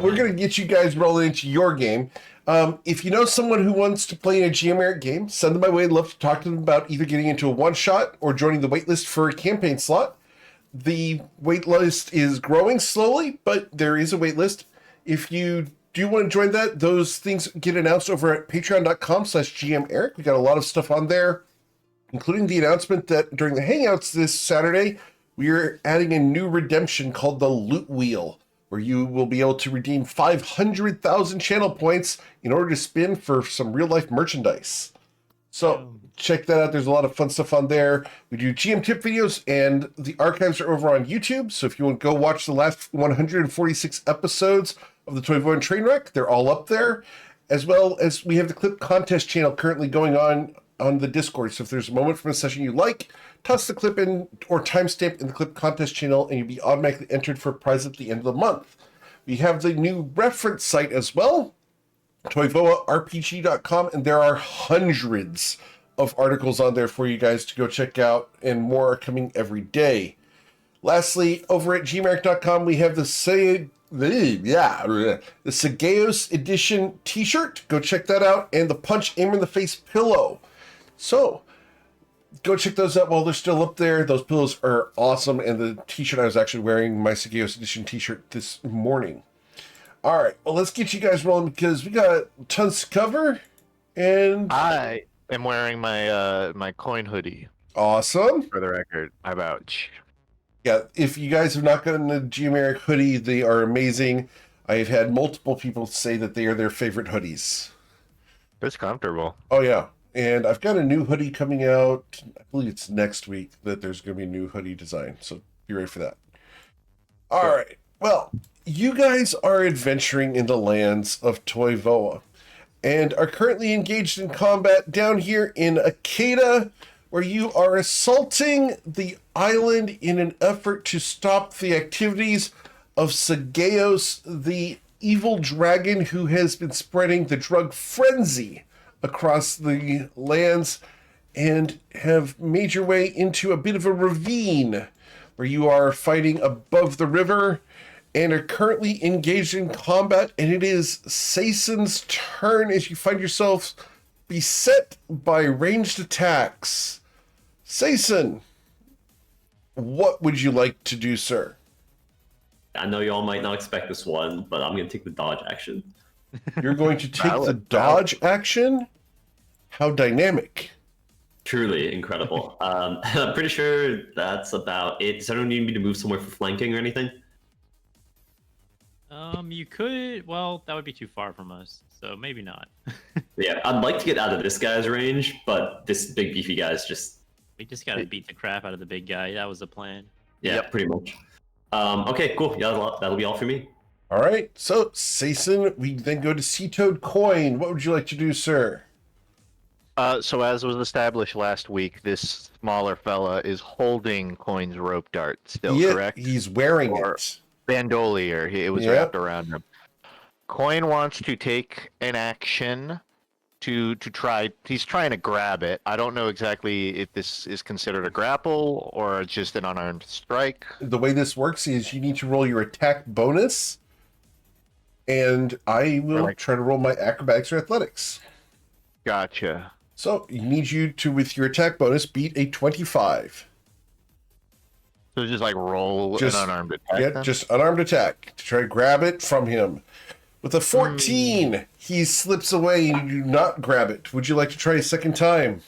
we're going to get you guys rolling into your game. If you know someone who wants to play in a GM game, send them my way. I'd love to talk to them about either getting into a one-shot or joining the waitlist for a campaign slot. The waitlist is growing slowly, but there is a waitlist. If you do want to join that, those things get announced over at patreon.com/GMEric. We got a lot of stuff on there, including the announcement that during the Hangouts this Saturday, we are adding a new redemption called the Loot Wheel, where you will be able to redeem 500,000 channel points in order to spin for some real-life merchandise. So check that out. There's a lot of fun stuff on there. We do GM tip videos, and the archives are over on YouTube. So if you want to go watch the last 146 episodes of the Toivoan Trainwreck, they're all up there. As well as we have the clip contest channel currently going on the Discord. So if there's a moment from a session you like, toss the clip in or timestamp in the clip contest channel, and you'll be automatically entered for a prize at the end of the month. We have the new reference site as well, toivoarpg.com, and there are hundreds of articles on there for you guys to go check out, and more are coming every day. Lastly, over at gmeric.com, we have the Sagaeos edition t-shirt. Go check that out, and the Punch Aim in the Face pillow. So go check those out while they're still up there. Those pillows are awesome, and the t-shirt, I was actually wearing my Sagaeos edition t-shirt this morning. All right, well, let's get you guys rolling because we got tons to cover. And I am wearing my my coin hoodie. Awesome. For the record, I vouch. Yeah, if you guys have not gotten the GMEric hoodie, they are amazing. I've had multiple people say that they are their favorite hoodies. It's comfortable. Oh, yeah. And I've got a new hoodie coming out. I believe it's next week that there's going to be a new hoodie design. So be ready for that. All right. Well, you guys are adventuring in the lands of Toivoa and are currently engaged in combat down here in Akeda, where you are assaulting the island in an effort to stop the activities of Sagaeos, the evil dragon who has been spreading the drug frenzy across the lands, and have made your way into a bit of a ravine where you are fighting above the river and are currently engaged in combat. And it is Saison's turn as you find yourself beset by ranged attacks. Saison, what would you like to do, sir? I know y'all might not expect this one, but I'm going to take the dodge action. You're going to take the dodge action? How dynamic. Truly incredible. I'm pretty sure that's about it. Does anyone need me to move somewhere for flanking or anything? You could. Well, that would be too far from us, so maybe not. Yeah, I'd like to get out of this guy's range, but this big beefy guy's just... We just gotta beat the crap out of the big guy. That was the plan. Yeah, pretty much. Okay, cool. Yeah, that'll be all for me. All right. So, Saison, we then go to Sea-Toad Coin. What would you like to do, sir? So as was established last week, this smaller fella is holding Coin's rope dart still, correct? He's wearing it. Bandolier. It was wrapped around him. Coin wants to take an action to try. He's trying to grab it. I don't know exactly if this is considered a grapple or just an unarmed strike. The way this works is you need to roll your attack bonus, and I will try to roll my acrobatics or athletics. Gotcha. So you need to, with your attack bonus, beat a 25. So just like roll an unarmed attack? Yeah, just unarmed attack to try to grab it from him. With a 14, he slips away and you do not grab it. Would you like to try a second time?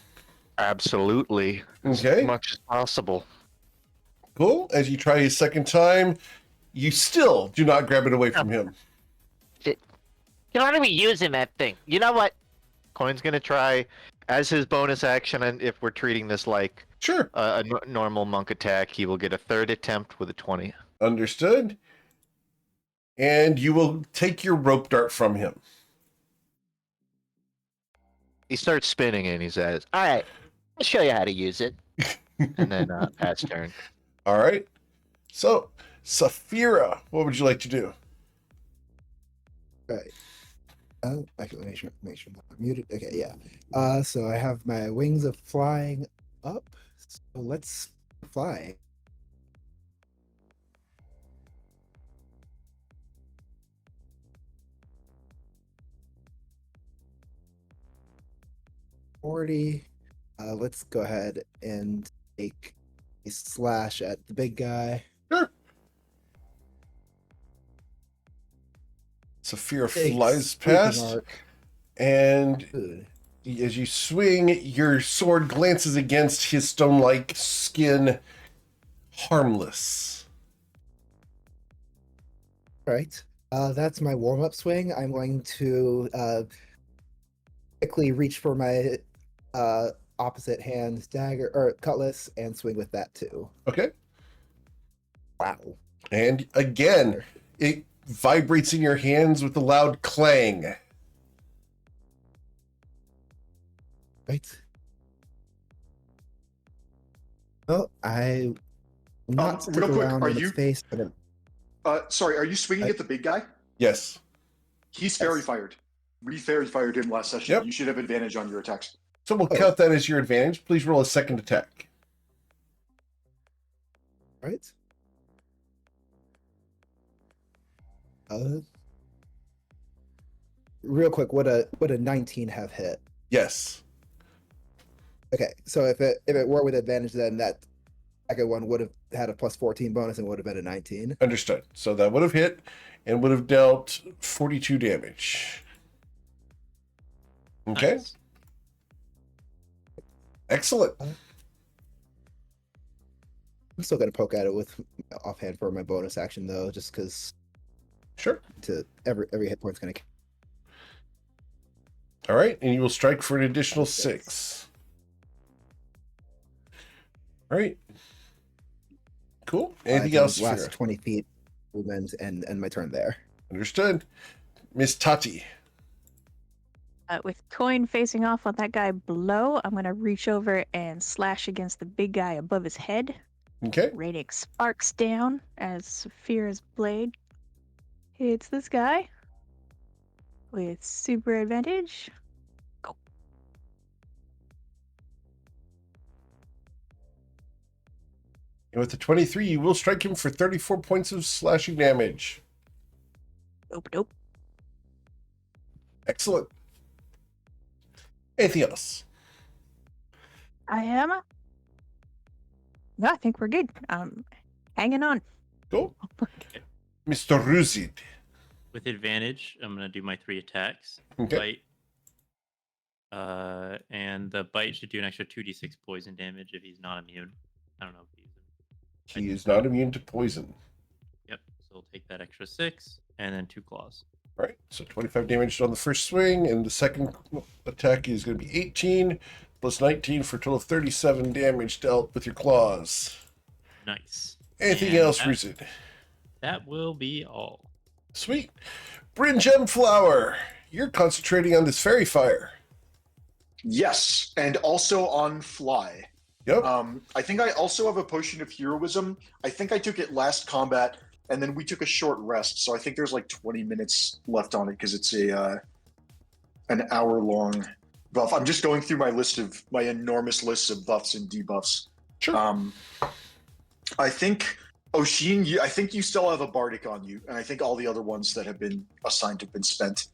Absolutely. Okay. As much as possible. Cool. As you try a second time, you still do not grab it away from him. You don't want to be using that thing. You know what? Coin's going to try, as his bonus action, and if we're treating this like a normal monk attack, he will get a third attempt with a 20. Understood. And you will take your rope dart from him. He starts spinning and he says, all right, I'll show you how to use it. And then Pat's turn. All right. So, Saphira, what would you like to do? Right. Actually, make sure I'm not muted. Okay, yeah. So I have my wings of flying up. So let's fly. 40. Let's go ahead and take a slash at the big guy. Sure. Saphira Big flies sweeping past, arc. and Good. as you swing, your sword glances against his stone-like skin, harmless. Right. That's my warm-up swing. I'm going to quickly reach for my opposite hand dagger or cutlass and swing with that too. Okay. Wow. And again, it vibrates in your hands with a loud clang. Right. Well, I not stick real quick, around are in you- its face, but Sorry, are you swinging at the big guy? Yes. He's fairy fired. We fairy fired him last session. Yep. You should have advantage on your attacks. So we'll count that as your advantage. Please roll a second attack. right. Real quick, would a 19 have hit? Yes. Okay, so if it were with advantage, then that second one would have had a plus 14 bonus and would have been a 19. Understood. So that would have hit and would have dealt 42 damage. Okay. Nice. Excellent. I'm still gonna poke at it with offhand for my bonus action though, just because Sure. to every hit point's gonna. All right. And you will strike for an additional 6. All right. Cool. Anything else? Last Fira? 20 feet movement and my turn there. Understood. Miss Tati. With coin facing off on that guy below, I'm gonna reach over and slash against the big guy above his head, Okay. raining sparks down as Saphira's blade hits this guy with super advantage. Go. And with the 23, you will strike him for 34 points of slashing damage. Nope, nope. Excellent. Anything else? I am. No, I think we're good. Hanging on. Cool. Mr. Ruzid. With advantage, I'm gonna do my 3 attacks. Okay. Bite. And the bite should do an extra 2d6 poison damage if he's not immune. I don't know if he's. He is not immune to poison. Yep. So we'll take that extra 6 and then 2 claws. All right. So 25 damage on the first swing, and the second attack is going to be 18 plus 19 for a total of 37 damage dealt with your claws. Nice. Anything And else, that- Ruzid? That will be all. Sweet. Bryn Gemflower, you're concentrating on this fairy fire. Yes, and also on fly. Yep. I think I also have a potion of heroism. I think I took it last combat, and then we took a short rest. So I think there's like 20 minutes left on it because it's an hour long buff. I'm just going through my enormous list of buffs and debuffs. Sure. I think Oshin, I think you still have a bardic on you, and I think all the other ones that have been assigned have been spent.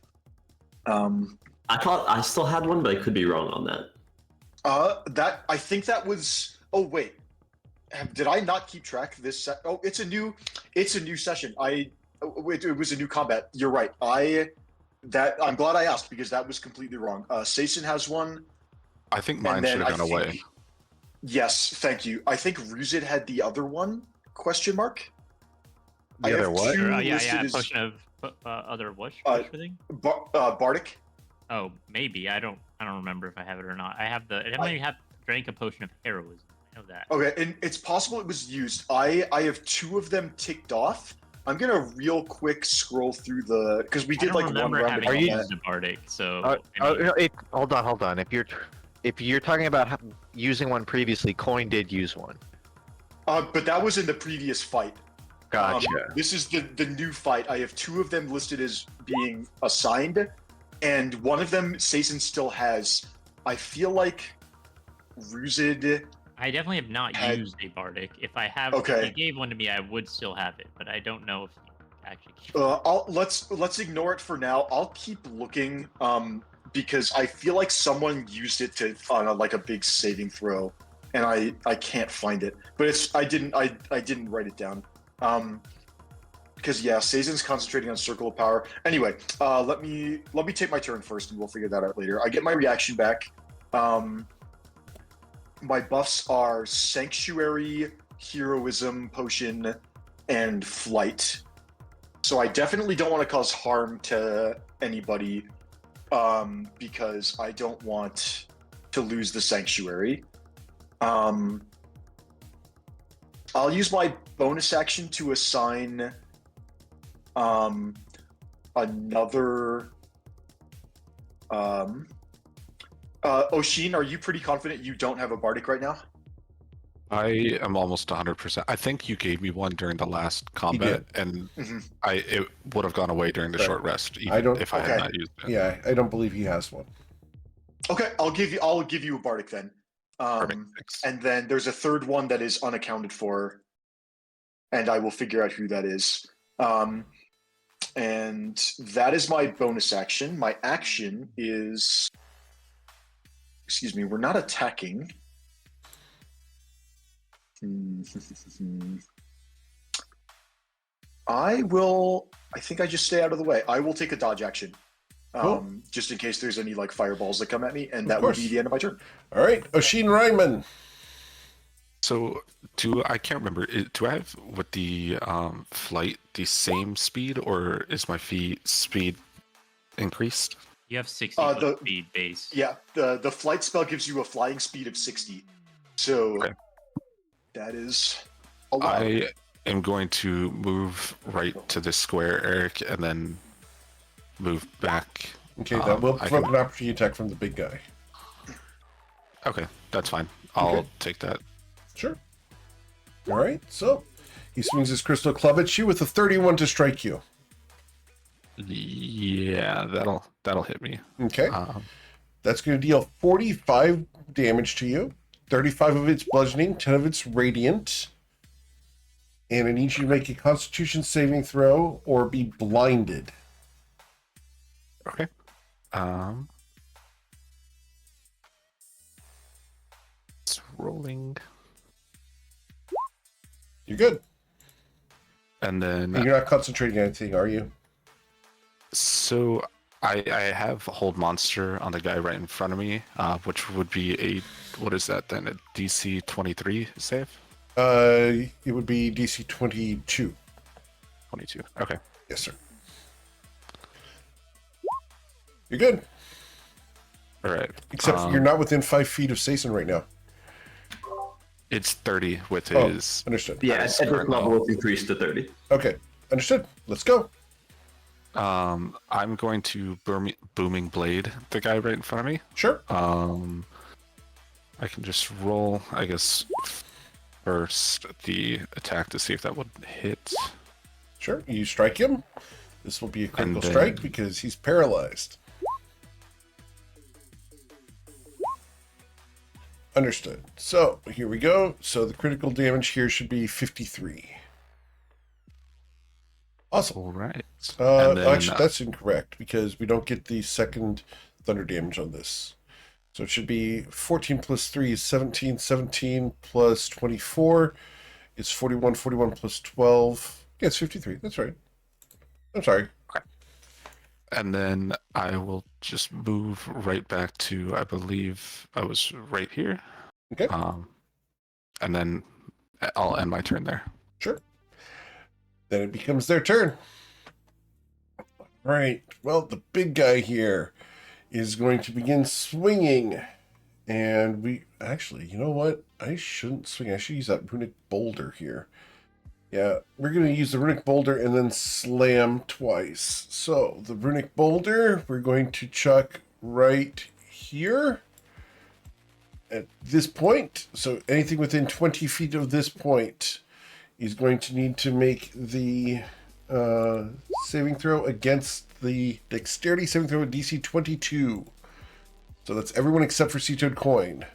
I thought I still had one, but I could be wrong on that. I think that was. Oh wait, did I not keep track this? Oh, it's a new session. It was a new combat. You're right. I'm glad I asked because that was completely wrong. Sason has one. I think mine should have gone away. Yes, thank you. I think Ruzid had the other one? Question mark. The other what? Yeah. Potion of other what thing? Bardic. Oh, maybe. I don't remember if I have it or not. I have I definitely have drank a potion of heroism. I know that. Okay, and it's possible it was used. I have 2 of them ticked off. I'm gonna real quick scroll through because we did like one round. Are you used a bardic? So hold on. If you're talking about using one previously, Coin did use one. But that was in the previous fight. Gotcha. This is the new fight. I have 2 of them listed as being assigned, and one of them Sason still has. I feel like Ruzid. I definitely have not used a bardic. If I have, Okay. if he gave one to me, I would still have it, but I don't know if he actually. Let's ignore it for now. I'll keep looking. because I feel like someone used it to on a big saving throw, and I can't find it. But I didn't write it down. Because yeah, Sazen's concentrating on Circle of Power. Anyway, let me take my turn first, and we'll figure that out later. I get my reaction back. My buffs are Sanctuary, Heroism, Potion, and Flight. So I definitely don't want to cause harm to anybody, because I don't want to lose the Sanctuary. I'll use my bonus action to assign another. Oshin, are you pretty confident you don't have a Bardic right now? I am almost 100%. I think you gave me one during the last combat, and it would have gone away during the short rest, even if I had not used it. Yeah, I don't believe he has one. Okay, I'll give you a Bardic then. And then there's a third one that is unaccounted for, and I will figure out who that is. And that is my bonus action. My action is, excuse me, we're not attacking. I think I just stay out of the way. I will take a dodge action. Just in case there's any like fireballs that come at me, and that would be the end of my turn. All right, Oshin Ryman. So, I can't remember. Do I have with the flight the same speed, or is my speed increased? You have 60 foot speed base. Yeah, the flight spell gives you a flying speed of 60. So that is a lot. I am going to move right to this square, Eric, and then move back. Okay, that will provoke an opportunity attack from the big guy. Okay, that's fine. I'll take that. Sure. All right, so he swings his crystal club at you with a 31 to strike you. Yeah, that'll hit me. Okay. That's going to deal 45 damage to you. 35 of it's bludgeoning, 10 of it's radiant. And I need you to make a Constitution saving throw or be blinded. Okay. It's rolling. You're good. And then you're not concentrating on anything, are you? So I have Hold Monster on the guy right in front of me, which would be what is that then? A DC 23 save? It would be DC 22. 22. Okay. Yes, sir. You're good. All right. Except you're not within 5 feet of Sason right now. It's 30 with his. Understood. Yeah, at this level, it's increased to 30. Okay, understood. Let's go. I'm going to Booming Blade the guy right in front of me. Sure. I can just roll, I guess, first the attack to see if that would hit. Sure. You strike him. This will be a critical strike because he's paralyzed. Understood. So here we go. So the critical damage here should be 53. Awesome. All right. Actually, that's incorrect because we don't get the second thunder damage on this. So it should be 14 plus 3 is 17. 17 plus 24 is 41. 41 plus 12. Yeah, it's 53. That's right. I'm sorry. Okay. And then I will just move right back to, I believe I was right here. Okay. And then I'll end my turn there. Sure. Then it becomes their turn. All right. Well, the big guy here is going to begin swinging. And we actually, you know what? I shouldn't swing. I should use that runic boulder here. Yeah, we're going to use the runic boulder and then slam twice. So the runic boulder, we're going to chuck right here at this point. So anything within 20 feet of this point is going to need to make the saving throw against the dexterity saving throw at DC 22. So that's everyone except for Sea-Toad Coin.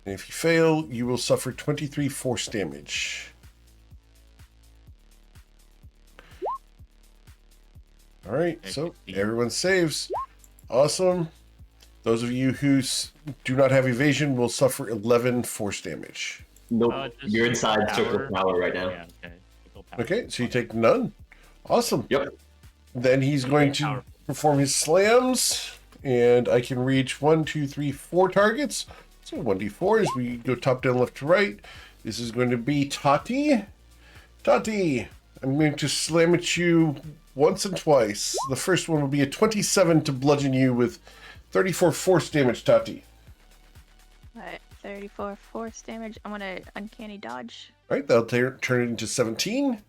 And if you fail, you will suffer 23 force damage. All right, Okay, so 16. everyone saves. Awesome. Those of you who do not have evasion will suffer 11 force damage. Nope. Just You're circle inside circle power right now. Yeah, okay. Circle power. Okay, so you take none. Awesome. Yep. Then he's going to Powerful. perform his slams, and I can reach 1, 2, 3, 4 targets. So 1d4 as we go top down, left to right. This is going to be Tati. Tati, I'm going to slam at you once and twice. The first one will be a 27 to bludgeon you with 34 force damage, Tati. Alright, 34 force damage. I'm gonna uncanny dodge. All right, that'll turn it into 17.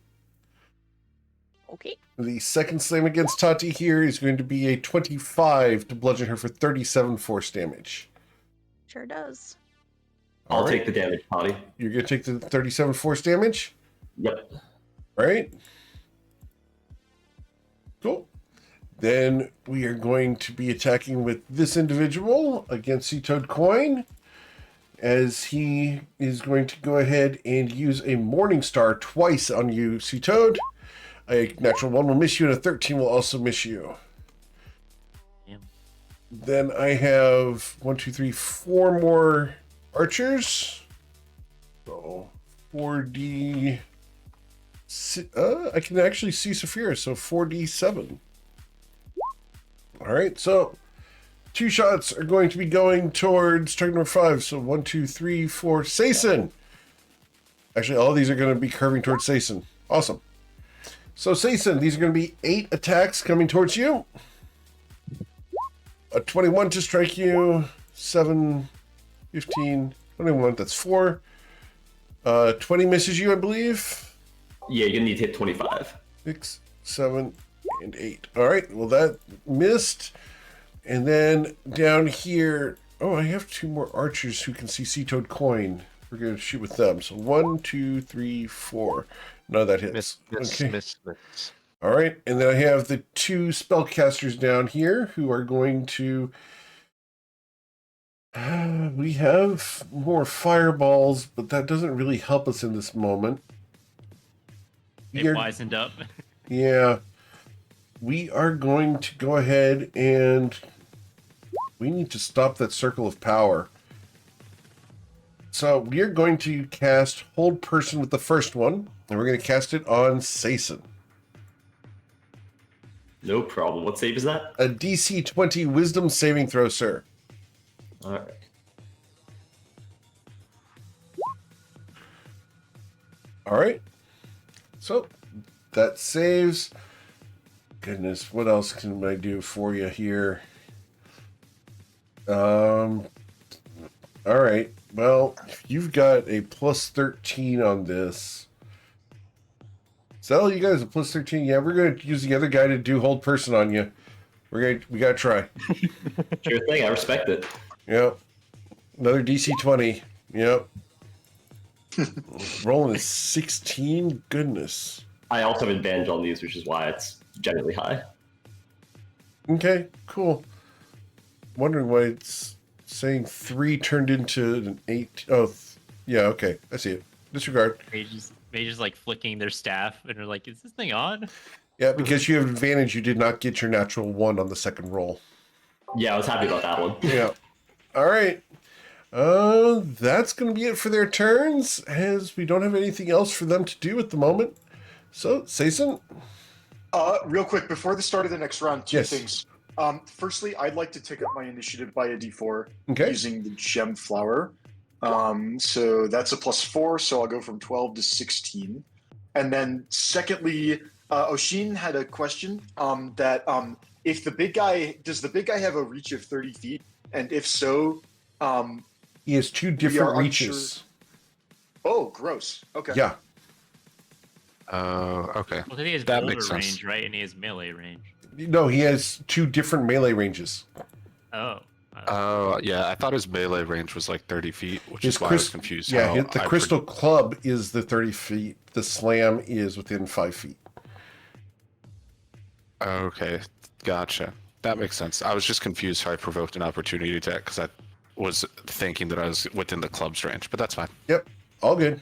Okay. The second slam against Tati here is going to be a 25 to bludgeon her for 37 force damage. Sure does. I'll All right. take the damage, Potty. You're going to take the 37 force damage? Yep. Right? Cool. Then we are going to be attacking with this individual against Sea Toad Coin, as he is going to go ahead and use a Morning Star twice on you, Sea Toad. A natural 1 will miss you, and a 13 will also miss you. Damn. Then I have 1, 2, 3, 4 more archers. So 4D. I can actually see Saphira, so 4D7. All right, so 2 shots are going to be going towards target number 5. So 1, 2, 3, 4. Sason. Actually, all of these are going to be curving towards Sason. Awesome. So Sason, these are going to be 8 attacks coming towards you. A 21 to strike you. 7, 15, 21. That's 4. 20 misses you, I believe. Yeah, you're gonna need to hit 25. 6, 7, and 8. All right. Well, that missed. And then down here, oh, I have 2 more archers who can see Sea Toad Coin. We're going to shoot with them. So 1, 2, 3, 4. No, that hits. Miss. All right. And then I have the 2 spellcasters down here who are going to. We have more fireballs, but that doesn't really help us in this moment. They wisened up. Yeah. We are going to go ahead and we need to stop that circle of power. So we are going to cast Hold Person with the first one, and we're going to cast it on Sason. No problem. What save is that? A DC 20 Wisdom saving throw, sir. All right. All right. So that saves. Goodness, what else can I do for you here? All right. Well, you've got a plus 13 on this. So you guys a plus 13. Yeah, we're gonna use the other guy to do Hold Person on you. We gotta try. Sure thing. I respect it. Yep. Another DC 20. Yep. Rolling a 16. Goodness. I also have advantage on these, which is why it's generally high. Okay, cool. Wondering why it's saying 3 turned into an 8. Oh, yeah, okay. I see it. Disregard. Mages like flicking their staff and they're like, is this thing on? Yeah, because you have advantage, you did not get your natural 1 on the second roll. Yeah, I was happy about that one. Yeah. All right. That's going to be it for their turns, as we don't have anything else for them to do at the moment. So, Sason? Real quick, before the start of the next round, 2 Yes. things. Firstly, I'd like to take up my initiative by a d4 Okay. using the gem flower. So that's a +4, so I'll go from 12 to 16. And then secondly, Oshin had a question that if the big guy, does the big guy have a reach of 30 feet? And if so, He has 2 different reaches. oh, gross. Okay. Yeah. Okay. Well, he has That boulder makes sense. range, right? And he has melee range. No, he has 2 different melee ranges. Oh. Yeah, I thought his melee range was like 30 feet, which His is why I was confused. Yeah, how the I crystal club is the 30 feet. The slam is within 5 feet. Okay, gotcha. That makes sense. I was just confused how I provoked an opportunity attack because I was thinking that I was within the club's range, but that's fine. Yep, all good.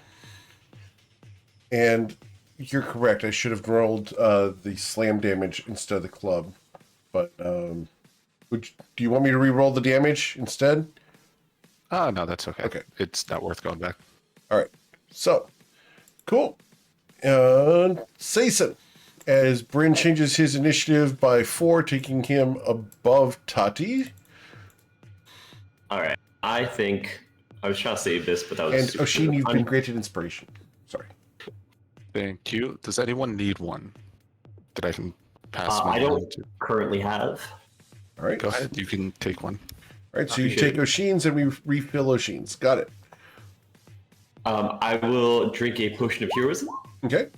And you're correct. I should have rolled the slam damage instead of the club. But do you want me to re-roll the damage instead? No, that's okay. Okay. It's not worth going back. All right. So, cool. Sason, as Bryn changes his initiative by 4, taking him above Tati. All right. I think I was trying to save this, but that was. And Oshin, you've been granted inspiration. Sorry. Thank you. Does anyone need one that I can pass I one don't on to? currently have. All right. Go ahead. You can take one. All right. So you take Oshin's and we refill Oshin's. Got it. I will drink a potion of heroism. Okay.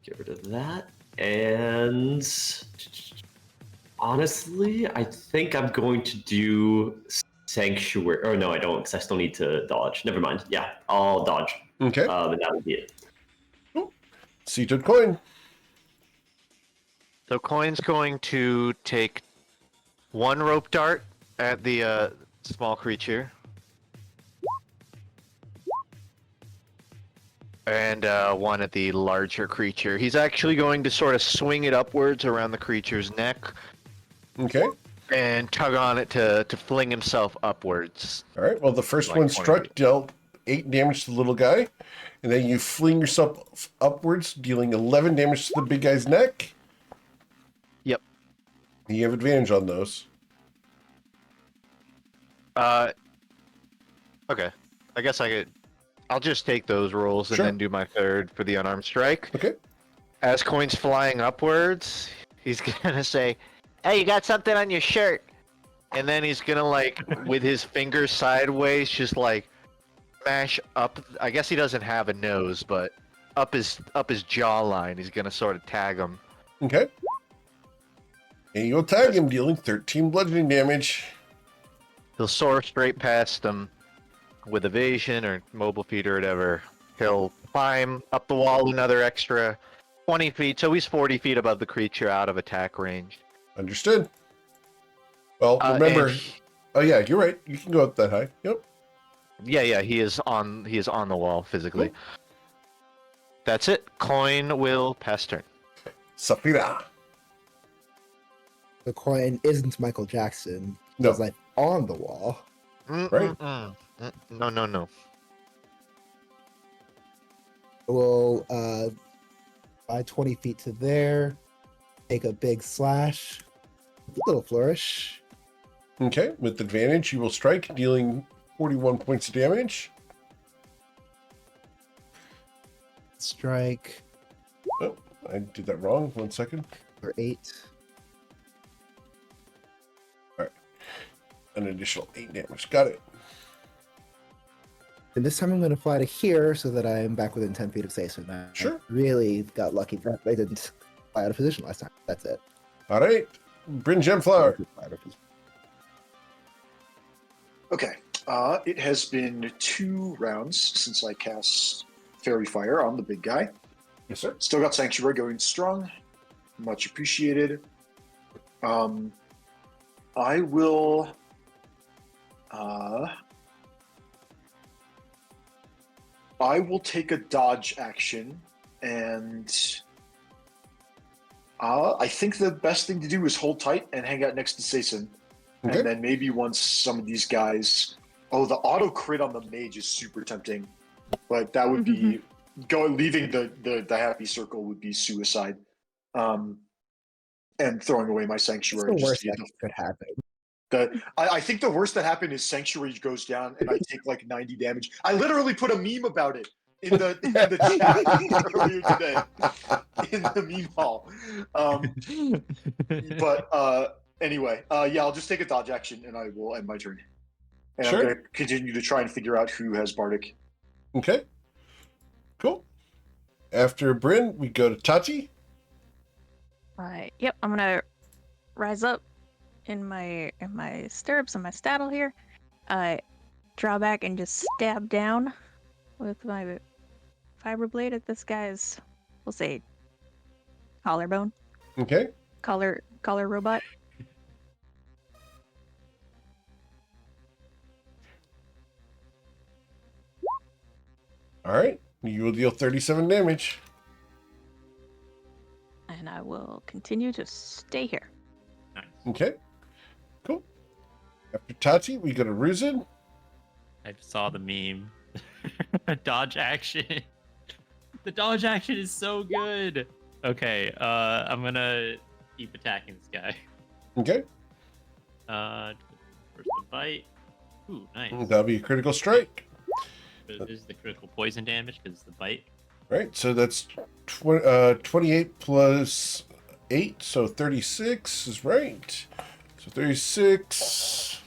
Get rid of that. And honestly, I think I'm going to do sanctuary. Or no, I don't, because I still need to dodge. Never mind. Yeah, I'll dodge. Okay. And that would be it. Cool. Seated coin. So Coin's going to take one rope dart at the small creature. And one at the larger creature. He's actually going to sort of swing it upwards around the creature's neck. Okay. And tug on it to fling himself upwards. All right. Well, the first Like one 20 struck, feet. dealt 8 damage to the little guy. And then you fling yourself upwards, dealing 11 damage to the big guy's neck. Yep. You have advantage on those. Okay. I guess I'll just take those rolls and Sure. then do my third for the unarmed strike. Okay. As Coin's flying upwards, he's gonna say, "Hey, you got something on your shirt?" And then he's gonna with his fingers sideways, just mash up. I guess he doesn't have a nose, but up his jawline, he's gonna sort of tag him. Okay. And you'll tag him, dealing 13 bludgeoning damage. He'll soar straight past them with evasion or mobile feet or whatever. He'll climb up the wall another extra 20 feet, so he's 40 feet above the creature out of attack range. Understood. Well, remember. And Oh yeah, you're right. You can go up that high. Yep. yeah, he is on the wall physically. Cool. That's it. Coin will pass turn. Safira. The coin isn't Michael Jackson. No. It's like on the wall. Right. No. We'll by 20 feet to there, take a big slash, a little flourish. Okay. With advantage, you will strike, dealing 41 points of damage. Strike Oh, I did that wrong. 1 second. for 8. An additional 8 damage. Got it. And this time I'm going to fly to here so that I am back within 10 feet of Sason. I Sure. really got lucky that I didn't fly out of position last time. That's it. All right. Bryn Gemflower. Fly out of position. Okay. It has been 2 rounds since I cast Fairy Fire on the big guy. Yes, sir. Still got Sanctuary going strong. Much appreciated. I will. I will take a dodge action, and I think the best thing to do is hold tight and hang out next to Sason. Okay. And then maybe once some of these guys. Oh, the auto crit on the mage is super tempting, but that would be leaving the happy circle would be suicide. And throwing away my sanctuary. It's the just worst to get that could happen. I think the worst that happened is Sanctuary goes down and I take like 90 damage. I literally put a meme about it in the chat earlier today in the meme hall. But anyway, yeah, I'll just take a dodge action and I will end my turn. And Sure. I'm going to continue to try and figure out who has Bardic. Okay. Cool. After Bryn, we go to Tati. Yep, I'm gonna rise up in my stirrups and my saddle here. Draw back and just stab down with my fiber blade at this guy's, we'll say, collarbone. Okay. Collar robot. All right. You will deal 37 damage. and I will continue to stay here. Nice. Okay. Cool. After Tati, we go to Ruzin. I saw the meme. Dodge action. The dodge action is so good. Okay, I'm gonna keep attacking this guy. Okay. First one bite. Ooh, nice. That'll be a critical strike. This is the critical poison damage because the bite. Right. So that's 28 plus 8, so 36 is right. So 36.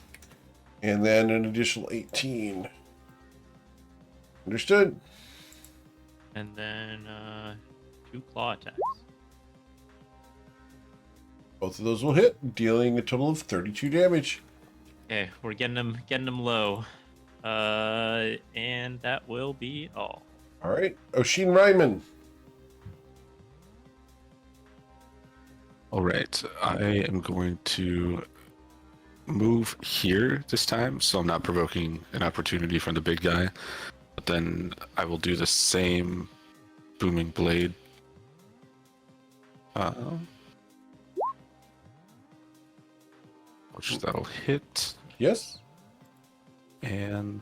And then an additional 18. Understood. And then 2 claw attacks. Both of those will hit, dealing a total of 32 damage. Okay, we're getting them low. And that will be all. All right. Oshin Ryman. All right, I am going to move here this time, so I'm not provoking an opportunity from the big guy. But then I will do the same booming blade. Which that'll hit, Yes. and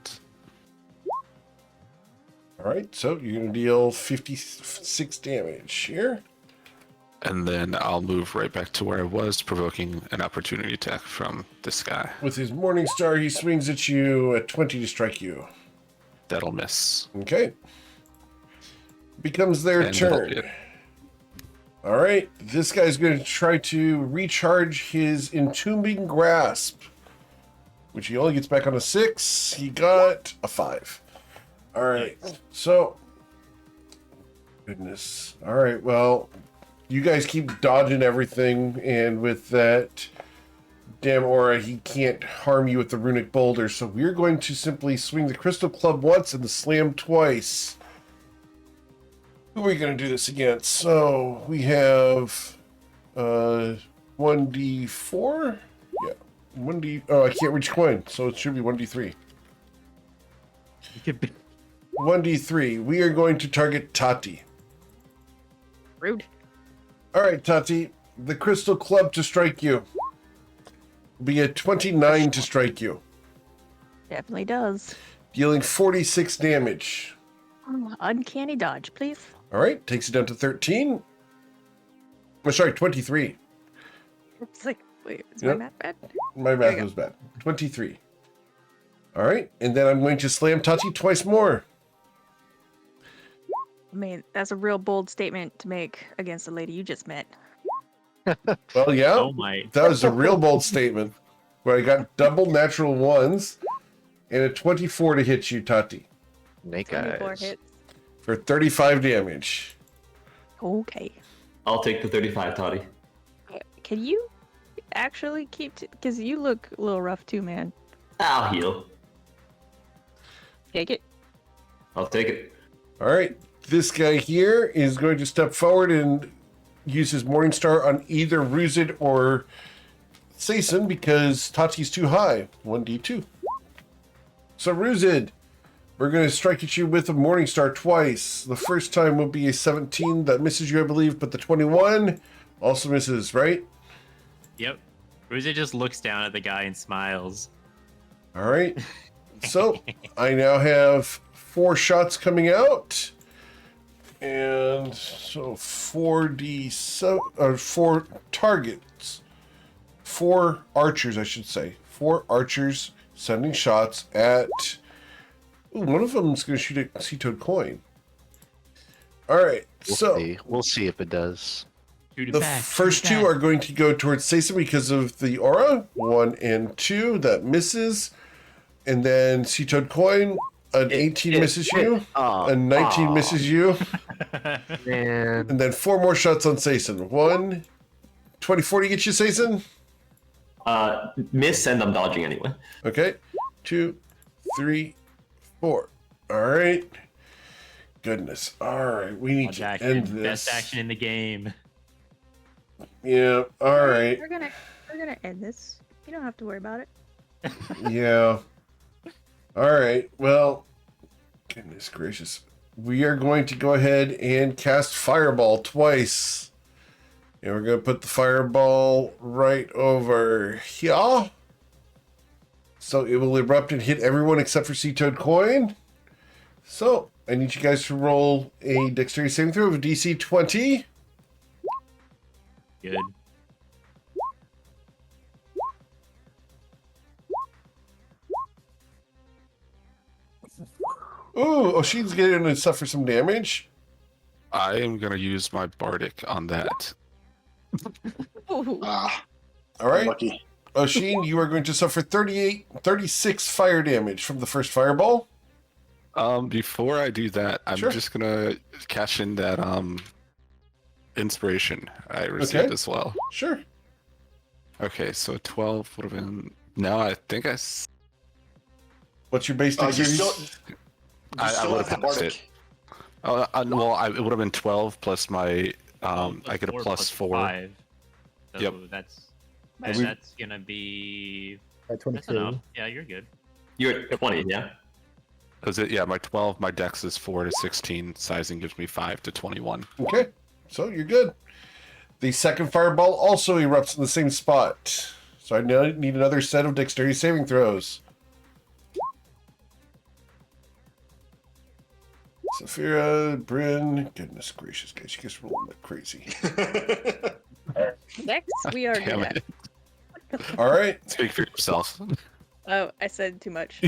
All right. So you're going to deal 56 damage here. then I'll move right back to where I was, provoking an opportunity attack from this guy. With his Morning Star, he swings at you at 20 to strike you. That'll miss. Okay. Becomes their And that'll turn. hit. All right. This guy's going to try to recharge his Entombing Grasp, which he only gets back on a 6. He got a 5. All right. So, goodness. All right. Well, you guys keep dodging everything, and with that damn aura, he can't harm you with the runic boulder. So we're going to simply swing the crystal club once and the slam twice. Who are we going to do this against? So we have 1d4. Yeah, 1d. Oh, I can't reach coin, so it should be 1d3. You could be 1d3. We are going to target Tati. Rude. All right, Tati. The crystal club to strike you. Be a 29 to strike you, Definitely does. dealing 46 damage. Uncanny dodge, please. All right, takes it down to 13. Oh, sorry, 23. It's like, wait, is Yep. my math bad? My There math you go. was bad. 23. All right, and then I'm going to slam Tati twice more. I mean, that's a real bold statement to make against the lady you just met. Well, yeah, oh my. that was a real bold statement. Where I got double natural ones and a 24 to hit you, Tati, Snake 24 eyes. hits. for 35 damage. Okay. I'll take the 35, Toddy. Can you actually keep... Because you look a little rough too, man. I'll heal. Take it. I'll take it. All right, this guy here is going to step forward and use his Morningstar on either Ruzid or Sason because Tati's too high. 1d2. So Ruzid, we're going to strike at you with a Morningstar twice. The first time will be a 17 that misses you, I believe, but the 21 also misses, right? Yep. Ruza just looks down at the guy and smiles. All right. So I now have 4 shots coming out. And so 4 targets. 4 archers, I should say. 4 archers sending shots at... Ooh, one of them is going to shoot a sea-toad coin. All right. We'll see if it does. Shoot it The back, shoot first it 2 back. are going to go towards Sason because of the aura. 1 and 2, that misses. And then sea-toad coin, an 18 misses you. A 19 misses you. Man. And then 4 more shots on Sason. 1, 24 to get you, Sason. Miss, and I'm dodging anyway. Okay. 2, 3, 4. All right. Goodness. All right. We need Dodge to action, end this. best action in the game. Yeah. All right. We're gonna end this. You don't have to worry about it. Yeah. All right. Well, goodness gracious. We are going to go ahead and cast Fireball twice. And we're going to put the fireball right over here. So it will erupt and hit everyone except for Sea-Toad Coin. So I need you guys to roll a dexterity saving throw of a DC 20. Good. Ooh, Oshin's going to suffer some damage. I am gonna use my bardic on that. Ooh. Ah, All right. lucky. Oshin, you are going to suffer 36 fire damage from the first fireball. Before I do that, I'm Sure. just gonna cash in that inspiration I received Okay. as well. Sure. Okay, so 12 would have been. No, I think What's your base You dexterity? still, I still would have the have passed bardic. it. It would have been 12 plus my. I get a plus 4. 5. So Yep. that's And we- that's gonna be By that's 22. enough. Yeah, you're good. You're at 20, yeah? Is it? Yeah, my 12. My dex is 4 to 16. Sizing gives me 5 to 21. Okay. So you're good. The second fireball also erupts in the same spot. So I now need another set of dexterity saving throws. Saphira, Bryn. Goodness gracious, guys. You guys are rolling like crazy. Next, we are Damn good. it. All right. Speak for yourself. Oh, I said too much.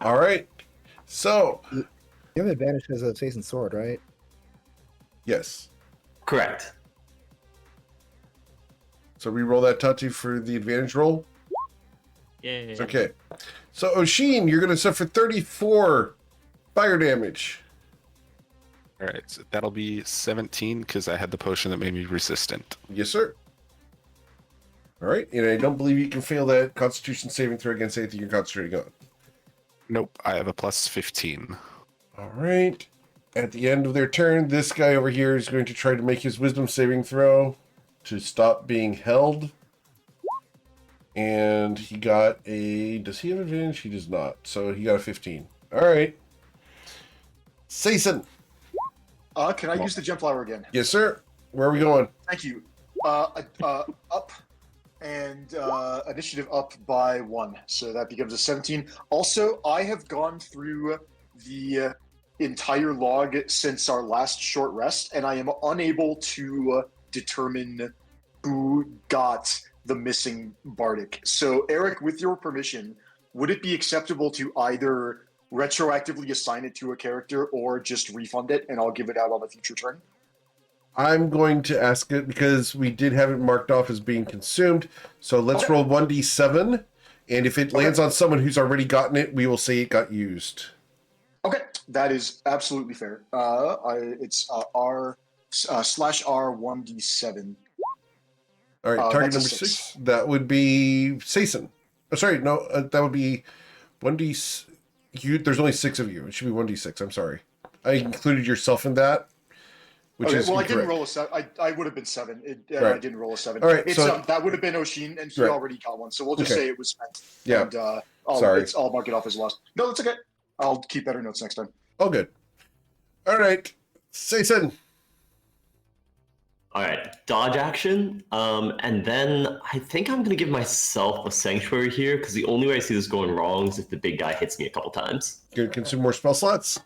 All right. So, You have advantage because of Chasing Sword, right? yes. Correct. So re-roll that Tatu for the advantage roll. Yeah. Okay. So Oshin, you're going to suffer 34 fire damage. All right, so that'll be 17 because I had the potion that made me resistant. Yes, sir. All right. And I don't believe you can fail that Constitution saving throw against anything you're concentrating on. Nope, I have a plus 15. All right. At the end of their turn, this guy over here is going to try to make his wisdom saving throw to stop being held. And he got a... Does he have advantage? He does not. So he got a 15. All right. Sason. Can I use the gem flower again? Yes, sir. Where are we going? Thank you. Up and initiative up by 1, so that becomes a 17. Also, I have gone through the entire log since our last short rest, and I am unable to determine who got the missing bardic. So, Eric, with your permission, would it be acceptable to either retroactively assign it to a character or just refund it, and I'll give it out on a future turn? I'm going to ask it because we did have it marked off as being consumed. So let's Okay. roll 1d7. And if it lands on someone who's already gotten it, we will say it got used. Okay, that is absolutely fair. It's R slash R 1d7. All right, target that's a number 6. 6. That would be Sason. Oh, sorry, no, that would be 1d. There's only 6 of you. It should be 1d6. I'm sorry. I included yourself in that, which Okay, is well, I incorrect. didn't roll a 7. I would have been 7. I Right. didn't roll a 7. All right, It's, so- that would have been Oshin, and he Right. already got one. So we'll just Okay. say it was spent. Yeah. And, Sorry. I'll mark it off as lost. No, that's okay. I'll keep better notes next time. Oh, good. All right, Sason. All right, dodge action, and then I think I'm gonna give myself a sanctuary here because the only way I see this going wrong is if the big guy hits me a couple times. Gonna consume more spell slots.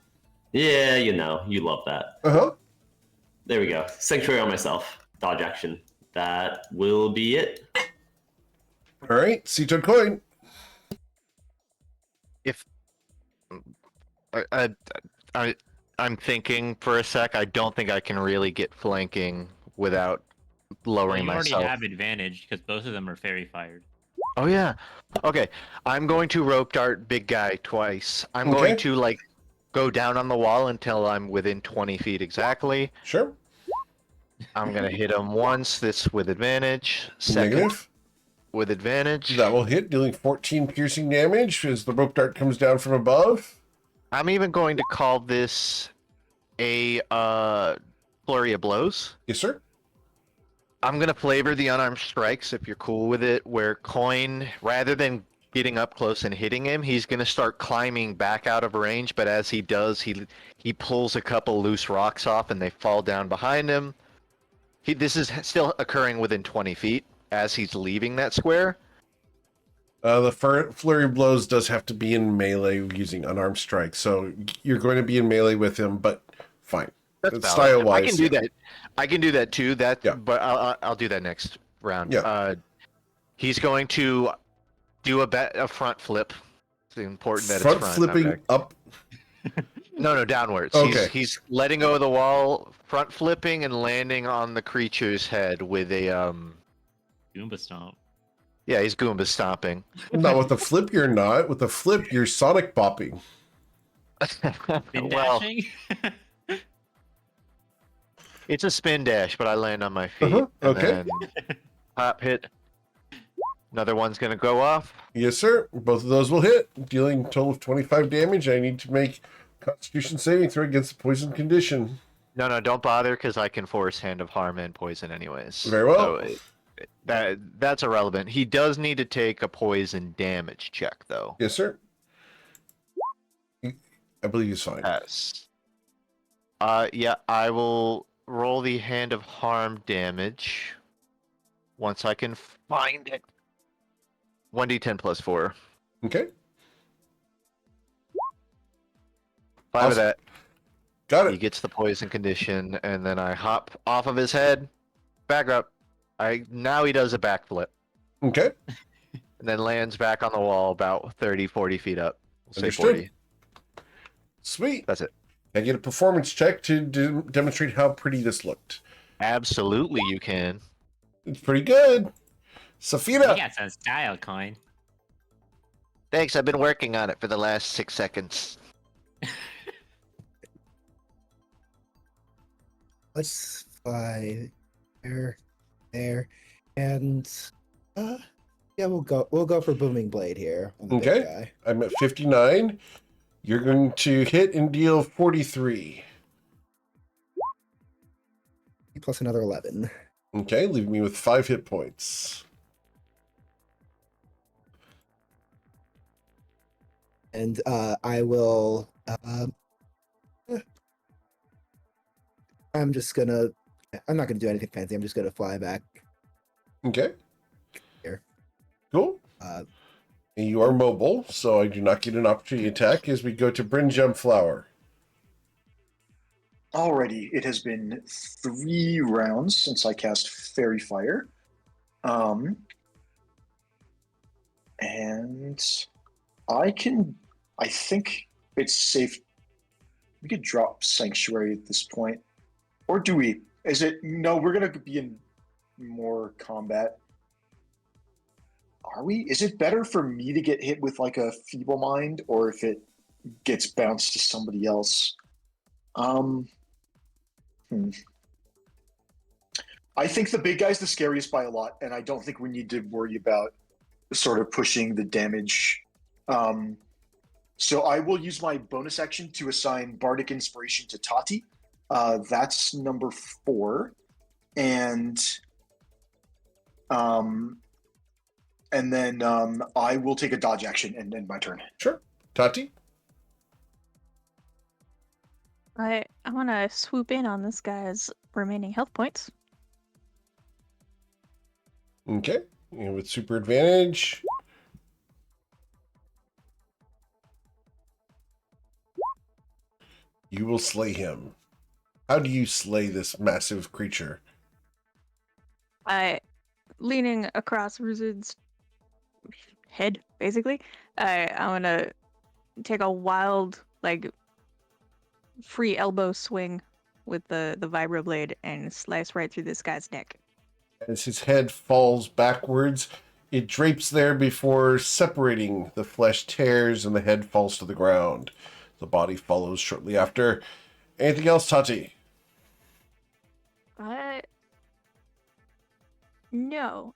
Yeah, you know, you love that. Uh-huh. There we go. Sanctuary on myself. Dodge action. That will be it. All right, Sea-Toad Coin. If I'm thinking for a sec, I don't think I can really get flanking without Well, lowering you already myself. have advantage because both of them are fairy fired. Oh yeah. Okay. I'm going to rope dart big guy twice. I'm Okay. going to like go down on the wall until I'm within 20 feet exactly. Sure. I'm gonna hit him once. This with advantage. Second Negative. with advantage. That will hit, dealing 14 piercing damage as the rope dart comes down from above. I'm even going to call this a flurry of blows. Yes, sir. I'm gonna flavor the unarmed strikes if you're cool with it, where coin, rather than getting up close and hitting him, he's going to start climbing back out of range. But as he does, he pulls a couple loose rocks off, and they fall down behind him. This is still occurring within 20 feet as he's leaving that square. The flurry of blows does have to be in melee using unarmed strike, so you're going to be in melee with him, but fine. That's valid. Style-wise, I can do that. I can do that too. Yeah. But I'll do that next round. Yeah. He's going to do a front flip. It's important that front it's front. flipping Okay. up. No, downwards. Okay. He's letting go of the wall, front flipping, and landing on the creature's head with a Goomba stomp. Yeah, he's Goomba stomping. Not with the flip, you're not. With the flip, you're Sonic bopping. Spin Well, dashing? it's a spin dash, but I land on my feet. Uh-huh, and okay. then Pop hit. Another one's gonna go off. Yes, sir. Both of those will hit, dealing a total of 25 damage. I need to make Constitution saving throw against the poison condition. No, don't bother, because I can force Hand of Harm and poison anyways. Very well. So that's irrelevant. He does need to take a poison damage check, though. Yes, sir. I believe he's fine. Yes. Yeah, I will roll the Hand of Harm damage once I can find it. 1d10 plus 4. Okay. 5 of that. Got He it. gets the poison condition, and then I hop off of his head, back up. Now he does a backflip, Okay. and then lands back on the wall about 30, 40 feet up. We'll say Understood. 40. Sweet. That's it. I get a performance check to demonstrate how pretty this looked. Absolutely, you can. It's pretty good. You Safina. got some style, Coin. Thanks, I've been working on it for the last 6 seconds. Let's fly there, and yeah, we'll go for booming blade here. On the big Okay. guy. I'm at 59. You're going to hit and deal 43. Plus another 11. Okay, leaving me with 5 hit points. And I will. I'm just gonna. I'm not gonna do anything fancy. I'm just gonna fly back. Okay. Here. Cool. And you are mobile, so I do not get an opportunity attack as we go to Brinjam Flower. Alrighty, it has been 3 rounds since I cast Fairy Fire. And I think it's safe. We could drop Sanctuary at this point. Or do we? No, we're going to be in more combat. Are we? Is it better for me to get hit with like a Feeble Mind, or if it gets bounced to somebody else? I think the big guy's the scariest by a lot, and I don't think we need to worry about sort of pushing the damage. So I will use my bonus action to assign Bardic Inspiration to Tati. That's number 4. And then I will take a dodge action and end my turn. Sure. Tati? I want to swoop in on this guy's remaining health points. Okay. And with super advantage. You will slay him. How do you slay this massive creature? Leaning across Ruzid's head, basically, I'm gonna take a wild, free elbow swing with the vibroblade and slice right through this guy's neck. As his head falls backwards, it drapes there before separating. The flesh tears and the head falls to the ground. The body follows shortly after. Anything else, Tati? No.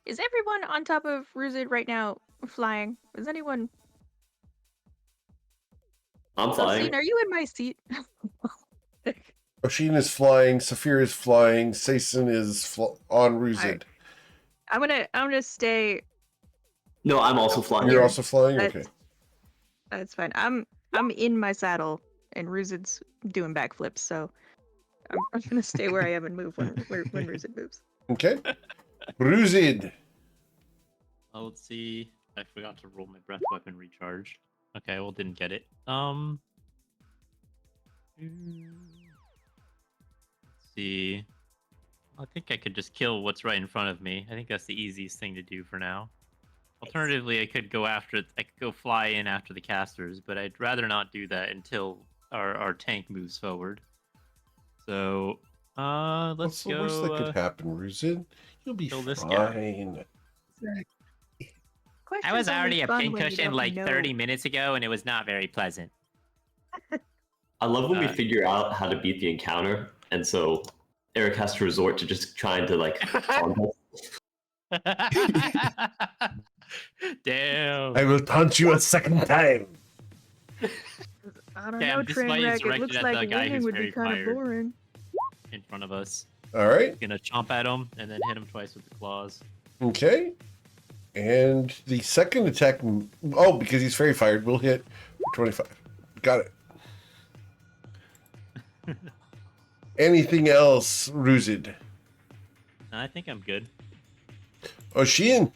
Is everyone on top of Ruzid right now flying? Is anyone... I'm flying. Osine, are you in my seat? Oshin is flying, Saphir is flying, Saison is on Ruzid. I'm gonna stay No, I'm also flying. You're also flying? That's- Okay. That's fine. I'm in my saddle, and Ruzid's doing backflips, so I'm gonna stay where I am and move when Ruzid moves. Okay. Ruzid. Let's see. I forgot to roll my breath weapon recharge. Okay, well, didn't get it. Let's see. I think I could just kill what's right in front of me. I think that's the easiest thing to do for now. Alternatively, I could go fly in after the casters, but I'd rather not do that until our tank moves forward. So, let's What's the go. worst that could happen, Ruzid? You'll be kill this guy. fine. I was Question's only already a fun when you pincushion don't like know. 30 minutes ago, and it was not very pleasant. I love when we figure out how to beat the encounter, and so Eric has to resort to just trying to like. taunt us. Damn. I will taunt you a second time. I don't Damn, know, this fight is Trainwreck. It looks directed at like the guy winning who's would be very kind of fired. boring. In front of us. All right. Gonna chomp at him and then hit him twice with the claws. Okay. And the second attack, oh, because he's fairy fired, will hit 25. Got it. Anything else, Ruzid? I think I'm good. Oshin.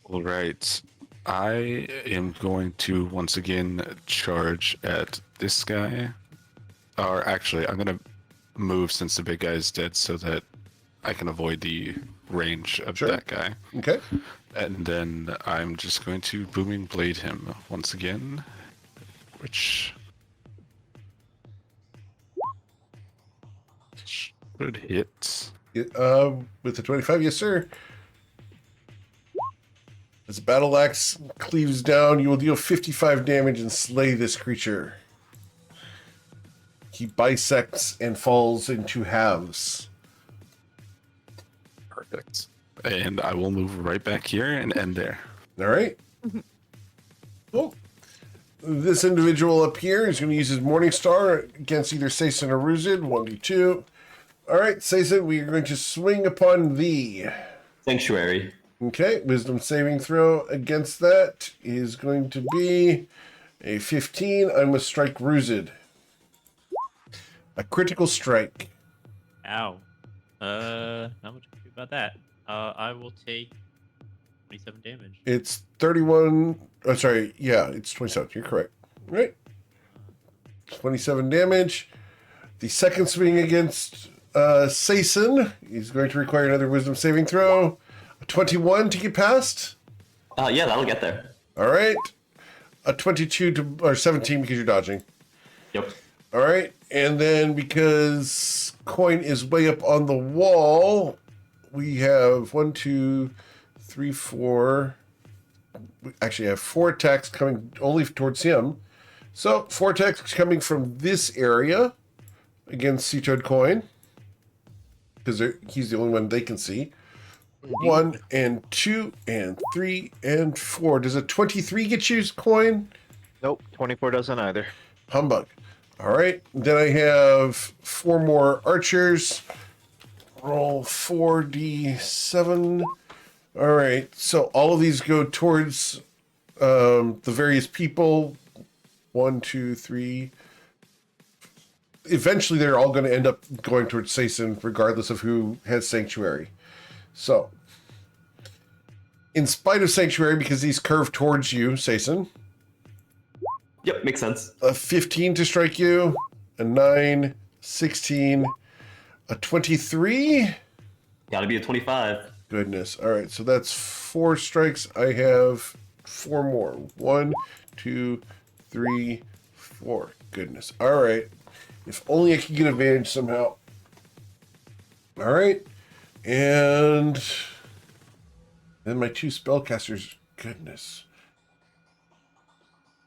All right. I am going to once again charge at this guy. Or actually, I'm going to move since the big guy is dead so that I can avoid the range of Sure. that guy. Okay. And then I'm just going to Booming Blade him once again, which should hit. With the 25, yes, sir. As the battle axe cleaves down, you will deal 55 damage and slay this creature. He bisects and falls into halves. Perfect. And I will move right back here and end there. All right. Cool. This individual up here is going to use his Morning Star against either Saison or Ruzid. 1d2. All right, Saison, we are going to swing upon thee. Sanctuary. Okay, wisdom saving throw against that is going to be a 15. I must strike Ruzid. A critical strike. Ow. Not much I can do about that. I will take 27 damage. It's 31. Oh, sorry. Yeah, it's 27. You're correct. Right? 27 damage. The second swing against Saison is going to require another wisdom saving throw. A 21 to get past. Yeah, that'll get there. All right. A 22 or 17 because you're dodging. Yep. All right. And then because Coin is way up on the wall, we have 1, 2, 3, 4. We actually have 4 attacks coming only towards him. So 4 attacks coming from this area against Sea Toad Coin. Because he's the only one they can see. 1 and 2 and 3 and 4. Does a 23 get you, Coin? Nope, 24 doesn't either. Humbug. All right. Then I have 4 more archers. Roll 4d7. All right. So all of these go towards the various people. 1, 2, 3. Eventually, they're all going to end up going towards Saison, regardless of who has Sanctuary. So, in spite of Sanctuary, because he's curved towards you, Saison, Yep, makes sense. a 15 to strike you, a 9, 16, a 23. Gotta be a 25. Goodness. All right, so that's 4 strikes. I have 4 more. 1, 2, 3, 4. Goodness. All right. If only I could get advantage somehow. All right. And then my 2 spellcasters. Goodness.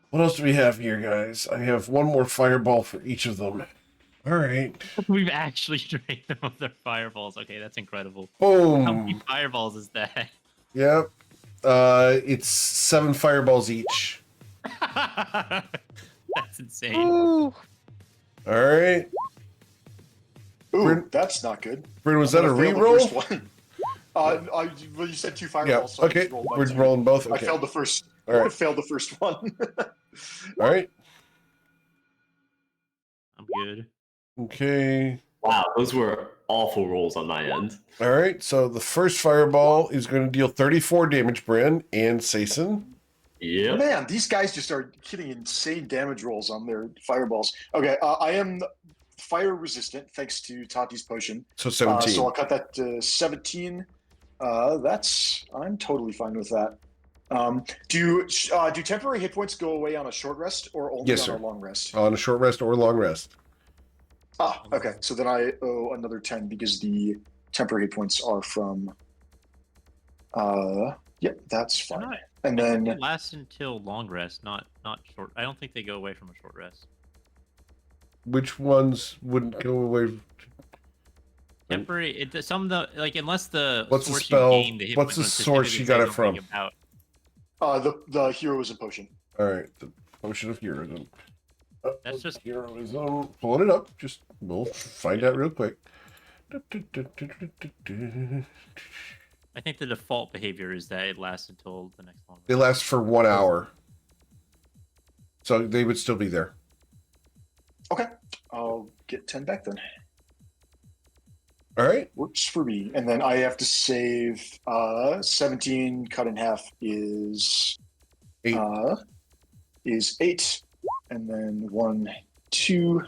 What else do we have here, guys? I have 1 more fireball for each of them. All right. We've actually drained them of their fireballs. Okay, that's incredible. How many Boom. fireballs is that? Yep. It's 7 fireballs each. That's insane. All right. Ooh, Bryn- that's not good. Bryn, was that a I'm gonna fail the reroll? first one. Well, you said 2 Yeah. fireballs. So I Okay. just rolled my We're 2. rolling both. I Okay. failed the first. All right. I failed the first one. All right. I'm good. Okay. Wow, those were awful rolls on my end. All right. So the first fireball is going to deal 34 damage, Bryn and Sason. Yep. Man, these guys just are hitting insane damage rolls on their fireballs. Okay, I am fire resistant thanks to Tati's potion. So 17. So I'll cut that to 17. I'm totally fine with that. Do temporary hit points go away on a short rest or only Yes, on sir. a long rest? On a short rest or long rest. Okay. So then I owe another 10 because the temporary hit points are from. Yep, that's fine. And then They last until long rest, not short. I don't think they go away from a short rest. Which ones wouldn't go away? Temporary. Some of the like unless the What's the source spell? you gain the hit What's points the on source specifically you got say it from? something About, the heroism potion. All right, the potion of heroism. That's just- heroism. Pulling it up. Just we'll find out real quick. I think the default behavior is that it lasts until the next long They rest. last for 1 hour, so they would still be there. Okay, I'll get 10 back then. All right. Works for me. And then I have to save 17 cut in half is 8. 8. And then 1, 2.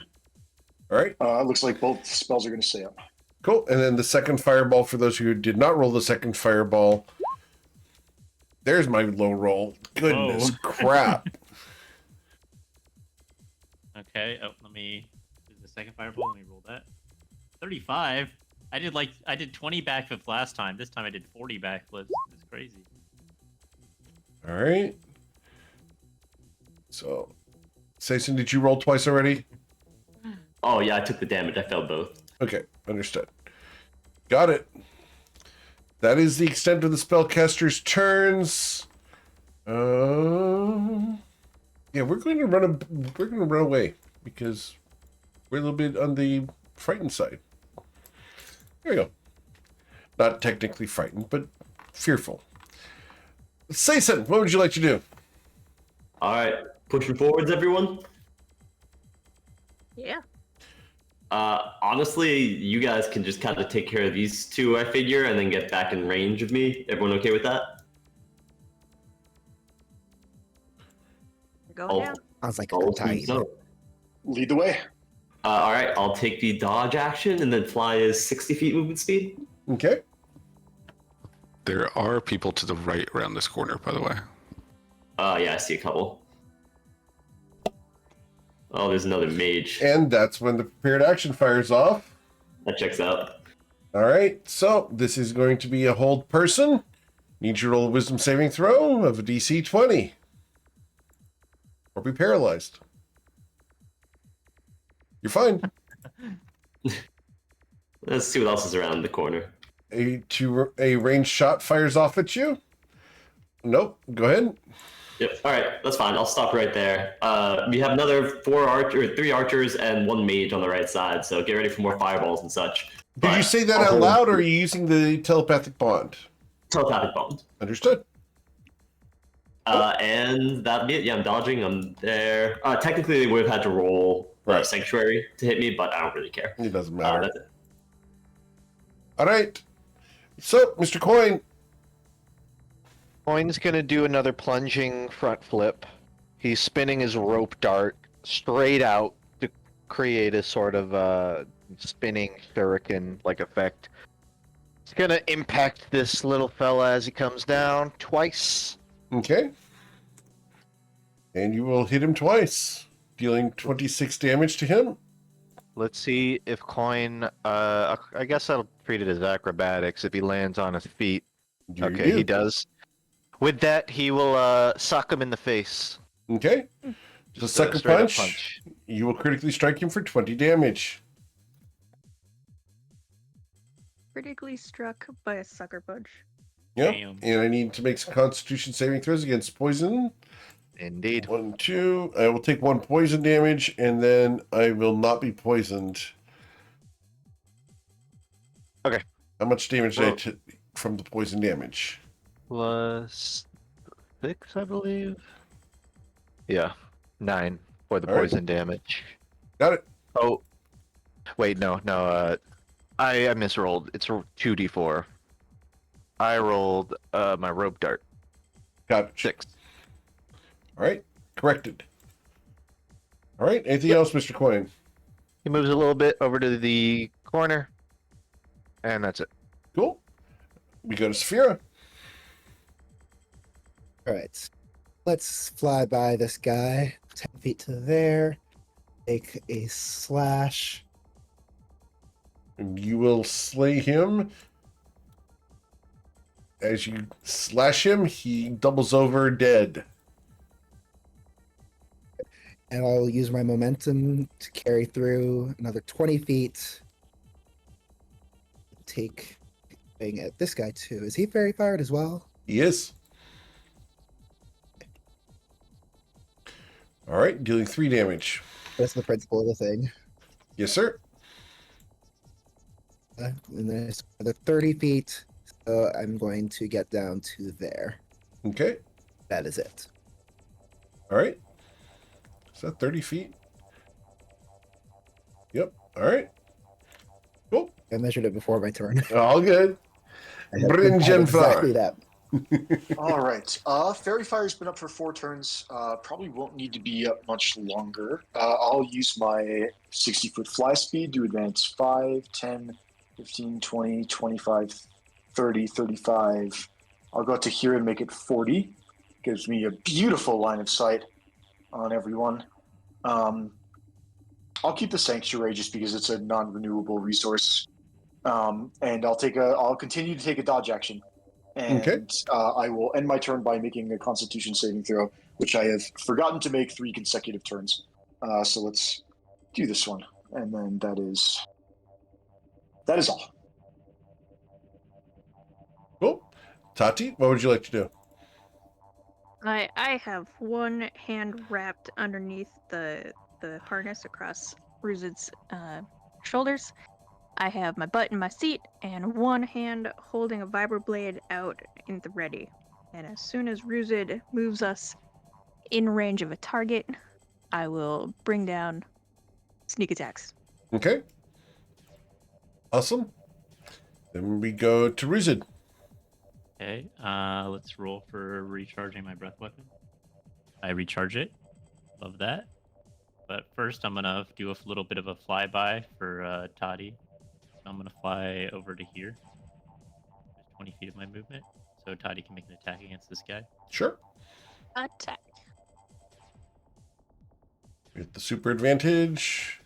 All right. Looks like both spells are going to stay up. Cool. And then the second fireball, for those who did not roll the second fireball, there's my low roll. Goodness Whoa. crap. Okay. Oh, let me do the second fireball. Let me roll that. 35. I did 20 backflips last time. This time I did 40 backflips. It's crazy. All right. So, Sason, did you roll twice already? Oh yeah, I took the damage. I failed both. Okay, understood. Got it. That is the extent of the spellcaster's turns. Yeah, we're going to run away because we're a little bit on the frightened side. There we go. Not technically frightened, but fearful. Sason, what would you like to do? All right, pushing forwards, everyone. Yeah. Honestly, you guys can just kind of take care of these two, I figure, and then get back in range of me. Everyone okay with that? Go Oh. down. Sounds like a All good time. so. Lead the way. All right, I'll take the dodge action and then fly as 60 feet movement speed. Okay. There are people to the right around this corner, by the way. Yeah, I see a couple. Oh, there's another mage. And that's when the prepared action fires off. That checks out. All right, so this is going to be a hold person. Need you to roll a wisdom saving throw of a DC 20. Or be paralyzed. You're fine. Let's see what else is around the corner. A ranged shot fires off at you. Nope. Go ahead. Yep. All right, that's fine. I'll stop right there. We have another 3 archers and 1 mage on the right side, so get ready for more fireballs and such. Did you say that out loud, or are you using the telepathic bond? Telepathic bond. Understood. And that'd be it. Yeah, I'm dodging. I'm there. Technically, they would have had to roll Right. Sanctuary to hit me, but I don't really care. It doesn't matter. That's it. All right. So, Mr. Coin. Coin's gonna do another plunging front flip. He's spinning his rope dart straight out to create a sort of spinning shuriken-like effect. It's gonna impact this little fella as he comes down twice. Okay. And you will hit him twice, dealing 26 damage to him. Let's see if Coin. I guess I'll treat it as acrobatics if he lands on his feet. You Okay, do. he does. With that, he will sock him in the face. Okay. So, Just a sucker straight-up punch. You will critically strike him for 20 damage. Critically struck by a sucker punch. Yep. Damn. And I need to make some Constitution saving throws against poison. Indeed. 1, 2. I will take 1 poison damage, and then I will not be poisoned. Okay. How much damage did I take? from the poison damage. +6, I believe. Yeah, 9 for the All right. poison damage. Got it. Oh, wait, no. I misrolled. It's a 2d4. I rolled my rope dart. Got it. 6. All right. Corrected. All right. Anything else, Mr. Coin? He moves a little bit over to the corner, and that's it. Cool. We go to Saphira. All right. Let's fly by this guy. 10 feet to there. Take a slash. And you will slay him. As you slash him, he doubles over dead. And I'll use my momentum to carry through another 20 feet. Take thing at this guy too. Is he fairy fired as well? He is. All right, dealing 3 damage. That's the principle of the thing. Yes, sir. And then there's another 30 feet. So I'm going to get down to there. Okay. That is it. All right. Is that 30 feet? Yep. All right. Cool. I measured it before my turn. All good. I had Brinjan exactly that. All right. Fairy Fire's been up for 4 turns. Probably won't need to be up much longer. I'll use my 60-foot fly speed to advance 5, 10, 15, 20, 25, 30, 35. I'll go out to here and make it 40. Gives me a beautiful line of sight on everyone. I'll keep the Sanctuary just because it's a non-renewable resource. And I'll continue to take a dodge action. And Okay. I will end my turn by making a Constitution saving throw, which I have forgotten to make 3 consecutive turns. So let's do this one, and then that is all. Cool. Tati, what would you like to do? I have one hand wrapped underneath the harness across Ruzid's shoulders. I have my butt in my seat and one hand holding a vibroblade out in the ready. And as soon as Ruzid moves us in range of a target, I will bring down sneak attacks. Okay. Awesome. Then we go to Ruzid. Okay, let's roll for recharging my breath weapon. I recharge it. Love that. But first, I'm gonna do a little bit of a flyby for Toddy. So I'm gonna fly over to here. There's 20 feet of my movement, so Toddy can make an attack against this guy. Sure. Attack. With the super advantage.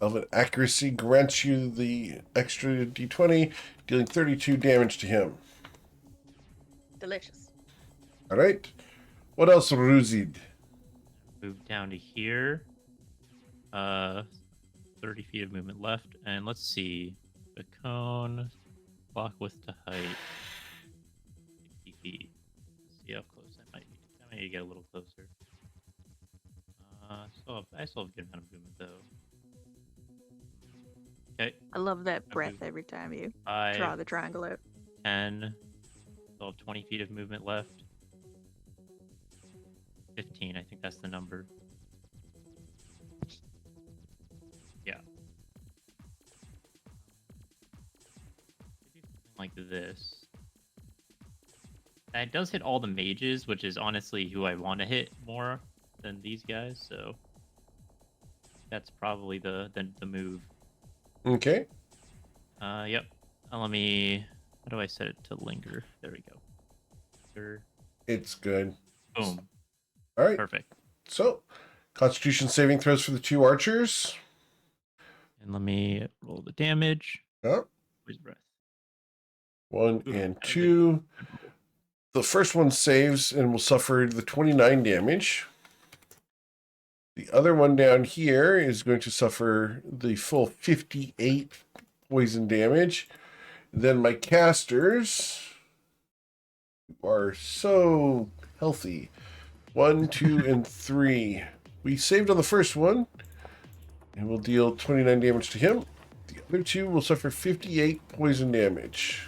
Elven accuracy grants you the extra d20, dealing 32 damage to him. Delicious. All right. What else, Ruzid? Move down to here. 30 feet of movement left, and let's see. The cone, block width to height. 50 feet. Let's see how close I might be. I might get a little closer. I still have a good amount of movement though. Okay. I love that I breath moved every time you 5, draw the triangle out. 10. Still have 20 feet of movement left. 15, I think that's the number. Yeah. Maybe something like this. That does hit all the mages, which is honestly who I want to hit more than these guys, so that's probably the move. Okay. Yep. Let me. How do I set it to linger? There we go. Sure. It's good. Boom. All right. Perfect. So, Constitution saving throws for the 2 archers. And let me roll the damage. Oh, Where's breath? 1 Ooh, and that was 2. The first one saves and will suffer the 29 damage. The other one down here is going to suffer the full 58 poison damage. Then my casters, who are so healthy. 1, 2, and 3. We saved on the first one, and we'll deal 29 damage to him. The other two will suffer 58 poison damage.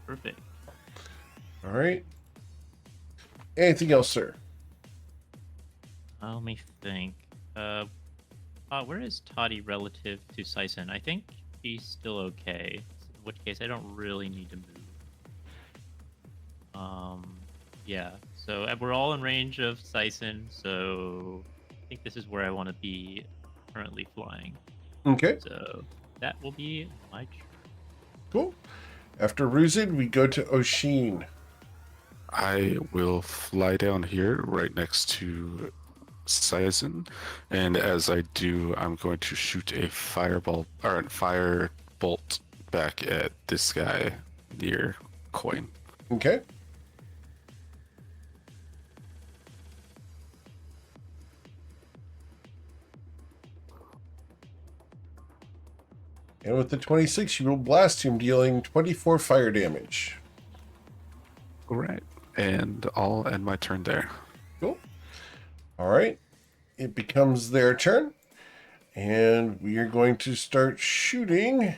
Perfect. All right. Anything else, sir? Let me think. Where is Toddy relative to Sison? I think he's still okay. In which case, I don't really need to move. Yeah. So we're all in range of Sison, so I think this is where I want to be currently flying. Okay. So that will be my turn. Cool. After Ruzid, we go to Oshin. I will fly down here right next to Sison, and as I do, I'm going to shoot a fireball or a fire bolt back at this guy near Coin. Okay. And with the 26, you will blast him, dealing 24 fire damage. All right, and I'll end my turn there. Cool. All right. It becomes their turn. And we are going to start shooting.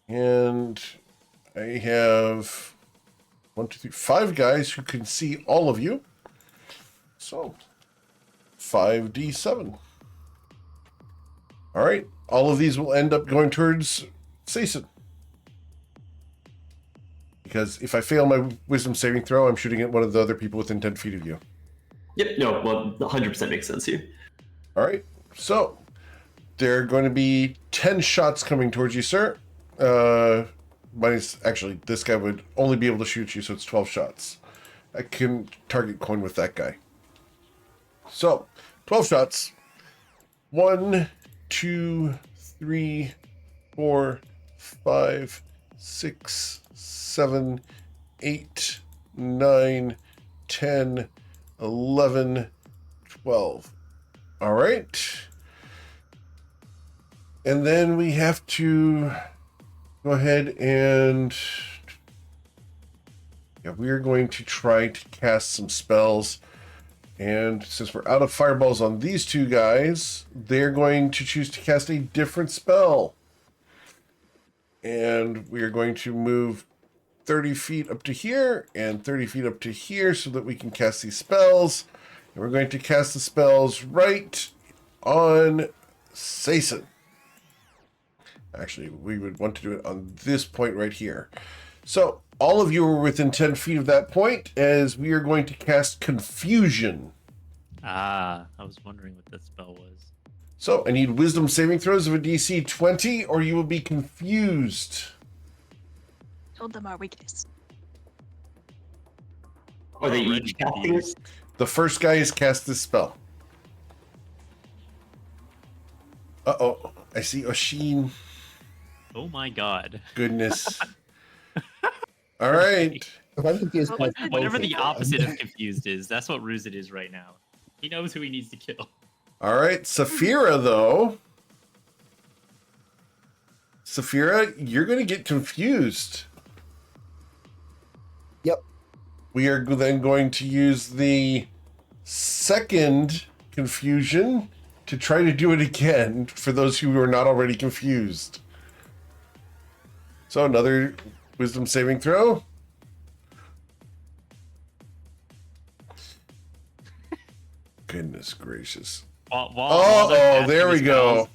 And I have 1, 2, 3, 5 guys who can see all of you. So 5d7. All right. All of these will end up going towards Sason. Because if I fail my wisdom saving throw, I'm shooting at one of the other people within 10 feet of you. Yep, no, well, 100% makes sense here. All right. So there are going to be 10 shots coming towards you, sir. Actually, this guy would only be able to shoot you, so it's 12 shots. I can target Coin with that guy. So 12 shots. 1, 2, 3, 4, 5, 6, 7, 8, 9, 10, 11, 12. All right. And then we have to go ahead and we're going to try to cast some spells. And since we're out of fireballs on these two guys, they're going to choose to cast a different spell. And we are going to move 30 feet up to here and 30 feet up to here so that we can cast these spells. And we're going to cast the spells right on Sason. Actually, we would want to do it on this point right here. So all of you are within 10 feet of that point as we are going to cast Confusion. I was wondering what that spell was. So I need wisdom saving throws of a DC 20 or you will be confused. Told them our weakness. Are they Already each casting confused. this? The first guy has cast this spell. Uh-oh. I see Oshin. Oh my god. Goodness. All right. If I'm confused, What by was the- Whatever both the of them. opposite of confused is, that's what Ruzid is right now. He knows who he needs to kill. All right. Saphira, though. Saphira, you're going to get confused. Yep. We are then going to use the second confusion to try to do it again for those who are not already confused. So another wisdom saving throw. Goodness gracious. While they're casting there we the go.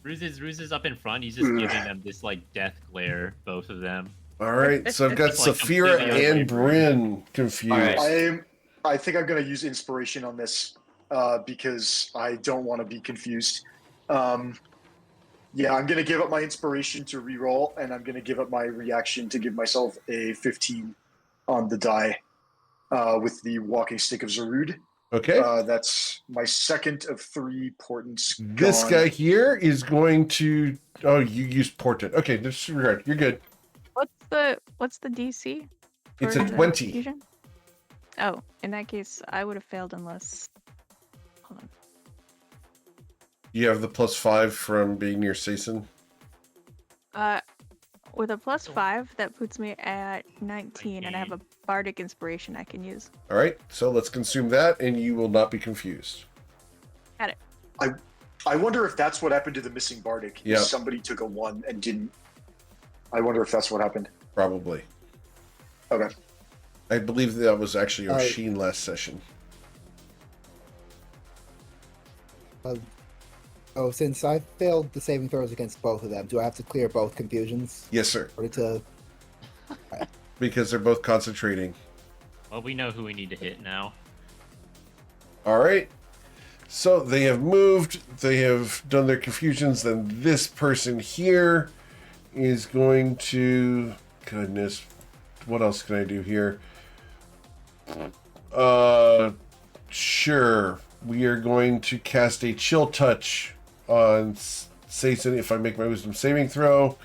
spells, Ruz is up in front. He's just giving them this like death glare, both of them. All right, so I've got It's like Saphira completely and unwavering. Bryn confused. All right. I think I'm going to use inspiration on this because I don't want to be confused. Yeah, I'm going to give up my inspiration to reroll, and I'm going to give up my reaction to give myself a 15 on the die with the walking stick of Zarud. Okay. That's my second of 3 portents. This gone. guy here is going to. Oh, you used portent. Okay, disregard. You're good. What's the DC? It's for a the 20. fusion? Oh, in that case, I would have failed unless. Hold on. You have the +5 from being near Sason. With a +5, that puts me at 19, and I have a bardic inspiration I can use. All right, so let's consume that, and you will not be confused. Got it. I wonder if that's what happened to the missing Bardic. Yeah. Somebody took a 1 and didn't. I wonder if that's what happened. Probably. Okay. I believe that was actually All right. Oshin last session. Oh, since I failed the saving throws against both of them, do I have to clear both confusions Yes, sir. in order to? Because they're both concentrating. Well, we know who we need to hit now. All right. So they have moved. They have done their confusions. Then this person here is going to. Goodness, what else can I do here? Sure. We are going to cast a chill touch on Sason if I make my wisdom saving throw,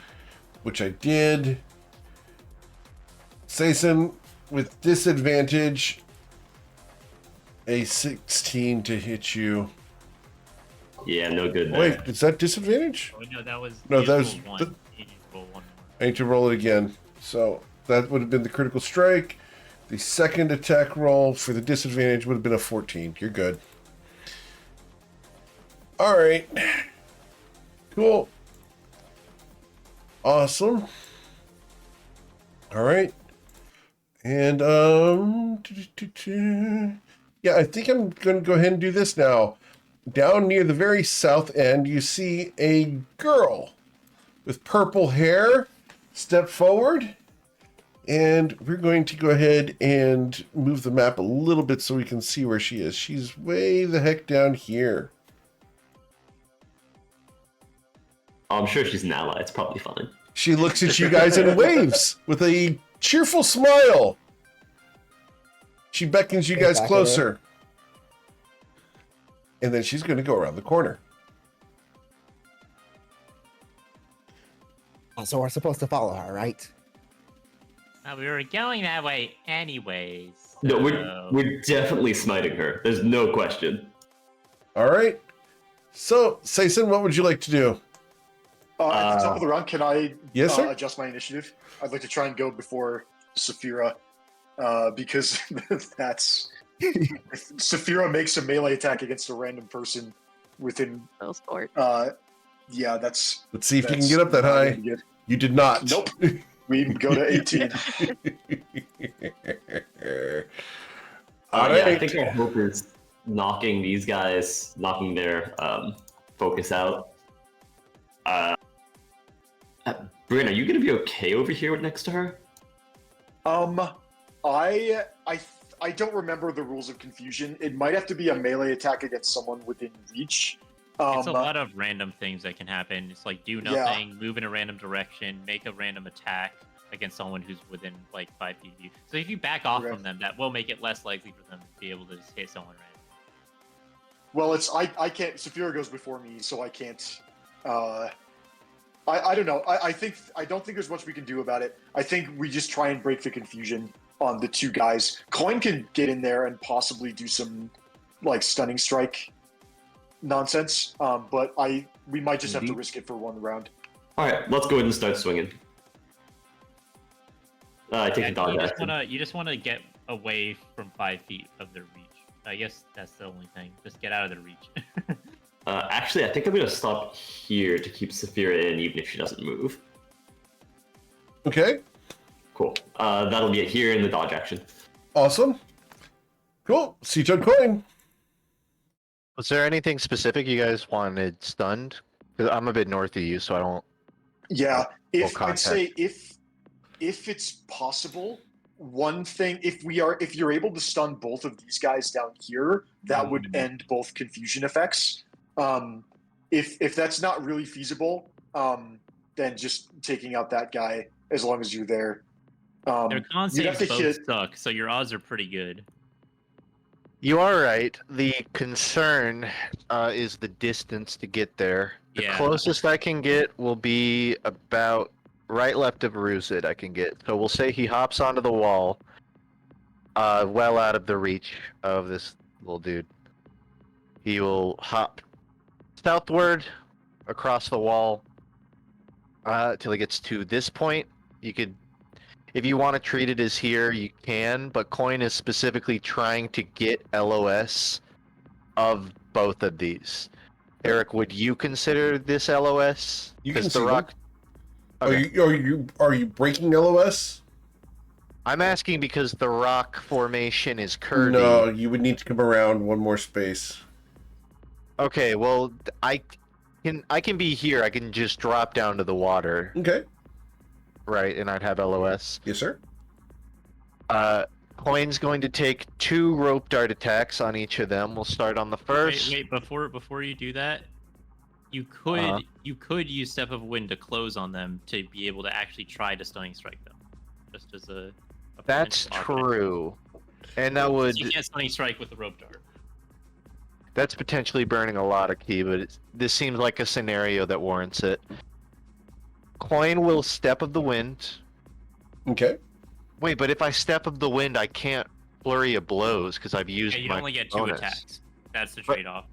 which I did. Sason with disadvantage. A 16 to hit you. Yeah, no good there. Wait, is that disadvantage? Oh, no, that was. No, you that just was rolled the- one. You just roll one more. I need to roll it again. So that would have been the critical strike. The second attack roll for the disadvantage would have been a 14. You're good. All right. Cool. Awesome. All right. And yeah, I think I'm going to go ahead and do this now. Down near the very south end, you see a girl with purple hair. Step forward. And we're going to go ahead and move the map a little bit so we can see where she is. She's way the heck down here. I'm sure she's an ally. It's probably fine. She looks at you guys and waves with a cheerful smile. She beckons you guys Back at her. closer. And then she's going to go around the corner. So we're supposed to follow her, right? We were going that way anyways. No, so- we're definitely smiting her. There's no question. All right. So, Sason, what would you like to do? At the top of the round, can I Yes, sir. adjust my initiative? I'd like to try and go before Saphira, because that's if Saphira makes a melee attack against a random person within. Spell sport. Yeah, that's. Let's see if you can that's get up that not high. gonna be good. You did not. Nope. We go to 18. All Yeah, I right. think our hope is knocking these guys, knocking their focus out. Bryn, are you gonna be okay over here next to her? I don't remember the rules of confusion. It might have to be a melee attack against someone within reach. It's a lot of random things that can happen. It's like do Yeah. nothing, move in a random direction, make a random attack against someone who's within like 5 feet of you. So if you back off Okay. from them, that will make it less likely for them to be able to just hit someone random. Well, I can't. Saphira goes before me, so I can't. I don't know. I don't think there's much we can do about it. I think we just try and break the confusion on the two guys. Coin can get in there and possibly do some like stunning strike nonsense. But we might just have to risk it for one round. All right, let's go ahead and start swinging. I take the dodge action. You just wanna get away from 5 feet of their reach. I guess that's the only thing. Just get out of their reach. Actually, I think I'm gonna stop here to keep Saphira in, even if she doesn't move. Okay. Cool. That'll be it here in the dodge action. Awesome. Cool. C-Toad Coin. Was there anything specific you guys wanted stunned? 'Cause I'm a bit north of you, so I don't. Yeah. If Full I'd say if it's possible, one thing if you're able to stun both of these guys down here, that would end both confusion effects. If that's not really feasible, then just taking out that guy as long as you're there. Their con you'd have saves to both hit. suck, so your odds are pretty good. You are right. The concern is the distance to get there. The Yeah. closest I can get will be about right left of Ruzid I can get. So we'll say he hops onto the wall, well out of the reach of this little dude. He will hop southward across the wall till he gets to this point. You could, if you want to treat it as here, you can, but Coin is specifically trying to get LOS of both of these. Eric, would you consider this LOS? You can Because see the them. rock. Okay. Are you breaking LOS? I'm asking because the rock formation is curvy. No, you would need to come around one more space. Okay, well, I can be here. I can just drop down to the water, Okay. right? And I'd have LOS. Yes, sir. Coin's going to take 2 rope dart attacks on each of them. We'll start on the first. Wait, before you do that, you could use Step of Wind to close on them to be able to actually try to stunning strike them, just as a That's potential option. true, and that would. You can't stunning strike with the rope dart. That's potentially burning a lot of ki, but this seems like a scenario that warrants it. Coin will Step of the Wind. Okay. Wait, but if I Step of the Wind, I can't Flurry of Blows because I've used Yeah, you my only get 2 bonus. attacks. That's the But- trade-off.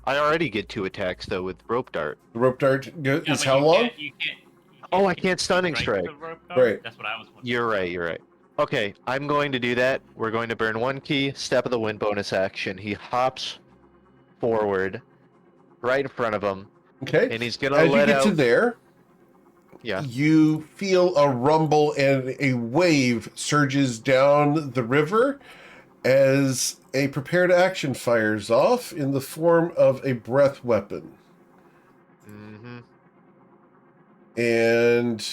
I already get 2 attacks though with rope dart. The rope dart Yeah, is but how you long? can't- you can't- Oh, I can't stunning with strike. the rope dart? Right. That's what I was wondering. You're right. Okay, I'm going to do that. We're going to burn 1 ki, Step of the Wind bonus action. He hops forward, right in front of him, Okay. and he's gonna As you let get out. to there, Yeah. you feel a rumble and a wave surges down the river as a prepared action fires off in the form of a breath weapon. Mm-hmm. And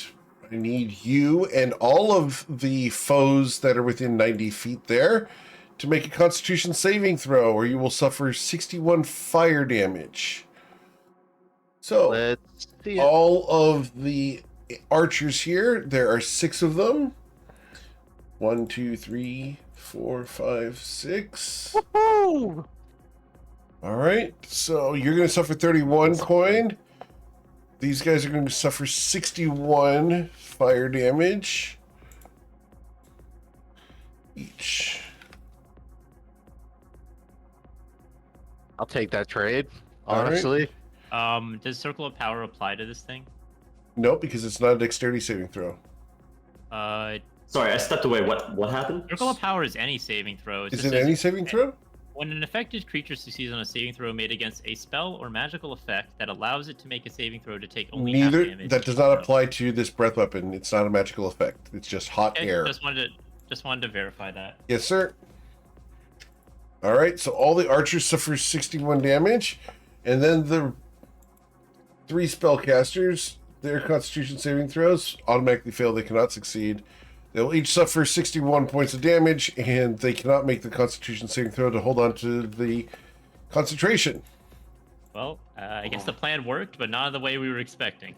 I need you and all of the foes that are within 90 feet there to make a Constitution saving throw, or you will suffer 61 fire damage. So, Let's see it. all of the archers here, there are 6 of them. 1, 2, 3, 4, 5, 6. Woohoo! All right, so you're going to suffer 31 coin. These guys are going to suffer 61 fire damage each. I'll take that trade. All right. Honestly, Does Circle of Power apply to this thing? Nope, because it's not a dexterity saving throw. Sorry, I stepped away. What happened? Circle of Power is any saving throw. Is it any saving throw? When an affected creature succeeds on a saving throw made against a spell or magical effect that allows it to make a saving throw to take only half Neither. damage. That does not apply to this breath weapon. It's not a magical effect. It's just hot Okay, air. just wanted to verify that. Yes, sir. All right, so all the archers suffer 61 damage, and then the 3 spellcasters, their Constitution saving throws automatically fail. They cannot succeed. They will each suffer 61 points of damage, and they cannot make the Constitution saving throw to hold on to the concentration. Well, I guess the plan worked, but not the way we were expecting.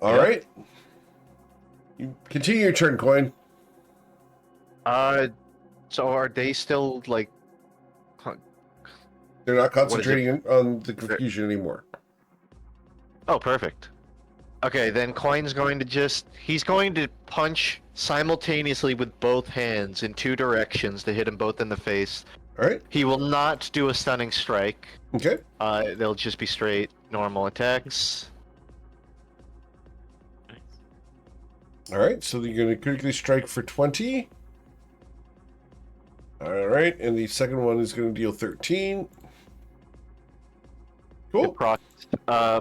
All right. You continue your turn, Coin. so are they still like? They're not concentrating on the confusion anymore. Oh, perfect. Okay, then Coin's going to he's going to punch simultaneously with both hands in 2 directions to hit them both in the face. All right. He will not do a stunning strike. Okay. They'll just be straight normal attacks. Nice. All right. So you're going to critically strike for 20. All right. And the second one is going to deal 13. Cool. It procs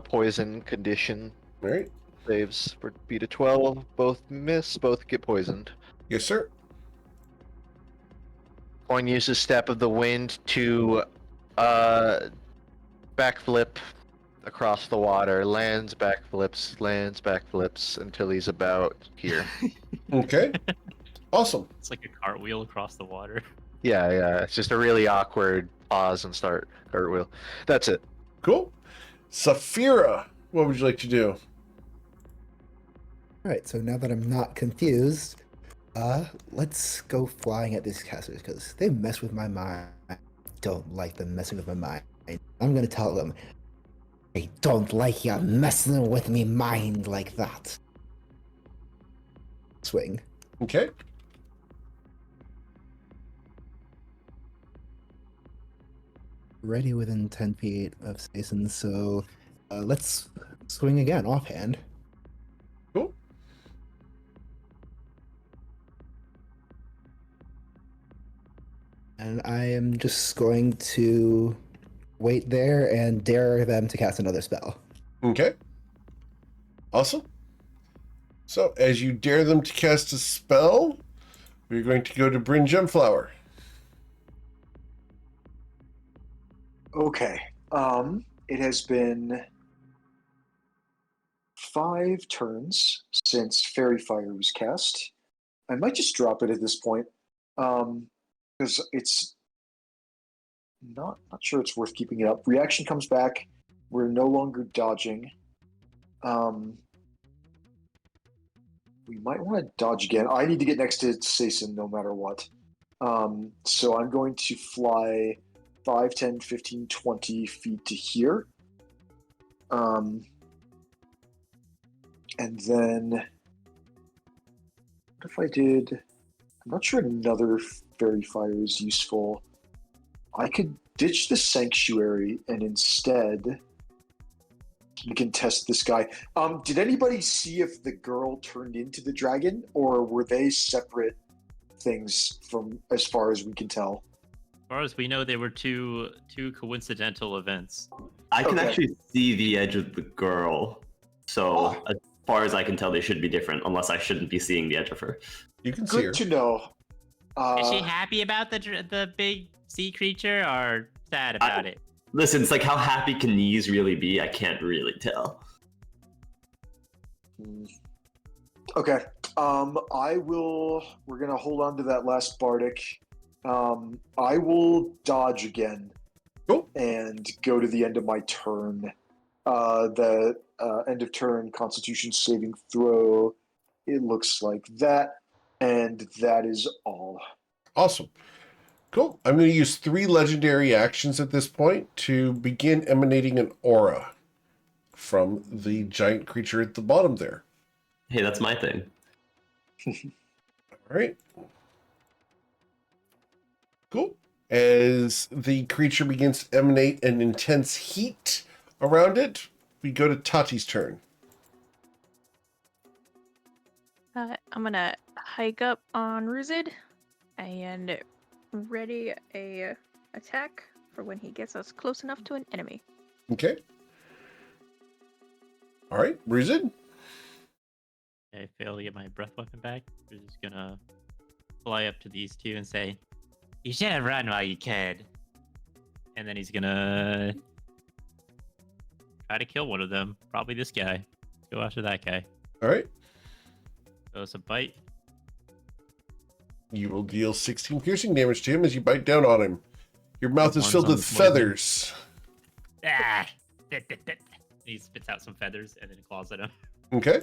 poison condition All right. saves for beta 12. Both miss, both get poisoned. Yes, sir. Coin uses Step of the Wind to backflip across the water. Lands, backflips until he's about here. Okay. Awesome. It's like a cartwheel across the water. Yeah. It's just a really awkward pause and start cartwheel. That's it. Cool. Saphira, what would you like to do? All right, so now that I'm not confused, let's go flying at these casters because they mess with my mind. I don't like them messing with my mind. I'm gonna tell them, I don't like you messing with me mind like that. Swing. Okay. Ready within 10 feet of Stason, so let's swing again, offhand. Cool. And I am just going to wait there and dare them to cast another spell. Okay. Awesome. So, as you dare them to cast a spell, we're going to go to Bryn Gemflower. Okay. It has been 5 turns since Fairy Fire was cast. I might just drop it at this point, because it's not sure it's worth keeping it up. Reaction comes back. We're no longer dodging. We might want to dodge again. I need to get next to Sason no matter what. So I'm going to fly 5, 10, 15, 20 feet to here. And then what if I did, I'm not sure another Fairy Fire is useful. I could ditch the Sanctuary and instead we can test this guy. Did anybody see if the girl turned into the dragon, or were they separate things from as far as we can tell? As far as we know, they were two coincidental events. I can Okay. actually see the edge of the girl. So as far as I can tell, they should be different, unless I shouldn't be seeing the edge of her. You can see her. Good to know. Is she happy about the big sea creature or sad about it? Listen, it's like, how happy can these really be? I can't really tell. Okay. We're gonna hold on to that last bardic. I will dodge again. Cool. And go to the end of my turn. The end of turn Constitution saving throw. It looks like that, and that is all. Awesome. Cool. I'm going to use 3 legendary actions at this point to begin emanating an aura from the giant creature at the bottom there. Hey, that's my thing. All right. Cool. As the creature begins to emanate an intense heat around it, we go to Tati's turn. I'm gonna hike up on Ruzid and ready a attack for when he gets us close enough to an enemy. Okay. All right, Ruzid. I fail to get my breath weapon back. We're just gonna fly up to these two and say, "You should have run while you could." And then he's gonna try to kill one of them. Probably this guy. Go after that guy. All right. So it's a bite. You will deal 16 piercing damage to him as you bite down on him. Your mouth is One's filled on with poison. feathers. Ah! He spits out some feathers and then claws at him. Okay.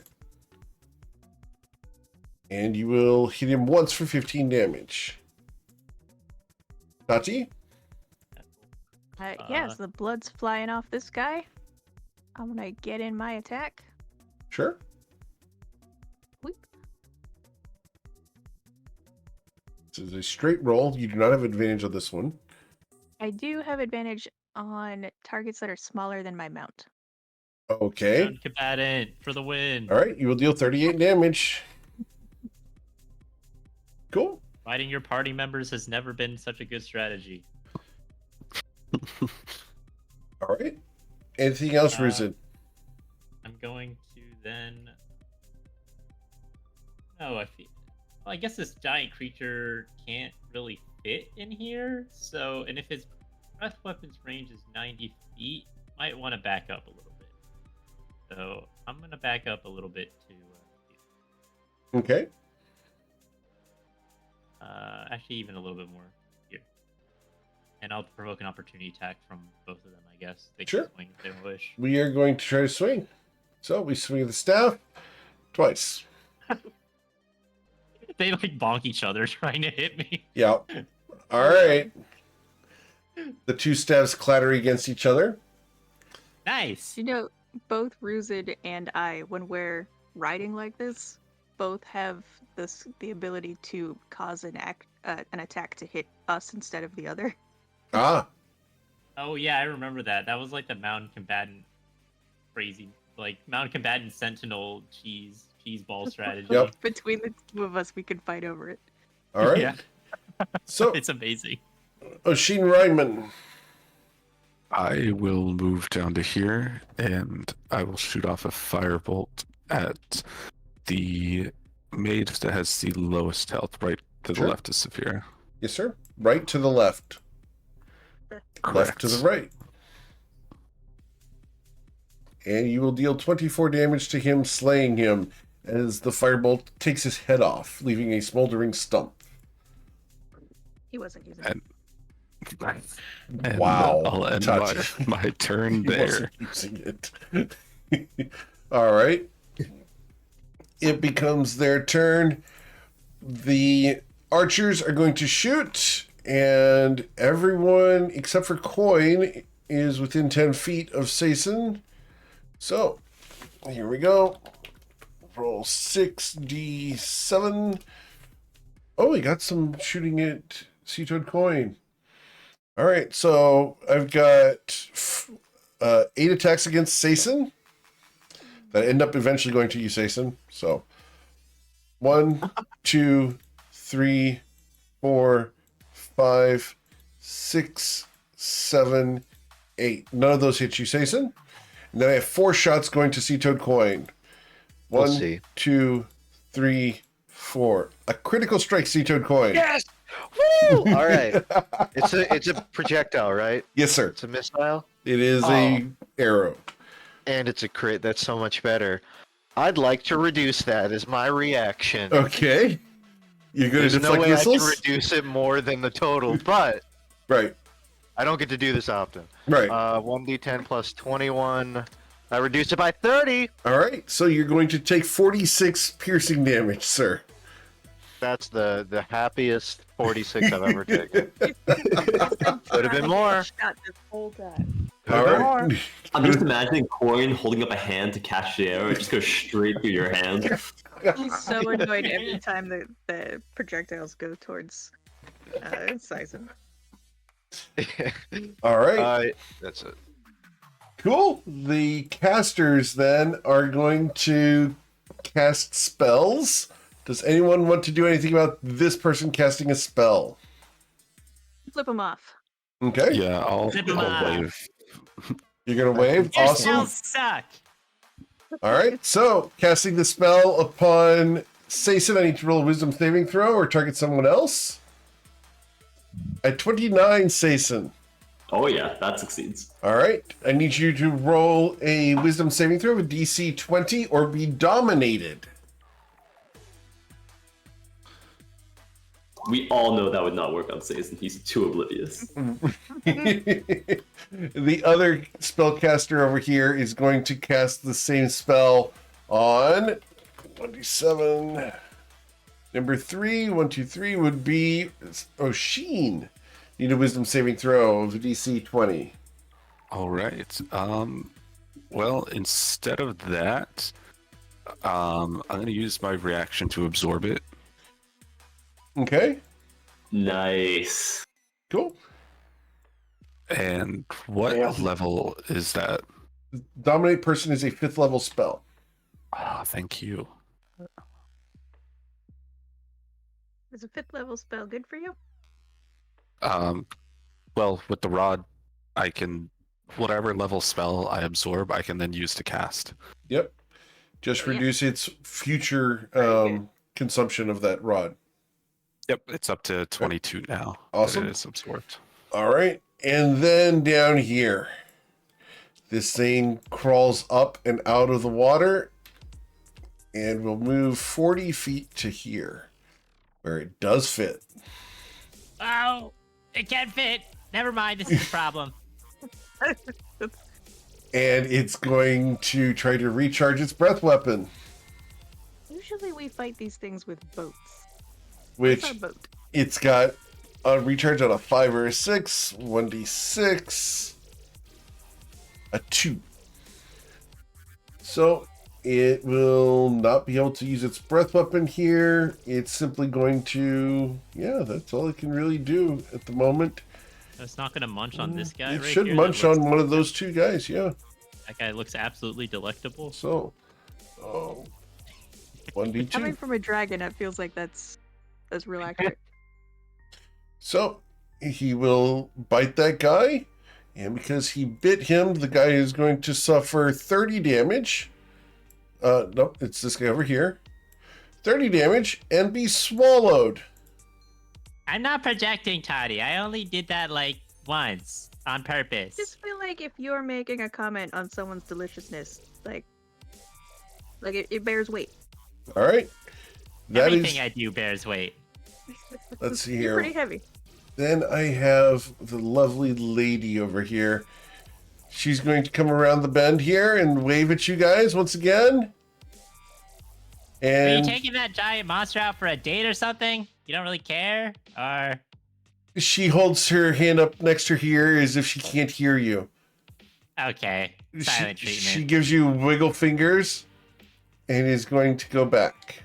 And you will hit him once for 15 damage. Tati? Yes, the blood's flying off this guy. I'm gonna get in my attack. Sure. Whoop. This is a straight roll. You do not have advantage on this one. I do have advantage on targets that are smaller than my mount. Okay. Non-combatant for the win. All right. You will deal 38 damage. Cool. Fighting your party members has never been such a good strategy. All right. Anything else, Ruzid? I'm going to then. No, I guess this giant creature can't really fit in here. So, and if his breath weapon's range is 90 feet, might want to back up a little bit. So I'm gonna back up a little bit to. Okay. Actually, even a little bit more here. And I'll provoke an opportunity attack from both of them, I guess. They Sure. can swing if they wish. We are going to try to swing. So we swing the staff twice. They like bonk each other trying to hit me. Yeah. All right. The 2 staves clatter against each other. Nice. You know, both Ruzid and I, when we're riding like this, both have the ability to cause an attack to hit us instead of the other. Ah. Oh yeah, I remember that. That was like the mountain combatant crazy, like mountain combatant sentinel cheese ball strategy. Yep. Between the 2 of us, we could fight over it. All right. Yeah. So, It's amazing. Oshin Ryman. I will move down to here, and I will shoot off a firebolt at the mage that has the lowest health, right to Sure. the left of Saphira. Yes, sir. Right to the left. Left to the right. And you will deal 24 damage to him, slaying him as the firebolt takes his head off, leaving a smoldering stump. He wasn't using And- it. And Wow. I'll end Touch. my turn He there. wasn't using it. All right. It becomes their turn. The archers are going to shoot, and everyone except for Coin is within 10 feet of Sason. So, here we go. Roll 6d7. Oh, we got some shooting at Sea Toad Coin. All right, so I've got 8 attacks against Sason that end up eventually going to you, Sason. So 1, 2, 3, 4, 5, 6, 7, 8. None of those hit you, Sason. And then I have 4 shots going to Sea Toad Coin. We'll 1, see. 2, 3, 4. A critical strike, Sea Toad Coin. Yes! Woo! All right. It's a projectile, right? Yes, sir. It's a missile, It is a arrow. and it's a crit. That's so much better. I'd like to reduce that as my reaction. Okay. You're going There's to no deflect way I can missiles? reduce it more than the total, but Right. I don't get to do this often. Right. 1d10 plus 21. I reduce it by 30. All right. So you're going to take 46 piercing damage, sir. That's the happiest 46 I've ever taken. Could have been more. Shot this whole time. All right. I'm just imagining Coin holding up a hand to catch the arrow. It just goes straight through your hand. He's so annoyed every time the projectiles go towards Sison. All right. That's it. Cool. The casters then are going to cast spells. Does anyone want to do anything about this person casting a spell? Flip him off. Okay. Yeah, I'll Zip 'em up. wave. You're going to wave. Your Awesome. spells suck. All right. So, casting the spell upon Sason, I need to roll a wisdom saving throw or target someone else. At 29, Sason. Oh yeah, that succeeds. All right. I need you to roll a wisdom saving throw with DC 20 or be dominated. We all know that would not work on Sason. He's too oblivious. The other spellcaster over here is going to cast the same spell on 27. Number 3, 1, 2, 3 would be Oshin. Need a wisdom saving throw of DC 20. All right. Well, instead of that, I'm going to use my reaction to absorb it. Okay, Nice. cool. And what Yeah. level is that? Dominate person is a 5th level spell. Ah, thank you. Is a 5th level spell good for you? Well, with the rod, I can whatever level spell I absorb, I can then use to cast. Yep. Just Yeah. reduce its future good. consumption of that rod. Yep, it's up to 22 now. that Awesome. It is absorbed. All right. And then down here, this thing crawls up and out of the water and will move 40 feet to here, where it does fit. Oh, it can't fit. Never mind. This is a problem. And it's going to try to recharge its breath weapon, Usually we fight these things with boats. which What's our boat? it's got a recharge on a 5 or a 6, 1d6, a 2. So it will not be able to use its breath weapon here. It's simply going to, yeah, that's all it can really do at the moment. It's not gonna munch on this guy. It right should here munch that looks- on one of those two guys, yeah. That guy looks absolutely delectable. So, 1d2. Coming from a dragon, it feels like that's real accurate. So he will bite that guy, And because he bit him, the guy is going to suffer 30 damage. Nope, it's this guy over here. 30 damage and be swallowed. I'm not projecting, Toddy. I only did that like once on purpose. Just feel like if you're making a comment on someone's deliciousness, like it bears weight. All right. That Everything is. I do bears weight. Let's see You're here. pretty heavy. Then I have the lovely lady over here. She's going to come around the bend here and wave at you guys once again. Are you And taking that giant monster out for a date or something? You don't really care? Or she holds her hand up next to her ear as if she can't hear you. okay, silent She treatment. gives you wiggle fingers and is going to go back.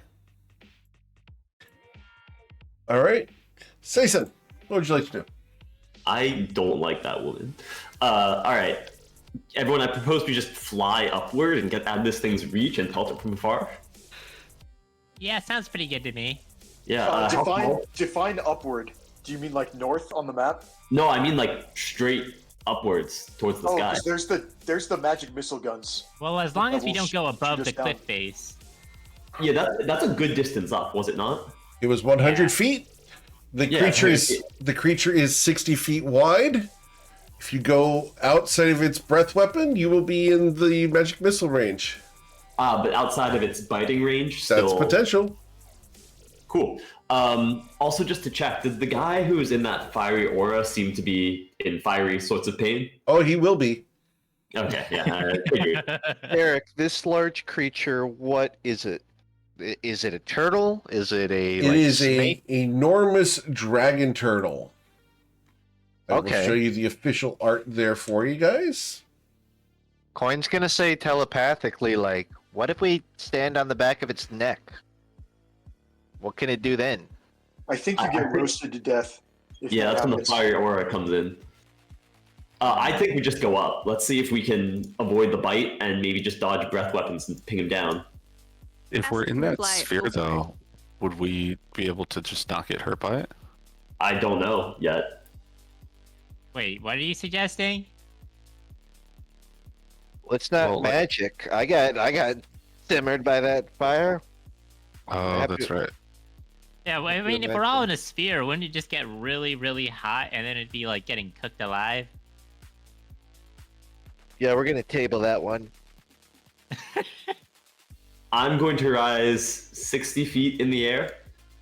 All right. Sayson, what would you like to do? I don't like that woman. All right, everyone. I propose we just fly upward and get out of this thing's reach and telt it from afar. Yeah, sounds pretty good to me. Yeah. how Define tall? define upward. Do you mean like north on the map? No, I mean like straight upwards towards the Oh, sky. 'cause there's the magic missile guns. Well, as long as we will don't go above shoot the us down. cliff face. Yeah, that's a good distance up, was it not? It was 100 Yeah. feet. The Yeah, creature is 60 feet wide. If you go outside of its breath weapon, you will be in the magic missile range. But outside of its biting range, That's still potential. cool. Also, just to check, did the guy who was in that fiery aura seem to be in fiery sorts of pain? Oh, he will be. Okay, yeah, I figured. Eric, this large creature, what is it? Is it a turtle? Is it a It like, is snake? a enormous dragon turtle. I will Okay. show you the official art there for you guys. Coin's gonna say telepathically, like, what if we stand on the back of its neck? What can it do then? I think you I get think- roasted to death. If Yeah, that that's when the happens. fiery aura comes in. I think we just go up. Let's see if we can avoid the bite and maybe just dodge breath weapons and ping him down. If we're in that Fly sphere, over. though, would we be able to just not get hurt by it? I don't know yet. Wait, what are you suggesting? Well, it's not Well, like- magic. I got simmered by that fire. Oh, Happy- that's right. Yeah, well, I Feel mean, if bad we're all for- in a sphere, wouldn't it just get really, really hot and then it'd be like getting cooked alive? Yeah, we're gonna table that one. I'm going to rise 60 feet in the air,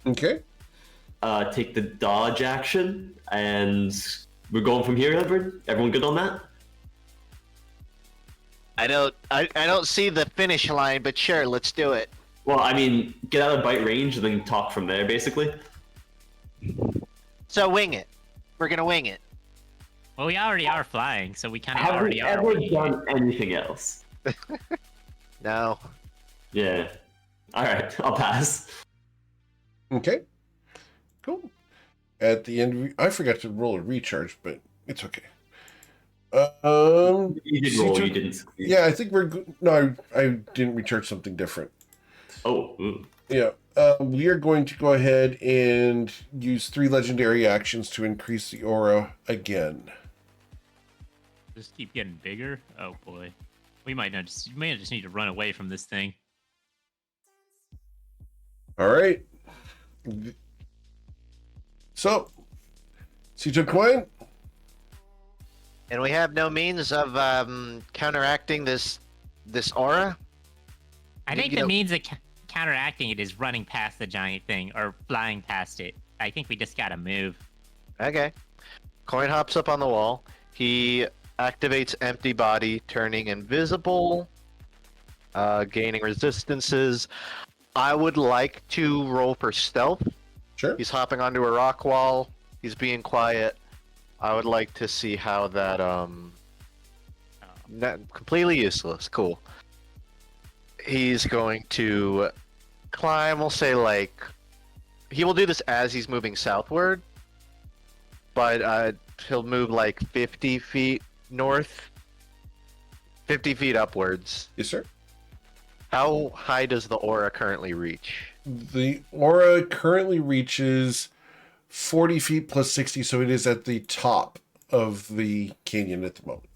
Okay. take the dodge action, and we're going from here, Edward? Everyone good on that? I don't see the finish line, but sure, let's do it. Well, I mean, get out of bite range and then talk from there, basically. So wing it. We're gonna wing it. Well, we already are flying, so we kind of Have already we are. ever winging it. done anything else? No. Yeah. All right, I'll pass. Okay. Cool. At the end, I forgot to roll a recharge, but it's okay. You did roll, you didn't succeed. Yeah, I think we're good. No, I didn't recharge something different. Oh, ooh. Yeah. We are going to go ahead and use 3 legendary actions to increase the aura again. Just keep getting bigger. Oh boy, we might just need to run away from this thing. All right. So you took coin? And we have no means of counteracting this aura. I You think know- the means of counteracting it is running past the giant thing or flying past it. I think we just gotta move. Okay. Coin hops up on the wall. He activates empty body, turning invisible, gaining resistances. I would like to roll for stealth. Sure. He's hopping onto a rock wall. He's being quiet. I would like to see how that not completely useless. Cool. He's going to climb. We'll say like he will do this as he's moving southward, but he'll move like 50 feet north, 50 feet upwards. Yes, sir. How high does the aura currently reach? The aura currently reaches 40 feet plus 60, so it is at the top of the canyon at the moment.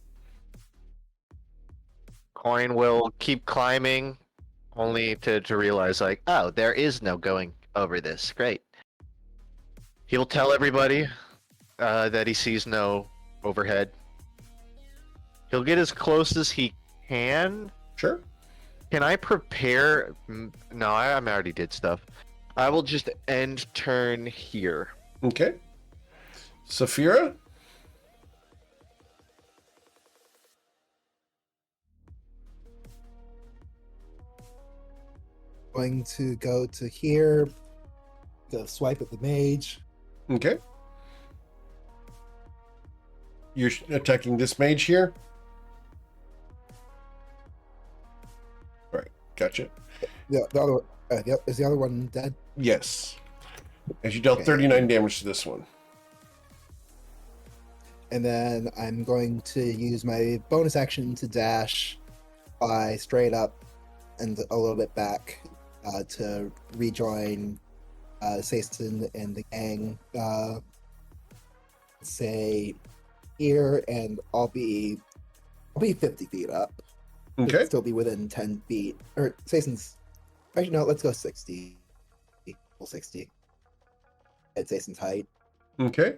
Coin will keep climbing, only to realize, like, oh, there is no going over this. Great. He'll tell everybody that he sees no overhead. He'll get as close as he can. Sure. Can I prepare? No, I already did stuff. I will just end turn here. Okay. Saphira? Going to go to here. Go swipe at the mage. Okay. You're attacking this mage here? All right. Gotcha. The other is the other one dead? Yes. As you dealt Okay. 39 damage to this one. And then I'm going to use my bonus action to dash by straight up and a little bit back to rejoin Saston and the gang. Say here, and I'll be 50 feet up. Okay. Still be within 10 feet. Or Saston's. Actually, no. Let's go 60. Full 60. At Saston's height. Okay.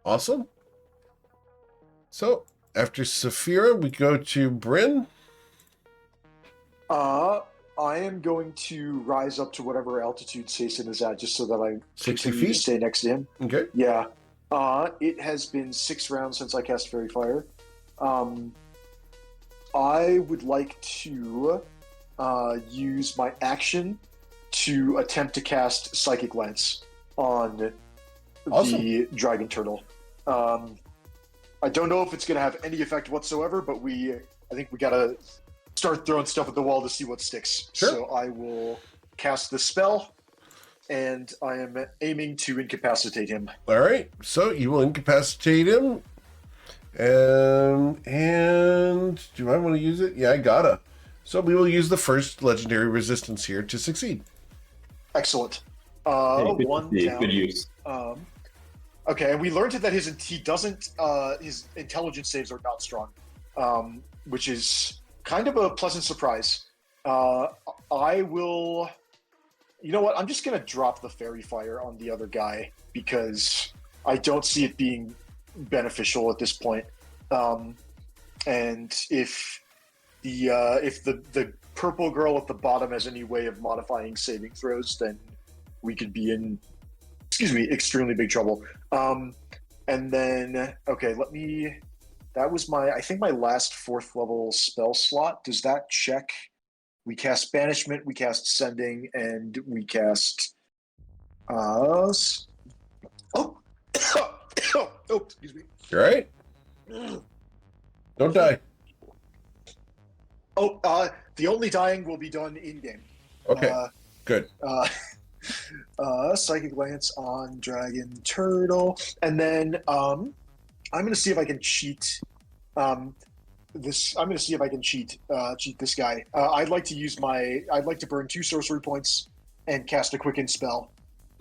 Awesome. So, after Saphira, we go to Bryn. I am going to rise up to whatever altitude Sasson is at, just so that I 60 continue to feet? stay next to him. Okay. Yeah. It has been 6 rounds since I cast Fairy Fire. I would like to use my action to attempt to cast Psychic Lance on Awesome. the Dragon Turtle. I don't know if it's going to have any effect whatsoever, but I think we got to start throwing stuff at the wall to see what sticks. Sure. So I will cast the spell, and I am aiming to incapacitate him. All right. So, you will incapacitate him. And do I want to use it? Yeah, I gotta. So, we will use the first legendary resistance here to succeed. Excellent. Hey, good, One down. good use. Okay, and we learned that his intelligence saves are not strong, which is kind of a pleasant surprise. I will. You know what? I'm just gonna drop the Fairy Fire on the other guy because I don't see it being beneficial at this point. And if the purple girl at the bottom has any way of modifying saving throws, then we could be in, extremely big trouble. And then, okay, that was I think my last 4th level spell slot. Does that check? We cast Banishment, we cast Sending, and we cast, excuse me. You all right? Don't die. The only dying will be done in-game. Okay. Good. Psychic Lance on Dragon Turtle, and then I'm going to see if I can cheat. I'm going to see if I can cheat this guy. I'd like to burn 2 sorcery points and cast a Quicken spell.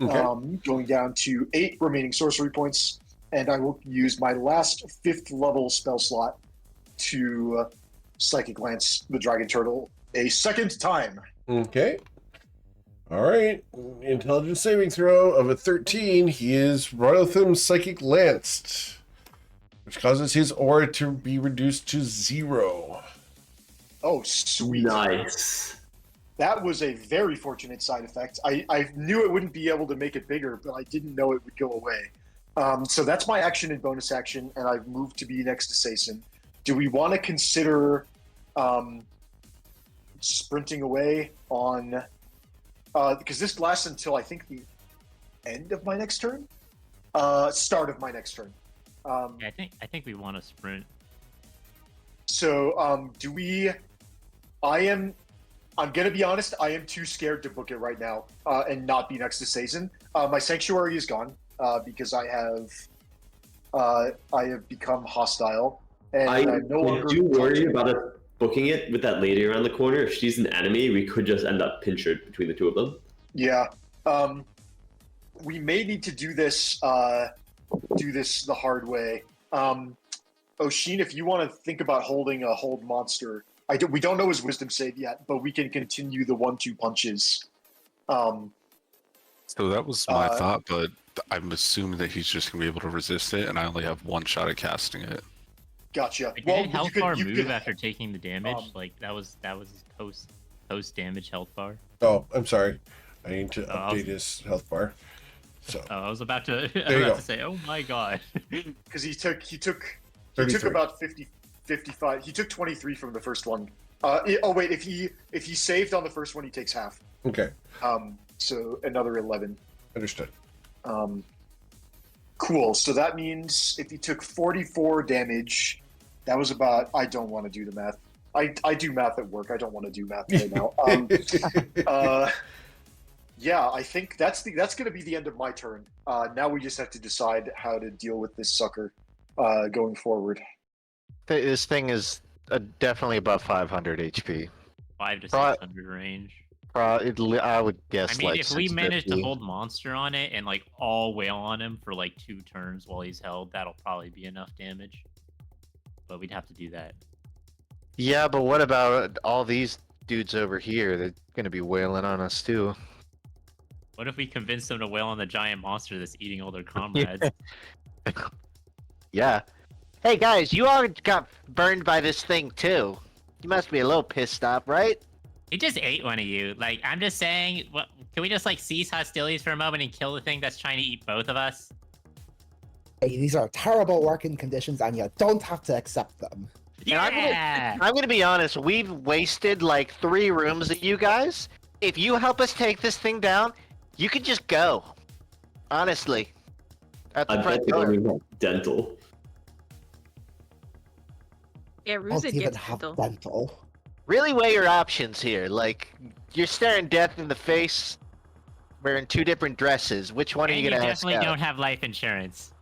Okay. Going down to 8 remaining sorcery points, and I will use my last 5th level spell slot to Psychic Lance the Dragon Turtle a second time. Okay. All right. Intelligence saving throw of a 13. He is Royaltham Psychic Lanced, which causes his aura to be reduced to 0. Oh, sweet. Nice. That was a very fortunate side effect. I knew it wouldn't be able to make it bigger, but I didn't know it would go away. So that's my action and bonus action, and I've moved to be next to Sasson. Do we want to consider sprinting away on... because this lasts until, I think, the end of my next turn? Start of my next turn. Yeah, I think we want to sprint. So, do we... I'm going to be honest, I am too scared to book it right now and not be next to Sazin. My Sanctuary is gone because I have become hostile. And I'm no longer... I do worry about us booking it with that lady around the corner. If she's an enemy, we could just end up pinchered between the two of them. Yeah. We may need to do this do this the hard way. Oshin, if you want to think about holding a hold monster, we don't know his wisdom save yet, but we can continue the 1-2 punches. So that was my thought, but I'm assuming that he's just gonna be able to resist it, and I only have one shot at casting it. Gotcha. Like, Well, did health you bar could, move after taking the damage? Like that was his post damage health bar. Oh, I'm sorry. I need to Oh, update his health bar. So I was about to to say, oh my god. because he took 33. about 55. He took 23 from the first one. Wait, if he saved on the first one, he takes half. Okay, So another 11. understood. Cool. So that means if he took 44 damage, that was about. I don't want to do the math. I do math at work. I don't want to do math right now. Yeah, I think that's going to be the end of my turn. Now we just have to decide how to deal with this sucker going forward. This thing is definitely above 500 HP. 5 to Pro- 600 range. I would guess. I mean, like if we manage to 650. hold monster on it and like all wail on him for like 2 turns while he's held, that'll probably be enough damage. But we'd have to do that. Yeah, but what about all these dudes over here? They're gonna be wailing on us too. What if we convince them to wail on the giant monster that's eating all their comrades? Yeah. Hey guys, you all got burned by this thing too. You must be a little pissed off, right? He just ate one of you. Like, I'm just saying, what, can we just like cease hostilities for a moment and kill the thing that's trying to eat both of us? Hey, these are terrible working conditions, and you don't have to accept them. Yeah. I'm gonna be honest, we've wasted like 3 rooms at you guys. If you help us take this thing down, you can just go. Honestly. At the I front bet they door. don't even have dental. Yeah, Don't Ruzid even gets have dental. dental. Really weigh your options here. Like, you're staring death in the face, wearing 2 different dresses. Which one are And you you gonna ask definitely out? don't have life insurance.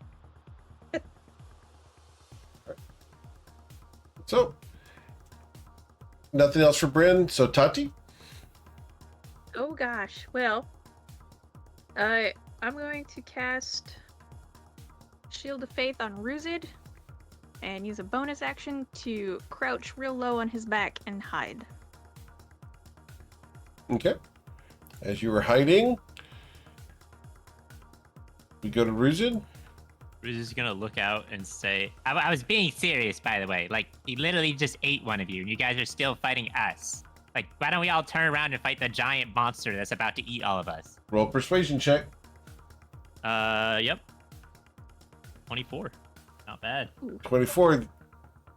So nothing else for Bryn. So Tati. Oh gosh. Well, I'm going to cast Shield of Faith on Ruzid and use a bonus action to crouch real low on his back and hide. Okay. As you were hiding, we go to Ruzin. Ruz is gonna look out and say, I was being serious, by the way. Like, he literally just ate one of you, and you guys are still fighting us. Like, why don't we all turn around and fight the giant monster that's about to eat all of us? Roll persuasion check. Yep. 24. Not bad. 24.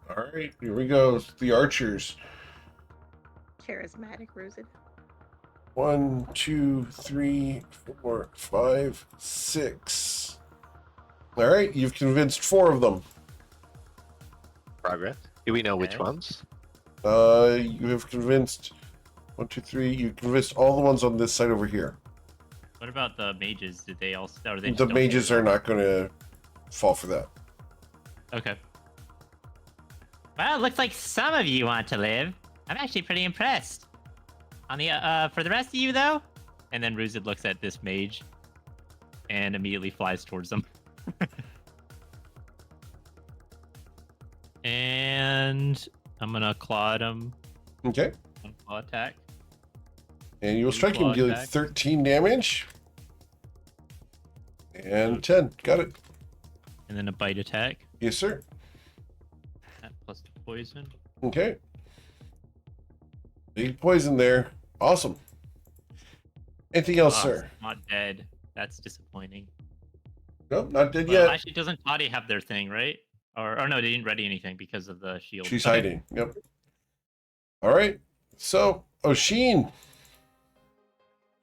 All right, here we go. The archers. Charismatic Ruzid. 1, 2, 3, 4, 5, 6. All right, you've convinced 4 of them. Progress. Do we know which Okay. ones? You have convinced 1, 2, 3. You convinced all the ones on this side over here. What about the mages? Did they all... Or they just The don't mages care? are not going to fall for that. Okay. Well, it looks like some of you want to live. I'm actually pretty impressed. On the for the rest of you though, and then Ruzid looks at this mage and immediately flies towards them. And I'm gonna claw at him. Okay. One claw attack. And you will strike him, Claw dealing attack. 13 damage. And 10. Got it. And then a bite attack. Yes, sir. That plus poison. Okay. Big poison there. Awesome. Anything else, Ah, sir? Not dead. That's disappointing. Nope, not dead Well, yet. actually, doesn't Toddy have their thing, right? Or no, they didn't ready anything because of the shield. She's Okay. hiding. Yep. All right. So, Oshin.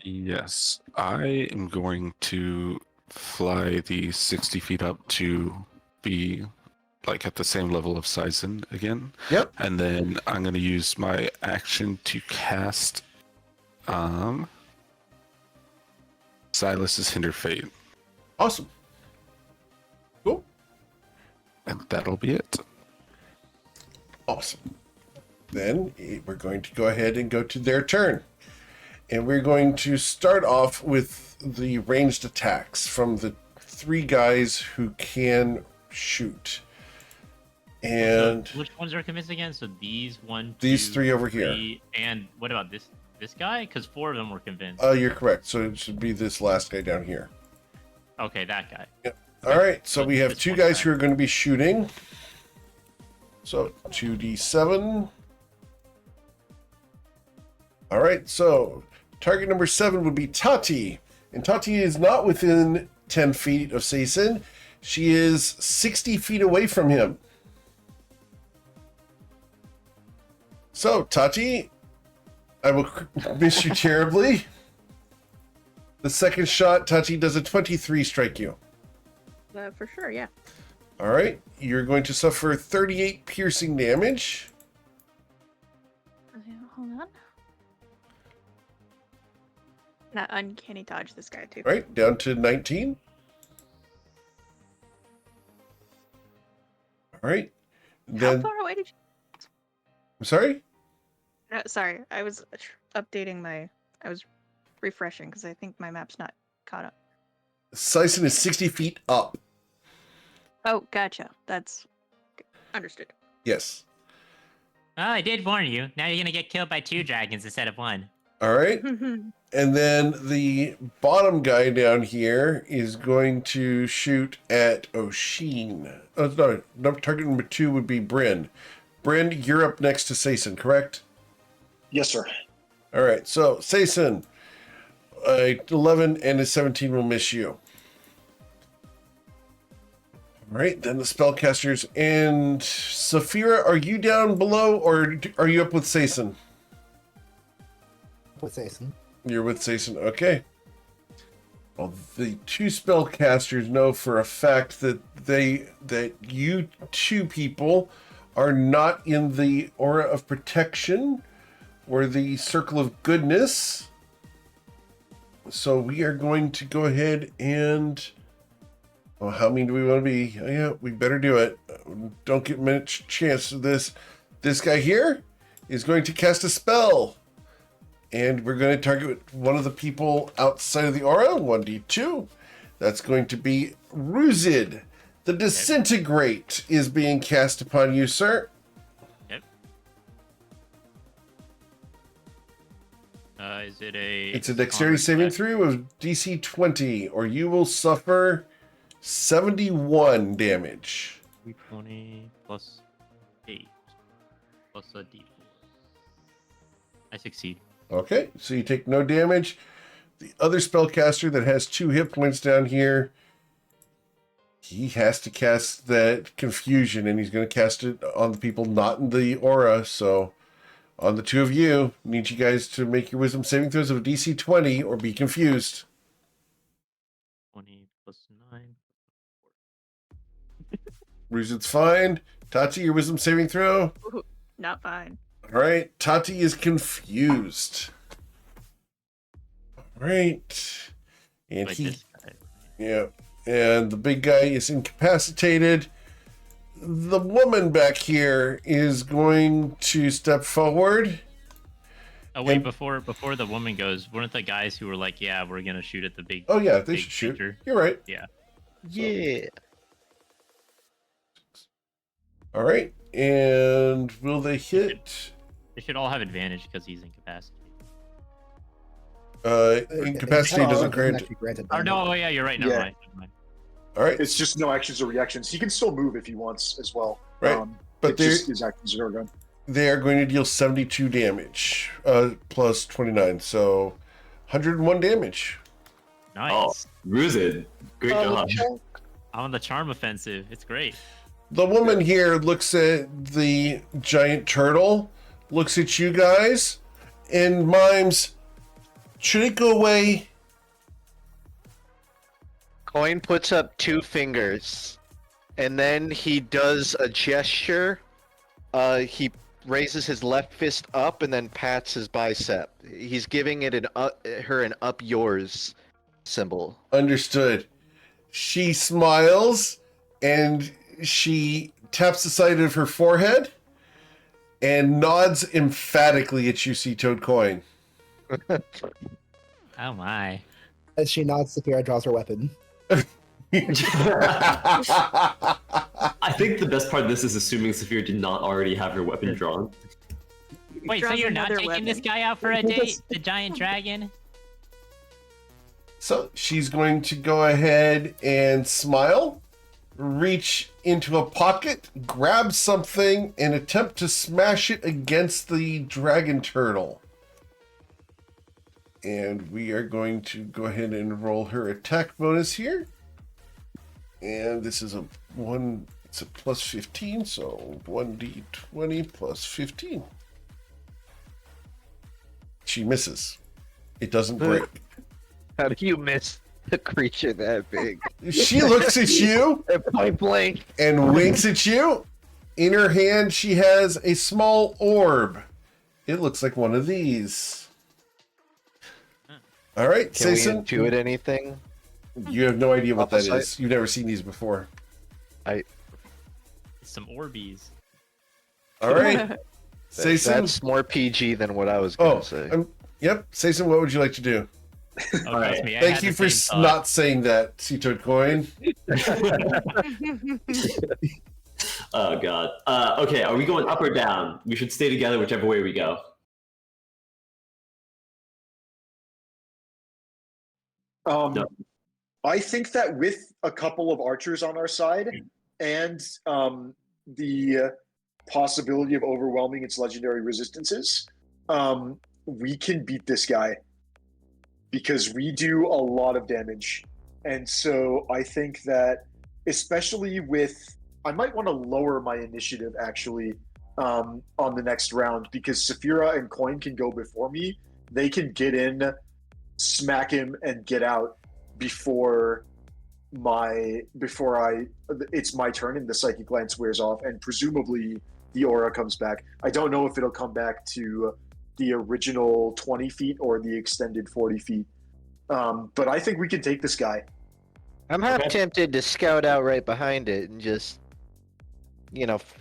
Yes, I am going to fly the 60 feet up to be like at the same level of Sizen again. Yep. And then I'm going to use my action to cast Silas's Hinder Fate. Awesome. Cool. And that'll be it. Awesome. Then we're going to go ahead and go to their turn. And we're going to start off with the ranged attacks from the 3 guys who can shoot. And which ones are convinced again? So these these 3 over here. And what about this guy? Because 4 of them were convinced. You're correct. So it should be this last guy down here. Okay, that guy. Yep. All right. So we have 2 guys who are going to be shooting. So 2d7. All right. So target number 7 would be Tati. And Tati is not within 10 feet of Saison. She is 60 feet away from him. So, Tati, I will miss you terribly. The second shot, Tati, does a 23 strike you? For sure, yeah. All right. You're going to suffer 38 piercing damage. Hold on. Not uncanny dodge this guy, too. Right, down to 19. All right. How far away did you... I'm sorry? No, sorry, I was updating my... I was refreshing because I think my map's not caught up. Saison is 60 feet up. Oh, gotcha. That's... understood. Yes. Oh, I did warn you. Now you're gonna get killed by 2 dragons instead of 1. All right. And then the bottom guy down here is going to shoot at Oshin. Oh, no, target number 2 would be Bryn. Bryn, you're up next to Saison, correct? Yes, sir. All right, so Saison, 11 and a 17 will miss you. All right, then the spellcasters. And Saphira, are you down below or are you up with Saison? With Saison. You're with Saison, okay. Well, the 2 spellcasters know for a fact that you 2 people are not in the aura of protection or the circle of goodness. So we are going to go ahead and... Oh, how mean do we want to be? Oh, yeah, we better do it. Don't get much chance of this. This guy here is going to cast a spell. And we're going to target one of the people outside of the aura, 1d2. That's going to be Ruzid. The Disintegrate is being cast upon you, sir. Yep. Is it a... It's a dexterity saving throw of DC 20, or you will suffer 71 damage. 20 plus 8 plus a d4. I succeed. Okay, so you take no damage. The other spellcaster that has 2 hit points down here, he has to cast that confusion, and he's going to cast it on the people not in the aura. So on the 2 of you, need you guys to make your wisdom saving throws of DC 20 or be confused. 20 plus 9. Ruzid's fine. Tati, your wisdom saving throw. Ooh, not fine. All right, Tati is confused. All right, and Like he, this guy. yeah, and the big guy is incapacitated. The woman back here is going to step forward. Oh wait, And- before the woman goes, weren't the guys who were like, yeah, we're gonna shoot at the big... Oh yeah, they big should shoot. creature? You're right. Yeah. Yeah. All right, and will they hit? They should all have advantage because he's incapacitated. Incapacity Oh, doesn't it grant. actually grant Oh no, oh yeah, you're right. Never Yeah. mind. All right, It's just no actions or reactions. He can still move if he wants as well. Right. But but they his actions are done. they are going to deal 72 damage, plus 29, so 101 damage. Nice. Oh, Ruzid, great job. I'm on the charm offensive. It's great. The woman here looks at the giant turtle, looks at you guys, and mimes, should it go away? Coin puts up 2 fingers, and then he does a gesture. He raises his left fist up and then pats his bicep. He's giving it her an up yours symbol. Understood. She smiles, and she taps the side of her forehead and nods emphatically at you, Sea Toad Coin. Oh my. As she nods, Saphira draws her weapon. I think the best part of this is assuming Saphira did not already have her weapon drawn. Wait, so Draws you're not another taking this weapon. guy out for a date? The giant dragon? So she's going to go ahead and smile, reach into a pocket, grab something, and attempt to smash it against the dragon turtle. And we are going to go ahead and roll her attack bonus here. And this is it's a plus 15, so 1d20 plus 15. She misses. It doesn't break. How do you miss a creature that big? She looks at you At point blank. and winks at you. In her hand, she has a small orb. It looks like one of these. All right, Can we Sayson, intuit anything? you have no idea what that Opposite. is. You've never seen these before. Some Orbeez. All right, Sayson. That's more PG than what I was going Oh, to say. yep. Sayson, what would you like to do? Oh, All right. trust me, I Thank had you the for same thought. not saying that, Seatoad Coin. Oh god. Okay, are we going up or down? We should stay together whichever way we go. No. I think that with a couple of archers on our side and the possibility of overwhelming its legendary resistances, we can beat this guy because we do a lot of damage. And so I think that, especially with, I might want to lower my initiative actually on the next round because Saphira and Coin can go before me. They can get in, smack him, and get out before it's my turn and the psychic lance wears off, and presumably the aura comes back. I don't know if it'll come back to the original 20 feet or the extended 40 feet. But I think we can take this guy. I'm half Okay. tempted to scout out right behind it and just,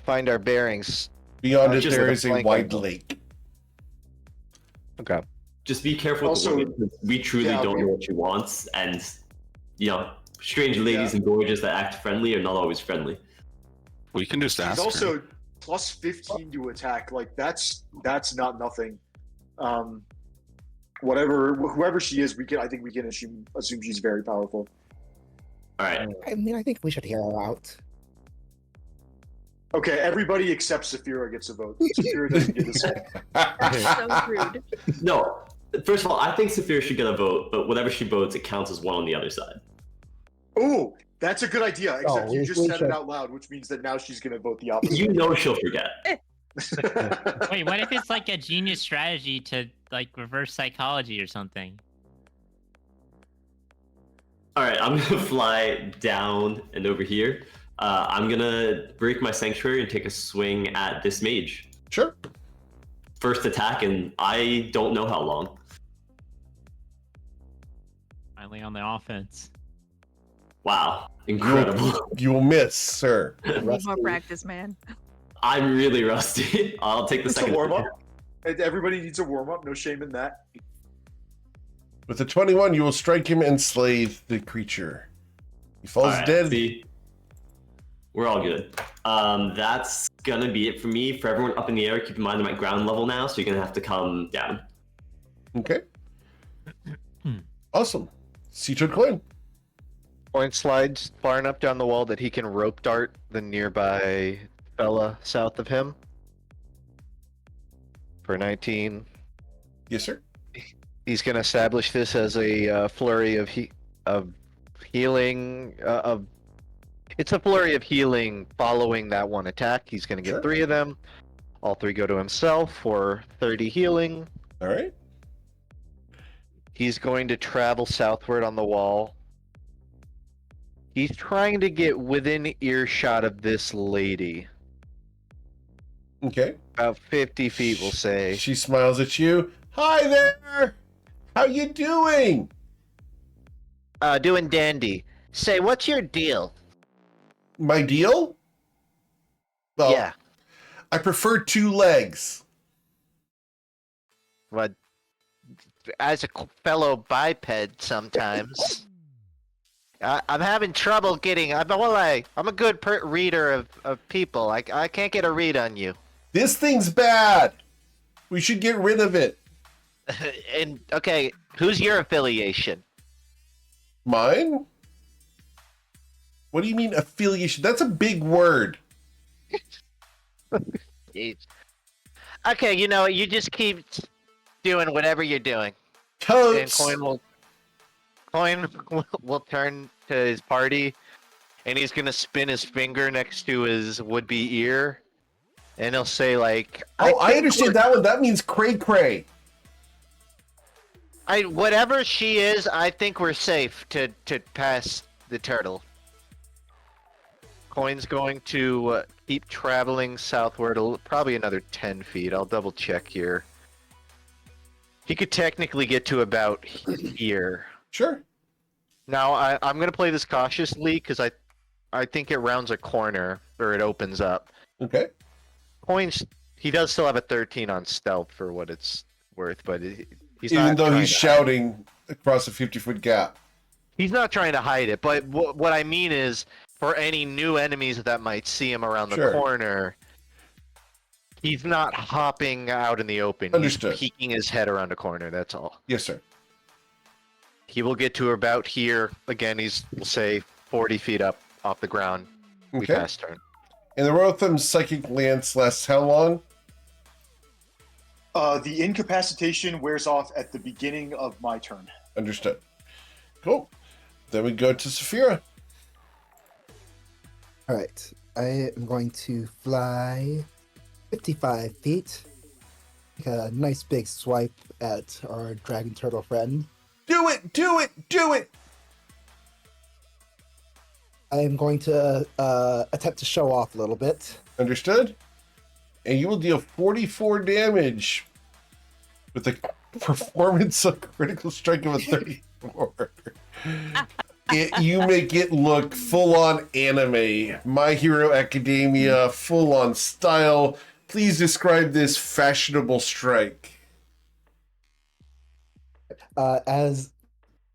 find our bearings. Beyond it, Just there like a is a flank wide angle. lake. Okay. Just be careful with Also- the woman, because we truly Yeah, don't we- know what she wants, and strange ladies and gorgeous that act friendly are not always friendly. We can just She's ask her. also plus 15 to attack. Like that's not nothing. Whoever she is, I think we can assume she's very powerful. All right. I mean, I think we should hear her out. Okay, everybody except Saphira gets a vote. Saphira doesn't get a say. So rude. No. First of all, I think Saphira should get a vote, but whatever she votes, it counts as one on the other side. Oh, that's a good idea. Except you we just said should. it out loud, which means that now she's going to vote the opposite. You know she'll forget. Wait, what if it's like a genius strategy to like reverse psychology or something? All right, I'm gonna fly down and over here. I'm gonna break my sanctuary and take a swing at this mage. Sure. First attack, and I don't know how long. Finally on the offense. Wow, incredible. You will miss, sir. Need more Rusty. practice, man. I'm really rusty. I'll take the It's a second. warm up. Everybody needs a warm up. No shame in that. With a 21, you will strike him and slay the creature. He falls Alright, dead. see? We're all good. That's gonna be it for me. For everyone up in the air, keep in mind I'm at ground level now, so you're gonna have to come down. Okay. Awesome. Seatoad Coin. Point slides far enough down the wall that he can rope dart the nearby fella south of him. For 19. Yes, sir. He's going to establish this as a flurry of healing. It's a flurry of healing following that one attack. He's going to get Sure. 3 of them. All 3 go to himself for 30 healing. All right. He's going to travel southward on the wall. He's trying to get within earshot of this lady. Okay. About 50 feet, we'll say. She smiles at you. Hi there. How you doing? Doing dandy. Say, what's your deal? My deal? Well, Yeah. I prefer 2 legs. What? As a fellow biped sometimes. I'm having trouble getting. I'm a good reader of people. I can't get a read on you. This thing's bad. We should get rid of it. And okay, who's your affiliation? Mine? What do you mean affiliation? That's a big word. Jeez. Okay, you know, you just keep doing whatever you're doing. And Totes. Coin will turn to his party, and he's gonna spin his finger next to his would-be ear, and he'll say like, Oh, I think understand that one. That means cray cray. whatever she is, I think we're safe to pass the turtle." Coin's going to keep traveling southward, probably another 10 feet. I'll double check here. He could technically get to about here. Sure. Now, I'm going to play this cautiously because I think it rounds a corner, or it opens up. Okay. Coins, he does still have a 13 on stealth for what it's worth, but he's Even not though trying he's to shouting across a 50-foot gap. He's not trying to hide it, but what I mean is, for any new enemies that might see him around the Sure. corner, he's not hopping out in the open. Understood. He's peeking his head around a corner, that's all. Yes, sir. He will get to about here. Again, we'll say 40 feet up off the ground. We Okay. pass turn. And the Rotham's psychic lance lasts how long? The incapacitation wears off at the beginning of my turn. Understood. Cool. Then we go to Saphira. All right. I am going to fly 55 feet. Take a nice big swipe at our dragon turtle friend. Do it! Do it! Do it! I am going to attempt to show off a little bit. Understood? And you will deal 44 damage with a performance of critical strike of a 34. You make it look full-on anime. My Hero Academia, full-on style. Please describe this fashionable strike. As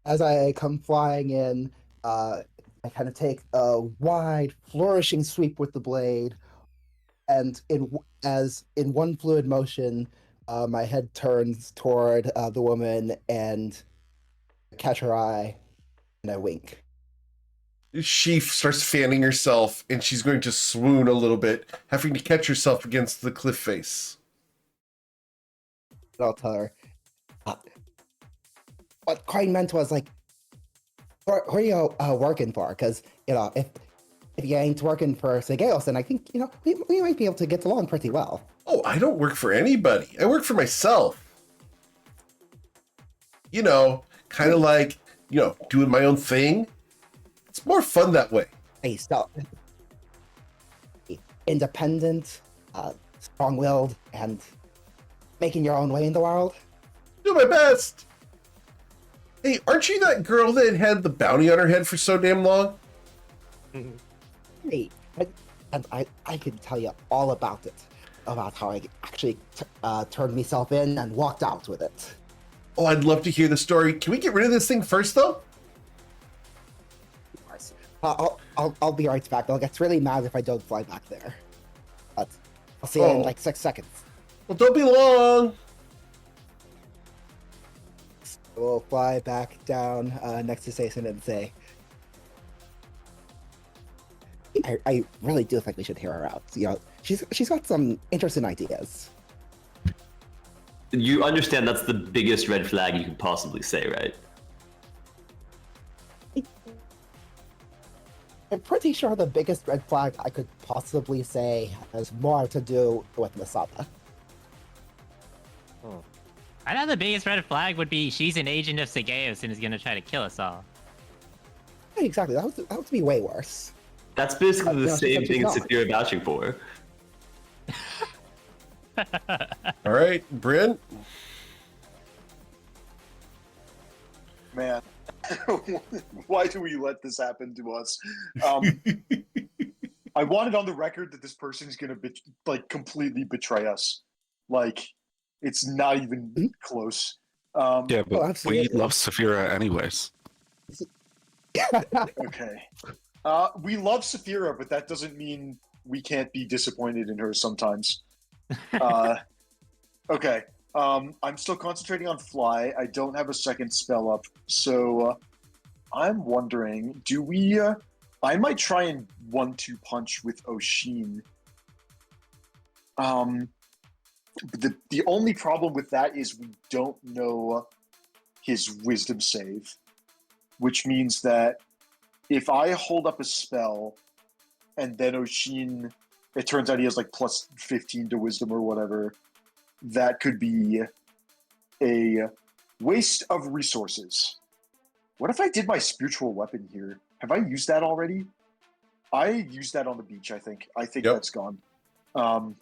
I come flying in, I kind of take a wide, flourishing sweep with the blade, and in one fluid motion, my head turns toward the woman and catch her eye, and I wink. She starts fanning herself, and she's going to swoon a little bit, having to catch herself against the cliff face. And I'll tell her, what Coin meant was like, who are you working for? Because, you know, if you ain't working for Segeos, then I think, you know, we might be able to get along pretty well. Oh, I don't work for anybody. I work for myself. You know, kind of like, you know, doing my own thing. It's more fun that way. Hey, so independent, strong-willed, and making your own way in the world. Do my best. Hey, aren't you that girl that had the bounty on her head for so damn long? Hey, I can tell you all about it, about how I actually turned myself in and walked out with it. Oh, I'd love to hear the story. Can we get rid of this thing first, though? Of course. I'll be right back. They'll get really mad if I don't fly back there. But I'll see you in like 6 seconds. Well, don't be long. We'll fly back down next to Sason and say, I really do think we should hear her out. You know, she's got some interesting ideas. You understand that's the biggest red flag you could possibly say, right? I'm pretty sure the biggest red flag I could possibly say has more to do with Masada. I know the biggest red flag would be she's an agent of Segeos and is gonna try to kill us all. Exactly, that would be way worse. That's basically the No, she same said she's thing not. Saphira vouching for. All right, Bryn. Man, why do we let this happen to us? I wanted on the record that this person's gonna completely betray us. Like, it's not even close. Yeah, but we absolutely. love Saphira anyways. Okay. We love Saphira, but that doesn't mean we can't be disappointed in her sometimes. Okay. I'm still concentrating on fly. I don't have a second spell up, so I'm wondering, do we? I might try and 1-2 punch with Oshin. The only problem with that is we don't know his wisdom save, which means that if I hold up a spell and then Oshin, it turns out he has like plus 15 to wisdom or whatever, that could be a waste of resources. What if I did my spiritual weapon here? Have I used that already? I used that on the beach, I think. I think Yep. that's gone. I'm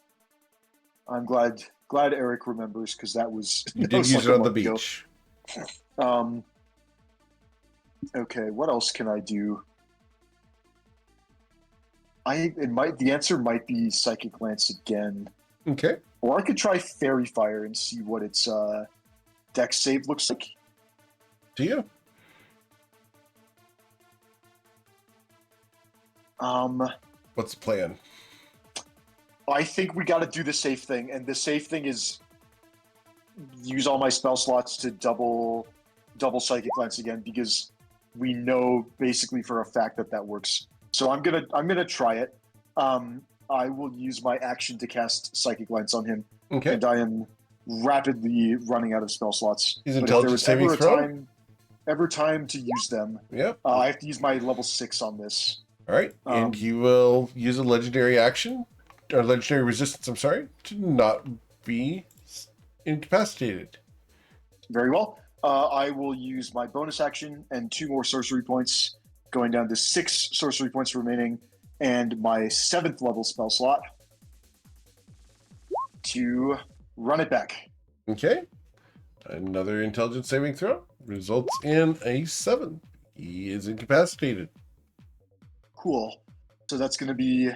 glad Eric remembers, because that was You that did was use like it a on the month ago. beach. Okay, what else can I do? The answer might be Psychic Lance again. Okay. Or I could try Fairy Fire and see what its dex save looks like. Do you? What's the plan? I think we got to do the safe thing, and the safe thing is use all my spell slots to double Psychic Lance again, because we know basically for a fact that works. So I'm gonna try it. I will use my action to cast Psychic Lance on him, Okay. and I am rapidly running out of spell slots. Is But if there intelligence was saving throw? ever time to use them, Yep. I have to use my level 6 on this. All right. And you will use a legendary action, or legendary resistance, I'm sorry, to not be incapacitated. Very well. I will use my bonus action and 2 more sorcery points, going down to 6 sorcery points remaining, and my 7th level spell slot to run it back. Okay. Another intelligence saving throw results in a 7. He is incapacitated. Cool. So that's going to be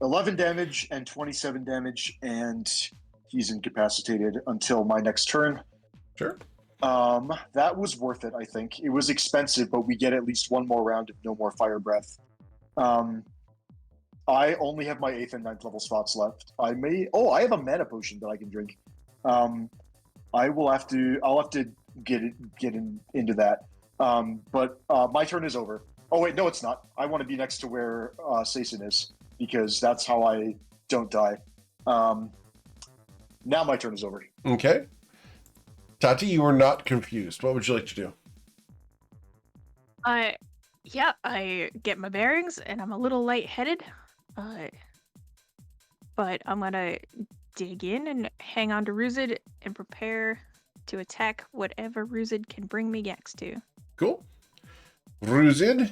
11 damage and 27 damage, and he's incapacitated until my next turn. Sure. That was worth it, I think. It was expensive, but we get at least one more round of no more fire breath. I only have my 8th and 9th level spots left. I have a mana potion that I can drink. I'll have to get into that. But my turn is over. Oh wait, no, it's not. I want to be next to where Saison is, because that's how I don't die. Now my turn is over. Okay. Tati, you were not confused. What would you like to do? I get my bearings, and I'm a little lightheaded. But I'm gonna dig in and hang on to Ruzid and prepare to attack whatever Ruzid can bring me next to. Cool. Ruzid.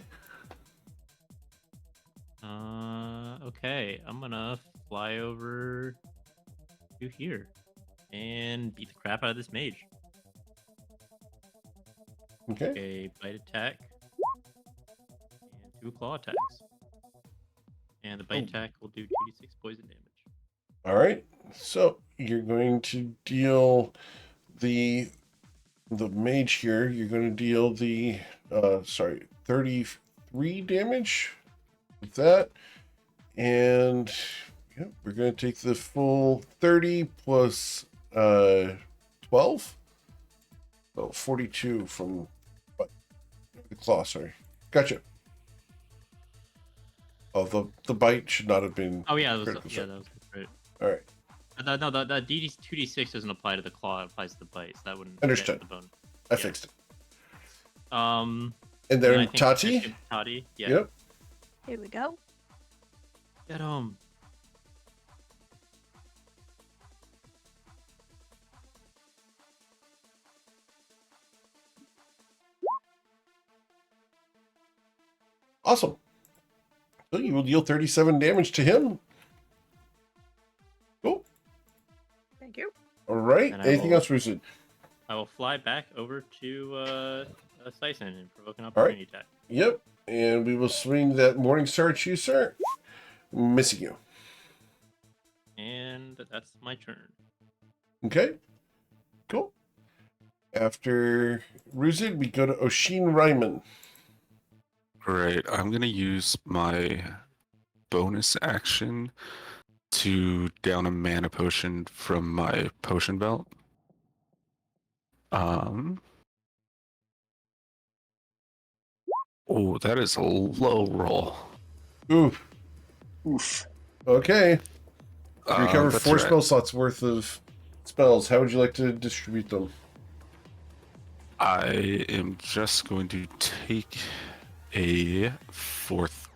Okay. I'm gonna fly over to here and beat the crap out of this mage. Okay. A bite attack and 2 claw attacks. And the bite attack will do 2d6 poison damage. All right. So you're going to deal the mage here. You're going to deal the 33 damage with that, and yeah, we're going to take the full 30 plus 12. Oh, 42 from the claw. Sorry. Gotcha. Oh, the bite should not have been. Oh yeah, that was critical, that was great. All right. No, the 2d6 doesn't apply to the claw; it applies to the bite. So that wouldn't Understood. affect the bone. I fixed it. And And then Tati. Tati. Yeah. Yep. Here we go. Get him. Awesome. So you will deal 37 damage to him. Cool. Thank you. All right. And I Anything will- else, Rusid? I will fly back over to Sison and provoke an right. opportunity attack. Yep. And we will swing that Morning Star at you, sir. Missing you. And that's my turn. Okay. Cool. After Ruzid, we go to Oshin Ryman. Right. I'm gonna use my bonus action to down a mana potion from my potion belt. Oh, that is a low roll. Oof. Oof. Okay. You recover That's 4 right. spell slots worth of spells. How would you like to distribute them? I am just going to take a 4th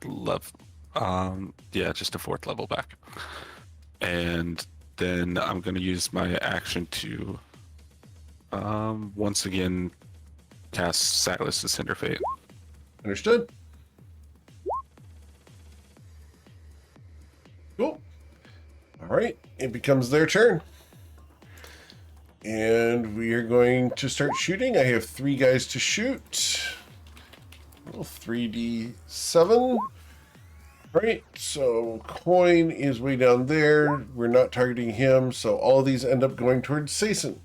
level. Yeah, just a 4th level back. And then I'm going to use my action to once again cast Silas' Cinder Fate. Understood. Cool. All right. It becomes their turn. And we are going to start shooting. I have 3 guys to shoot. Roll 3d7. All right. So coin is way down there. We're not targeting him. So all of these end up going towards Sason.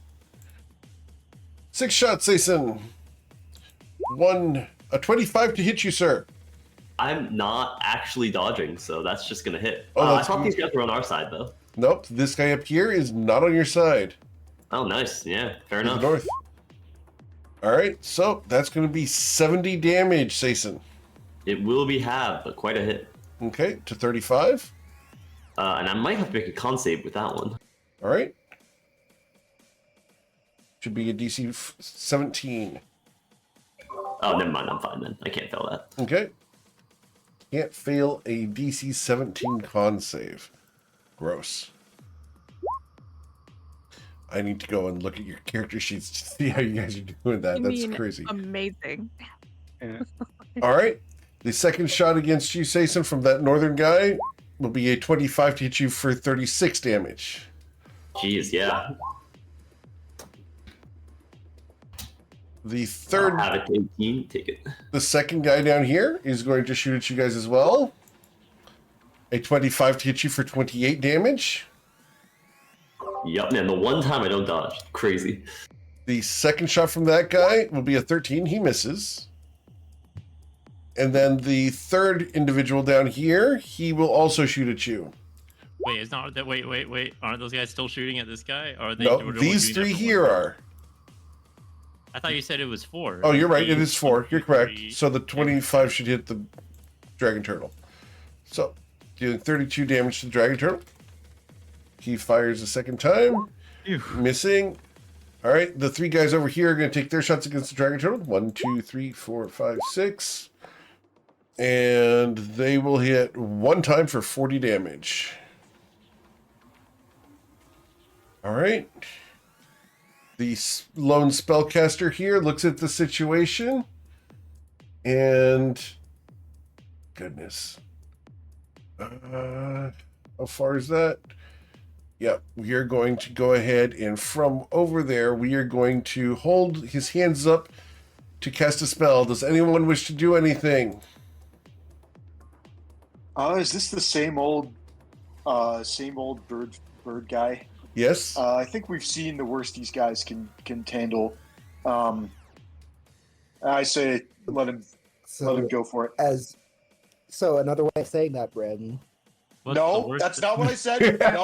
6 shots, Sason. A 25 to hit you, sir. I'm not actually dodging, so that's just gonna hit. Oh, I that's thought good. these guys were on our side, though. Nope. This guy up here is not on your side. Oh, nice. Yeah, fair To the enough. north. All right. So that's going to be 70 damage, Sason. It will be halved, but quite a hit. Okay. To 35. And I might have to make a con save with that one. All right. Should be a DC 17. Oh, never mind. I'm fine then. I can't fail that. Okay. Can't fail a DC 17 con save. Gross. I need to go and look at your character sheets to see how you guys are doing that. That's crazy. Amazing. All right. The second shot against you, Sason, from that northern guy will be a 25 to hit you for 36 damage. Jeez, yeah. The third, I'll have it to 18. Take it. the second guy down here is going to shoot at you guys as well. A 25 to hit you for 28 damage. Yup, man. The one time I don't dodge. Crazy. The second shot from that guy will be a 13. He misses. And then the third individual down here, he will also shoot at you. Wait, it's not that. Wait. Aren't those guys still shooting at this guy? Or are they? No, were they these doing that 3 for here one? are. I thought you said it was 4. Oh, you're right. It is 4. You're correct. 3. So the 25 should hit the dragon turtle. So, dealing 32 damage to the dragon turtle. He fires a second time. Phew. Missing. All right, the 3 guys over here are going to take their shots against the dragon turtle. 1, 2, 3, 4, 5, 6. And they will hit 1 time for 40 damage. All right. The lone spellcaster here looks at the situation. And... Goodness. How far is that? Yep, we are going to go ahead and from over there, we are going to hold his hands up to cast a spell. Does anyone wish to do anything? Is this the same old bird guy? Yes? I think we've seen the worst these guys can handle. I say let him go for it. So another way of saying that, Brandon. What's the No, worst- that's not what I said. No,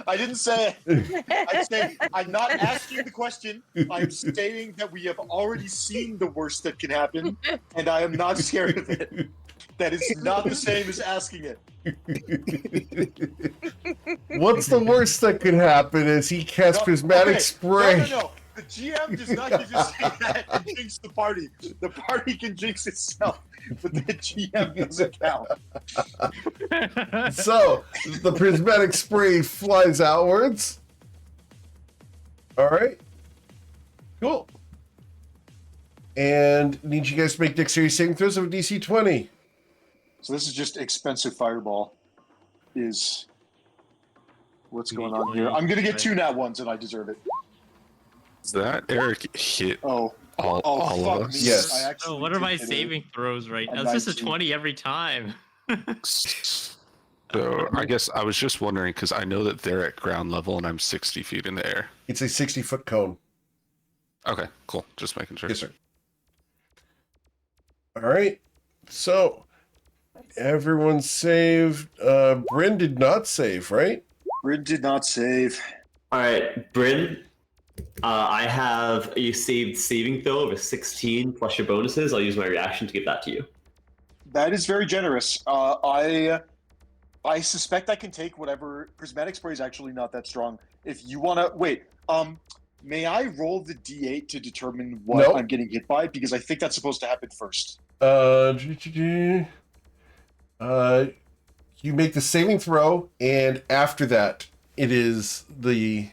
I didn't say it. I'm not asking the question. I'm stating that we have already seen the worst that can happen, and I am not scared of it. That is not the same as asking it. What's the worst that could happen is he casts prismatic okay. spray. No. The GM does not get to say that and jinx the party. The party can jinx itself, but the GM doesn't count. So, the prismatic spray flies outwards. All right. Cool. And need you guys to make dexterity saving throws of a DC 20. So this is just expensive fireball. Is what's going on here? I'm gonna get 2 nat ones, and I deserve it. Is that Eric hit Oh, all fuck of us? me. Yes. I actually Oh, what are my did hit it. saving throws right A now? It's just a 19. 20 every time. So I guess I was just wondering because I know that they're at ground level and I'm 60 feet in the air. It's a 60-foot cone. Okay, cool. Just making sure. Yes, sir. All right. So everyone saved. Bryn did not save, right? Bryn did not save. All right, Bryn. I have a saving throw of a 16 plus your bonuses. I'll use my reaction to give that to you. That is very generous. I suspect I can take whatever. Prismatic Spray is actually not that strong. If you want to wait, may I roll the d8 to determine what Nope. I'm getting hit by? Because I think that's supposed to happen first. You make the saving throw, and after that, it is the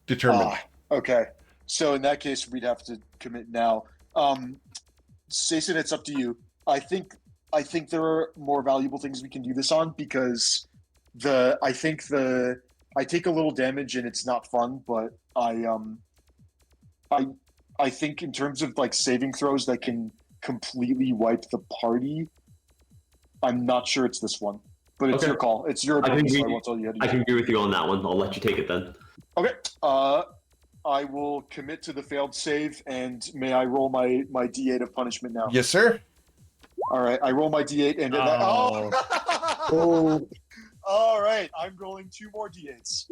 determined. Okay. So in that case, we'd have to commit now. Jason, it's up to you. I think there are more valuable things we can do this on because I take a little damage and it's not fun, but I think in terms of like saving throws that can completely wipe the party, I'm not sure it's this one. But it's Okay. your call. It's your ability, so I won't tell you how to I do can it. agree with you on that one. I'll let you take it then. Okay. I will commit to the failed save, and may I roll my d8 of punishment now? Yes, sir. All right. I roll my d8, and Oh, All right. I'm rolling 2 more d8s,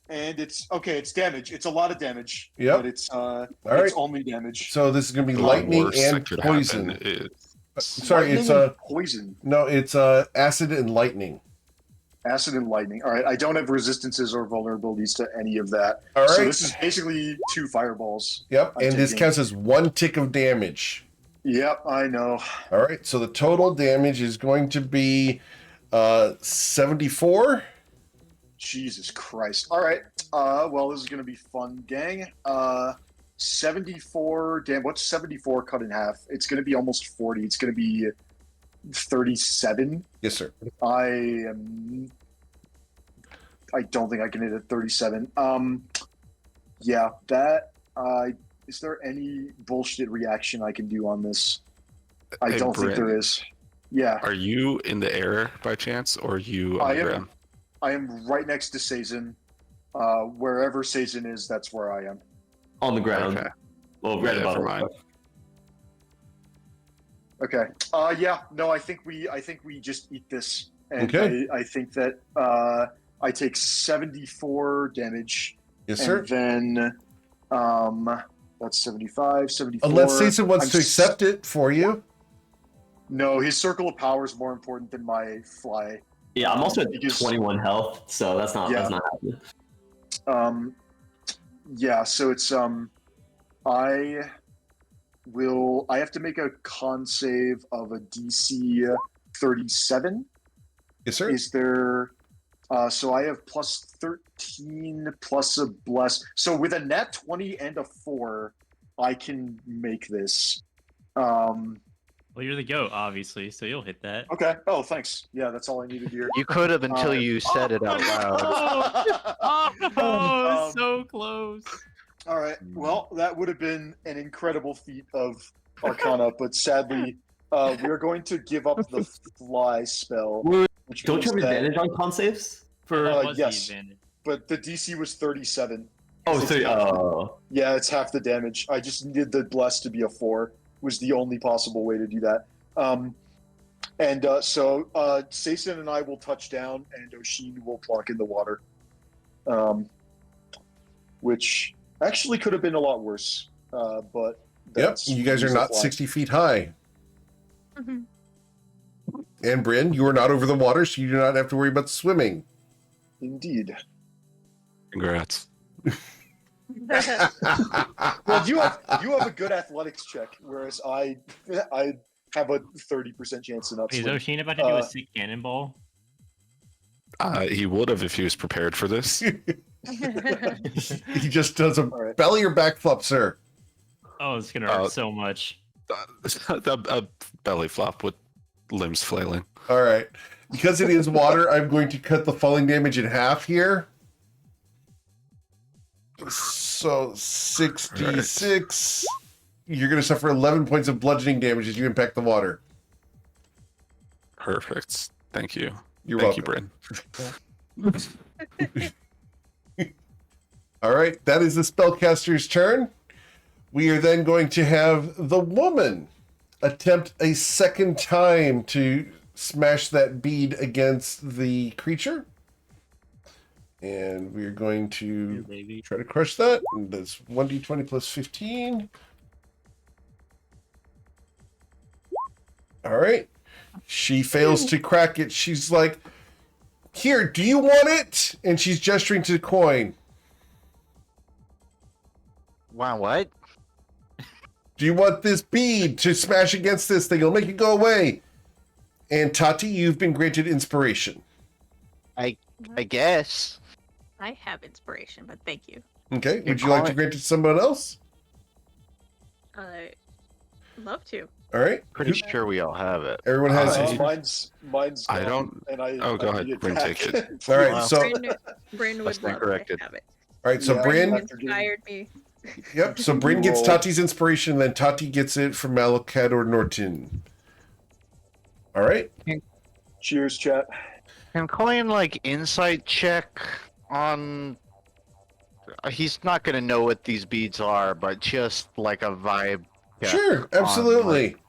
and it's okay. It's damage. It's a lot of damage. Yep. But it's right. only damage. So this is going to be The lightning worst and that could poison. happen is Sorry, Lightning it's and poison. no, it's acid and lightning. Acid and lightning. All right. I don't have resistances or vulnerabilities to any of that. All So right. this is basically 2 fireballs. Yep, I'm and this taking. counts as 1 tick of damage. Yep, I know. All right, so the total damage is going to be 74. Jesus Christ. All right. Well, this is going to be fun, gang. 74. Damn, what's 74 cut in half? It's going to be almost 40. It's going to be 37. Yes, sir. I don't think I can hit a 37. Yeah, that. Is there any bullshit reaction I can do on this? I Hey, don't think Bryn. there is. Yeah, Are you in the air by chance, or are you on I the am. ground? I am right next to Sazin. Wherever Sazin is, that's where I am. On the ground. Okay. Well, right Yeah, above never it. mind. Okay. Yeah. No, I think we just eat this, and Okay. I think that I take 74 damage, Yes, sir. and then that's 75, 74. Unless Caesar wants I'm to accept it for you. No, his circle of power is more important than my fly. Yeah, I'm also at Because- 21 health, so that's not happening. Yeah. So it's I have to make a con save of a DC 37. Yes, sir. Is there? So I have plus 13 plus a bless. So with a nat 20 and a 4, I can make this. Well, you're the goat, obviously, so you'll hit that. Okay. Oh, thanks. Yeah, that's all I needed to hear. You could have until you said it out loud. Oh, Um, so close. All right. Well, that would have been an incredible feat of Arcana, but sadly, we are going to give up the fly spell. Which Don't you have means that- advantage on con saves? For What was yes. the advantage? But the DC was 37. Oh, Yeah, it's half the damage. I just needed the bless to be a 4. Was the only possible way to do that. So Sason and I will touch down, and Oshin will plunk in the water. Which actually could have been a lot worse. But Yep. that's You guys are use the not fly. 60 feet high. Mhm. And Bryn, you are not over the water, so you do not have to worry about swimming. Indeed. Congrats. Well, you have a good athletics check, whereas I have a 30% chance to not Is swim. Oshin about to do a sick cannonball? He would have if he was prepared for this. He just does a All right. belly or back flop, sir. Oh, it's gonna hurt so much. a belly flop with limbs flailing. All right. Because it is water, I'm going to cut the falling damage in half here. So 66. You're going to suffer 11 points of bludgeoning damage as you impact the water. Perfect. Thank you. You're Thank you, welcome. Bryn. All right. That is the spellcaster's turn. We are then going to have the woman attempt a second time to smash that bead against the creature. And we're going to try to crush that. And that's 1d20 plus 15. All right. She fails to crack it. She's like, here, do you want it? And she's gesturing to the coin. Wow, what? Do you want this bead to smash against this thing? It'll make it go away. And Tati, you've been granted inspiration. I guess. I have inspiration, but thank you. Okay. Would you like to grant it to someone else? Love to. All right. Pretty sure we all have it. Everyone has it. Mine's I gone, don't- And I, oh, go I ahead, need it Bryn, back. take it. All right. Wow. So, Bryn That's would love corrected. to have it. all right. So Yeah. Bryn, After getting- Inspired me. yep. So Bryn gets Roll. Tati's inspiration, then Tati gets it from Malakat or Norton. All right. Cheers, chat. Can Coin like insight check on? He's not gonna know what these beads are, but just like a vibe. check Sure. on, Absolutely. like,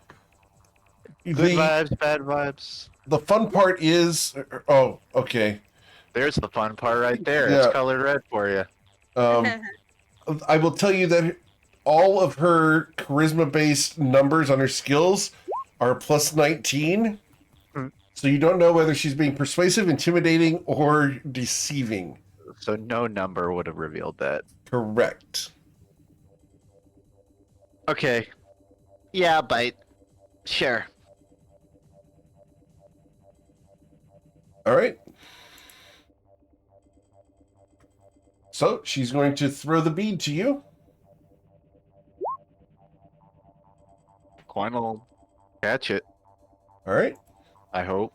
good The, vibes, bad vibes. the fun part is, oh, okay. There's the fun part right there. Yeah. It's colored red for you. I will tell you that all of her charisma-based numbers on her skills are plus 19. Hmm. So you don't know whether she's being persuasive, intimidating, or deceiving. So no number would have revealed that. Correct. Okay. Yeah, bite. Sure. All right. So she's going to throw the bead to you. Coin will catch it. All right. I hope.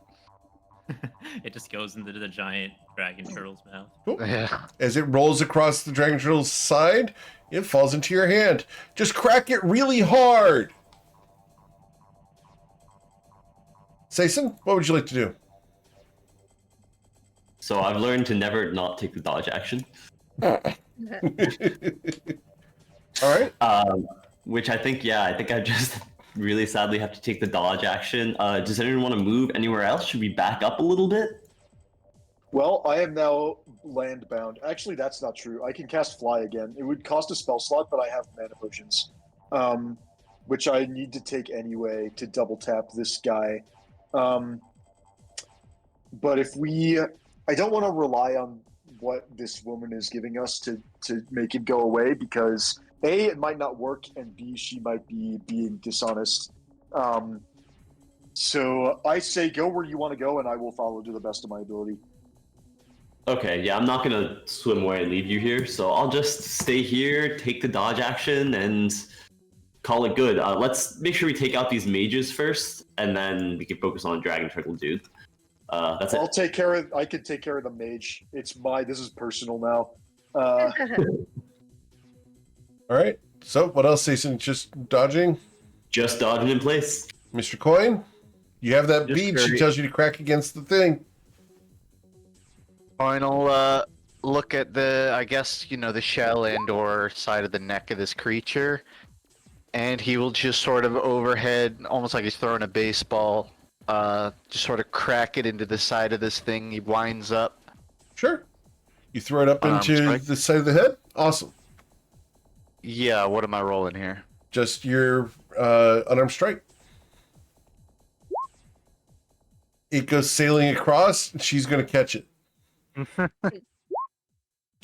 It just goes into the giant dragon turtle's mouth. Cool. Yeah. As it rolls across the dragon turtle's side, it falls into your hand. Just crack it really hard. Sayson, what would you like to do? So I've learned to never not take the dodge action, All right. which I think I just really sadly have to take the dodge action. Does anyone want to move anywhere else? Should we back up a little bit? Well, I am now land bound. Actually, that's not true. I can cast fly again. It would cost a spell slot, but I have mana potions, which I need to take anyway to double tap this guy. But if I don't want to rely on what this woman is giving us to make it go away, because A, it might not work, and B, she might be being dishonest. So I say go where you want to go, and I will follow to the best of my ability. Okay, yeah, I'm not gonna swim away and leave you here, so I'll just stay here, take the dodge action, and call it good. Let's make sure we take out these mages first, and then we can focus on Dragon Turtle Dude. That's it. I can take care of the mage. This is personal now. All right. So what else, Sayson? Just dodging? Just dodging in place. Mr. Coin, you have that Just bead. She very- tells you to crack against the thing. Final look at the the shell and or side of the neck of this creature, and he will just sort of overhead, almost like he's throwing a baseball, just sort of crack it into the side of this thing. He winds up. Sure. You throw it up Unarmed into strike? the side of the head. Awesome. Yeah, what am I rolling here? Just your unarmed strike. It goes sailing across, and she's going to catch it.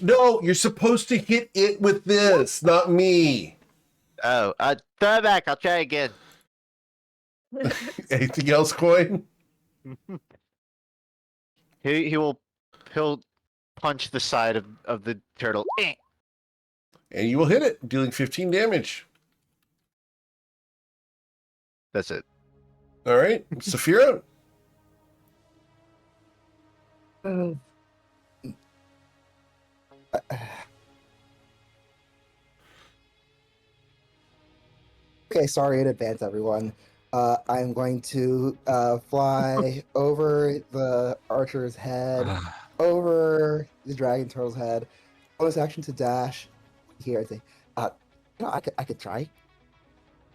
No, you're supposed to hit it with this, not me. Oh, throw it back. I'll try again. Anything else, Coin? He'll punch the side of the turtle. And you will hit it, dealing 15 damage. That's it. All right. Saphira? Okay, sorry in advance, everyone. I'm going to fly over the archer's head, over the dragon turtle's head. Bonus action to dash. Here, I think. I could try.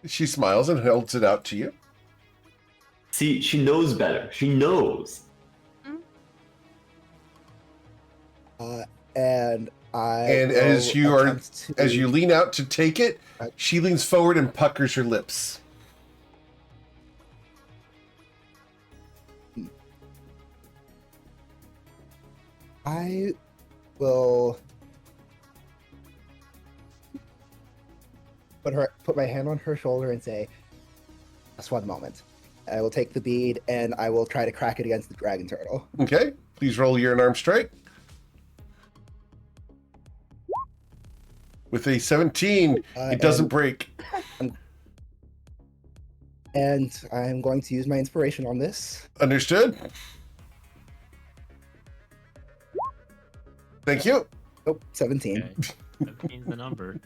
She smiles and holds it out to you. See, she knows better. She knows. And I And as will you are, attempt to- as you lean out to take it, she leans forward and puckers her lips. I will put my hand on her shoulder and say, "Just one moment." I will take the bead and I will try to crack it against the dragon turtle. Okay, please roll your unarmed strike. With a 17, it doesn't break. And I'm going to use my inspiration on this. Understood. Thank you. Oh, 17. Okay. 17's the number.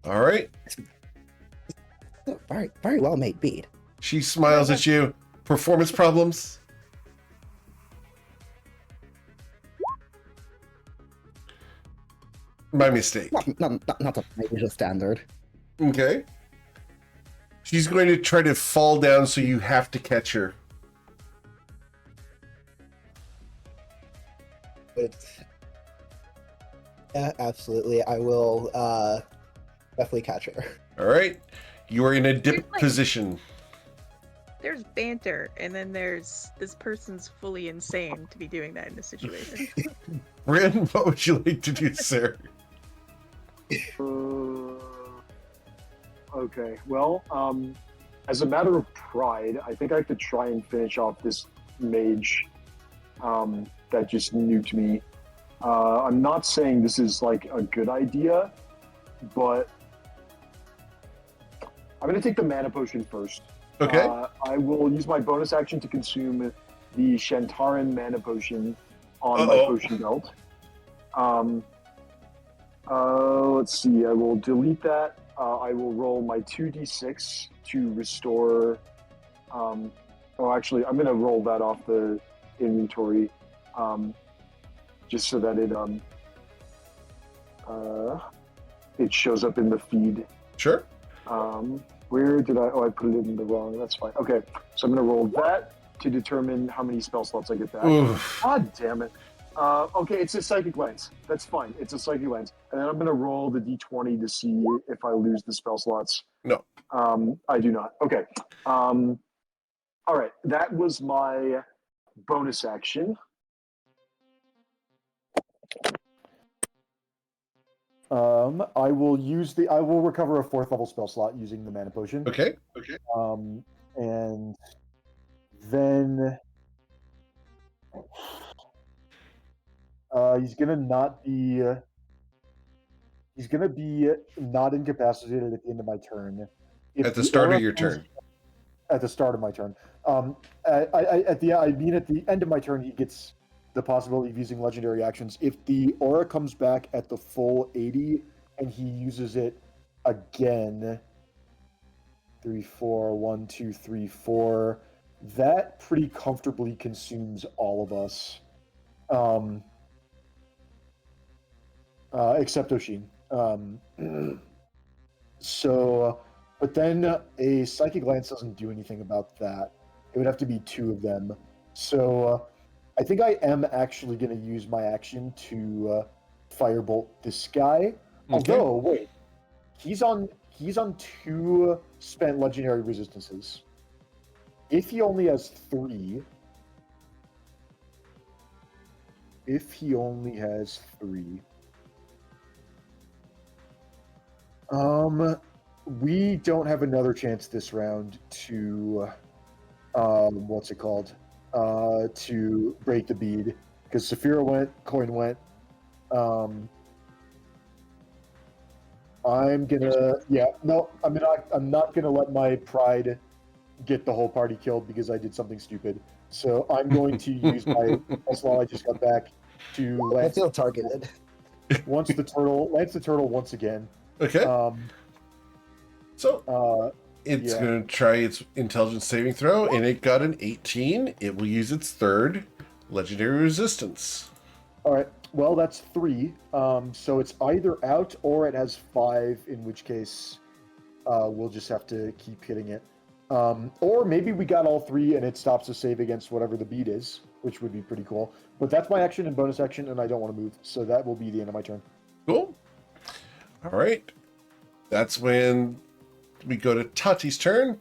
All right. Very, very well made bead. She smiles at you. Performance problems? My mistake. Not up to my usual standard. Okay. She's going to try to fall down, so you have to catch her. But yeah, absolutely. I will definitely catch her. All right. You are in a dip There's, like- position. There's banter, and then there's this person's fully insane to be doing that in this situation. Bryn, what would you like to do, sir? Okay, well, as a matter of pride, I think I could try and finish off this mage that just nuked me. I'm not saying this is like a good idea, but I'm going to take the mana potion first. Okay. I will use my bonus action to consume the Shantaran mana potion on my potion belt. Let's see, I will delete that. I will roll my 2d6 to restore. Actually, I'm going to roll that off the inventory just so that it shows up in the feed. Sure. Where did I put it in the wrong, that's fine. Okay, so I'm going to roll that to determine how many spell slots I get back. Oof. God damn it. Okay, it's a psychic lens. That's fine. It's a psychic lens. And then I'm going to roll the d20 to see if I lose the spell slots. No. I do not. Okay. All right, that was my bonus action. I will recover a 4th level spell slot using the mana potion. Okay. And then he's gonna be not incapacitated at the end of my turn. At the start of your turn. At the start of my turn. At the end of my turn, he gets the possibility of using legendary actions. If the aura comes back at the full 80 and he uses it again, 3, 4, 1, 2, 3, 4, that pretty comfortably consumes all of us. Except Oshin. But then a Psychic Lance doesn't do anything about that. It would have to be 2 of them. So I think I am actually going to use my action to Firebolt this guy. Okay. Although, wait, he's on 2 spent legendary resistances. If he only has 3, we don't have another chance this round to to break the bead, because Saphira went, Coin went. I'm not gonna let my pride get the whole party killed because I did something stupid. So I'm going to use my slot I just got back to I feel targeted. lance the turtle once again. Okay. So it's yeah. going to try its intelligence saving throw, and it got an 18. It will use its 3rd legendary resistance. All right. Well, that's 3. So it's either out or it has 5, in which case We'll just have to keep hitting it. Or maybe we got all 3 and it stops a save against whatever the beat is, which would be pretty cool. But that's my action and bonus action, and I don't want to move. So that will be the end of my turn. Cool. All right. That's when we go to Tati's turn.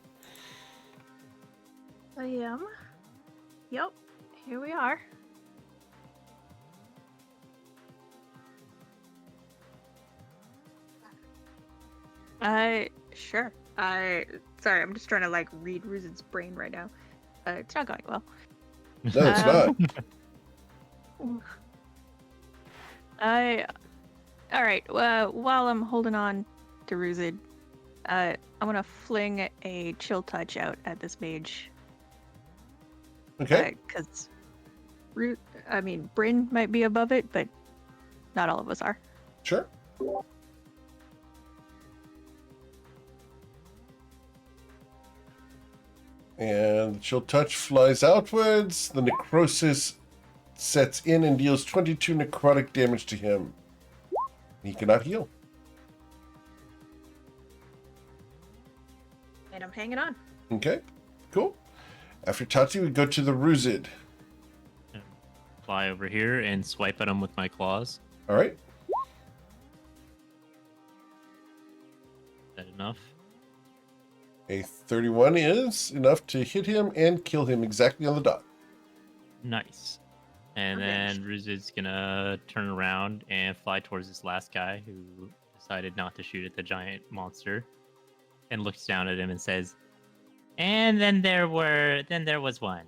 I am. Yep. Here we are. Sure. Sorry, I'm just trying to like read Ruzin's brain right now. It's not going well. No, it's not. All right. While I'm holding on to Ruzid, I'm gonna fling a chill touch out at this mage. Okay. Because, Bryn might be above it, but not all of us are. Sure. And the chill touch flies outwards. The necrosis sets in and deals 22 necrotic damage to him. He cannot heal. And I'm hanging on. Okay, cool. After Tati, we go to the Ruzid. Fly over here and swipe at him with my claws. All right. Is that enough? A 31 is enough to hit him and kill him exactly on the dot. Nice. And Okay. then Ruzid's gonna turn around and fly towards this last guy who decided not to shoot at the giant monster, and looks down at him and says, "And then there was one.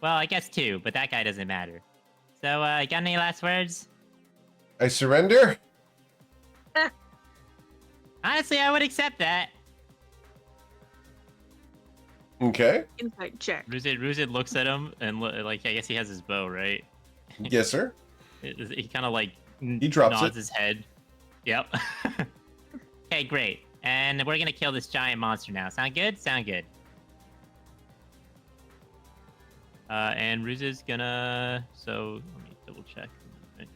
Well, I guess 2, but that guy doesn't matter. So, got any last words?" I surrender. Honestly, I would accept that. Okay. Insight check. Ruzid looks at him and I guess he has his bow, right? Yes, sir. He kind of like He drops nods it. his head. Yep. Okay, great. And we're gonna kill this giant monster now. Sound good? Sound good. And Ruzid's gonna. So let me double check.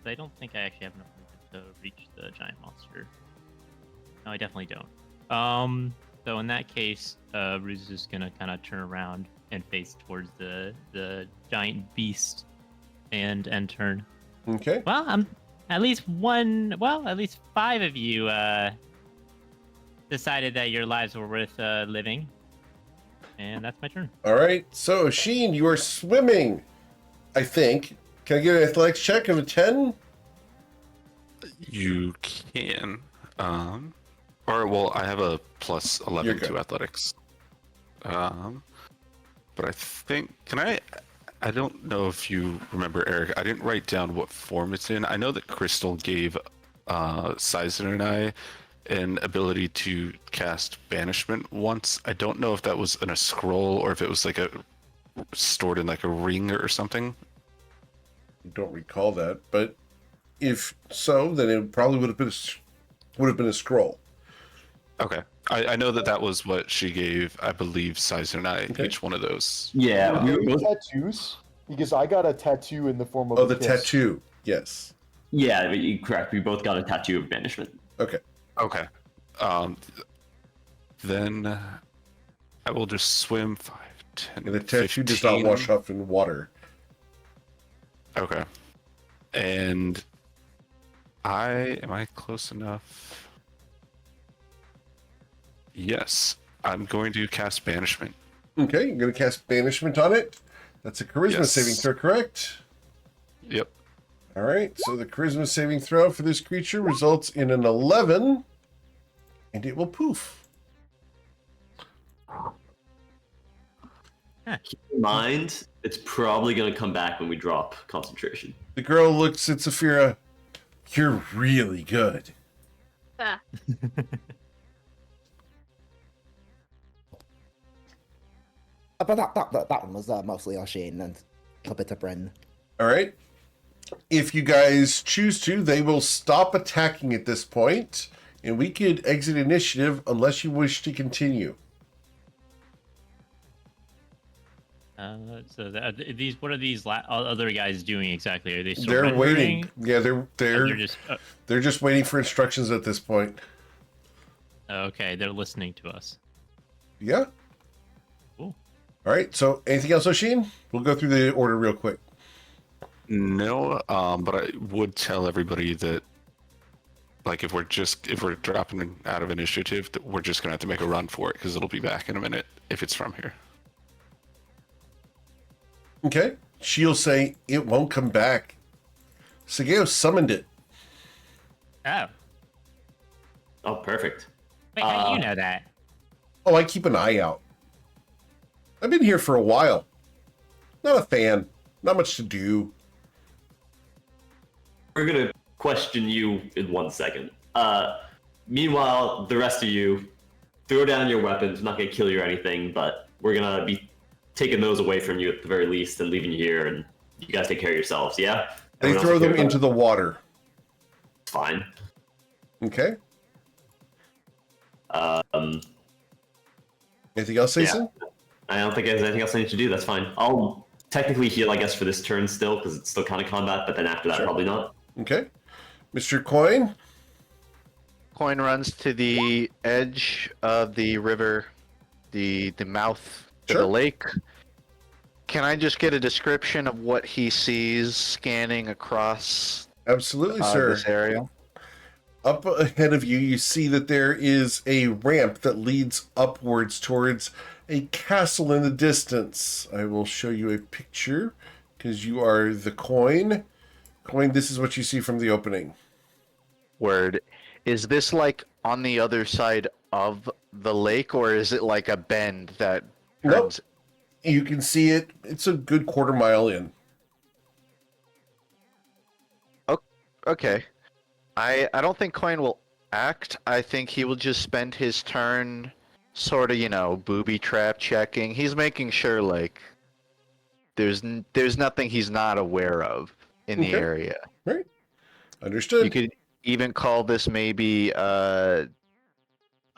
I don't think I actually have enough movement to reach the giant monster. No, I definitely don't. So in that case, Ruz is gonna kind of turn around and face towards the giant beast, and turn. Okay. Well, at least 5 of you decided that your lives were worth living, and that's my turn. All right. So, Sheen, you are swimming, I think. Can I get an athletics check of a 10? You can. I have a plus 11 You're good. to athletics. But I think, I don't know if you remember, Eric, I didn't write down what form it's in. I know that Crystal gave Sizen and I an ability to cast Banishment once. I don't know if that was in a scroll or if it was stored in like a ring or something. Don't recall that, but if so, then it probably would have been a scroll. Okay. I know that was what she gave, I believe, Sizer and I, Okay. each one of those. Yeah, we were both. Tattoos? Because I got a tattoo in the form of Oh, a the kiss. tattoo. Yes. Yeah, correct. We both got a tattoo of banishment. Okay. Okay. Then I will just swim 5, 10, And the tattoo does not 15. wash off in water. Okay. And am I close enough? Yes. I'm going to cast Banishment. Okay, you're going to cast Banishment on it. That's a charisma Yes. saving throw, correct? Yep. All right, so the charisma saving throw for this creature results in an 11, and it will poof. Keep in mind, it's probably going to come back when we drop concentration. The girl looks at Saphira. You're really good. Ah. But that one was mostly Oshin and a bit of Bryn. All right. If you guys choose to, they will stop attacking at this point, and we could exit initiative unless you wish to continue. What are these other guys doing exactly? Are they They're waiting. surrendering? Yeah, Or they're they're just they're just waiting for instructions at this point. Okay, they're listening to us. Yeah. Cool. All right. So, anything else, Oshin? We'll go through the order real quick. No, but I would tell everybody that, like, if we're dropping out of initiative, that we're just gonna have to make a run for it because it'll be back in a minute if it's from here. Okay. She'll say it won't come back. Sageo summoned it. Oh. Oh, perfect. Wait, how do you know that? Oh, I keep an eye out. I've been here for a while. Not a fan. Not much to do. We're gonna question you in 1 second. Meanwhile, the rest of you, throw down your weapons. I'm not gonna kill you or anything, but we're gonna be taking those away from you at the very least and leaving you here, and you guys take care of yourselves, yeah? They Everyone throw else them okay with into that? the water. Fine. Okay. Um, Anything else, Jason? I don't think there's anything else I need to do. That's fine. I'll technically heal, I guess, for this turn still, because it's still kind of combat, but then after that, Sure. probably not. Okay. Mr. Coin? Coin runs to the edge of the river, the mouth to Sure. the lake. Can I just get a description of what he sees scanning across Absolutely, sir. this area? Up ahead of you, you see that there is a ramp that leads upwards towards a castle in the distance. I will show you a picture because you are the coin. Coin, this is what you see from the opening. Word. Is this like on the other side of the lake, or is it like a bend that Nope. turns? You can see it. It's a good quarter mile in. Okay. I don't think Coin will act. I think he will just spend his turn sort of, booby trap checking. He's making sure, like, there's nothing he's not aware of in the Okay. area. Right. Understood. You could even call this maybe, I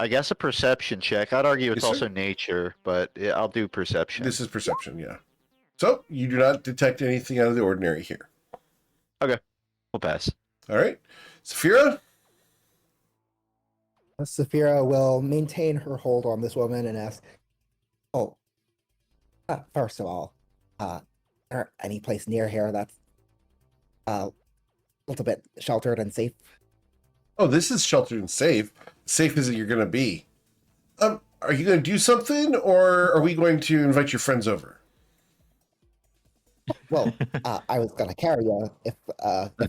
guess, a perception check. I'd argue it's Yes, sir. also nature, but I'll do perception. This is perception, yeah. So, you do not detect anything out of the ordinary here. We'll pass. All right. Saphira? Saphira will maintain her hold on this woman and ask, "Oh, first of all, there any place near here that's a little bit sheltered and safe?" Oh, this is sheltered and safe. Safe as you're going to be. Are you going to do something, or are we going to invite your friends over? Well, I was gonna carry you if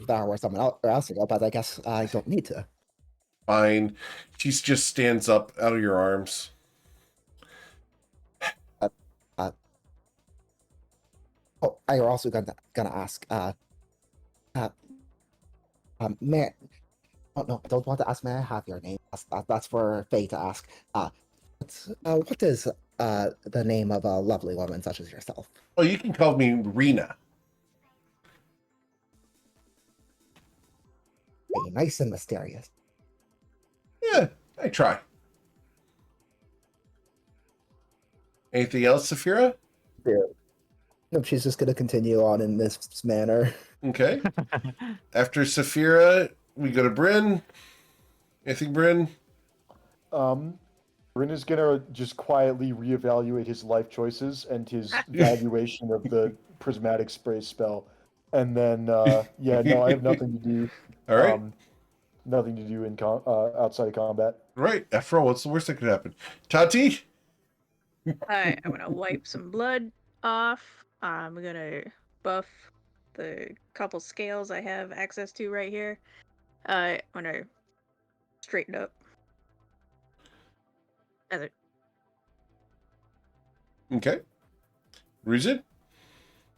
there were someone else to go, but I guess I don't need to. Fine. She just stands up out of your arms. Oh, I were also gonna ask. May oh no, I don't want to ask. May I have your name? That's for Faye to ask. What is the name of a lovely woman such as yourself? Oh, you can call me Rena. Hey, nice and mysterious. Yeah, I try. Anything else, Saphira? Nope, she's just gonna continue on in this manner. Okay. After Saphira, we go to Bryn. Anything, Bryn? Bryn is gonna just quietly reevaluate his life choices and his valuation of the prismatic spray spell, and then I have nothing to do. All right. Nothing to do in outside of combat. Right. After all, what's the worst that could happen? Tati? Alright, I'm gonna wipe some blood off. I'm gonna buff the couple scales I have access to right here. I'm gonna straighten up. As it Okay. Ruzid?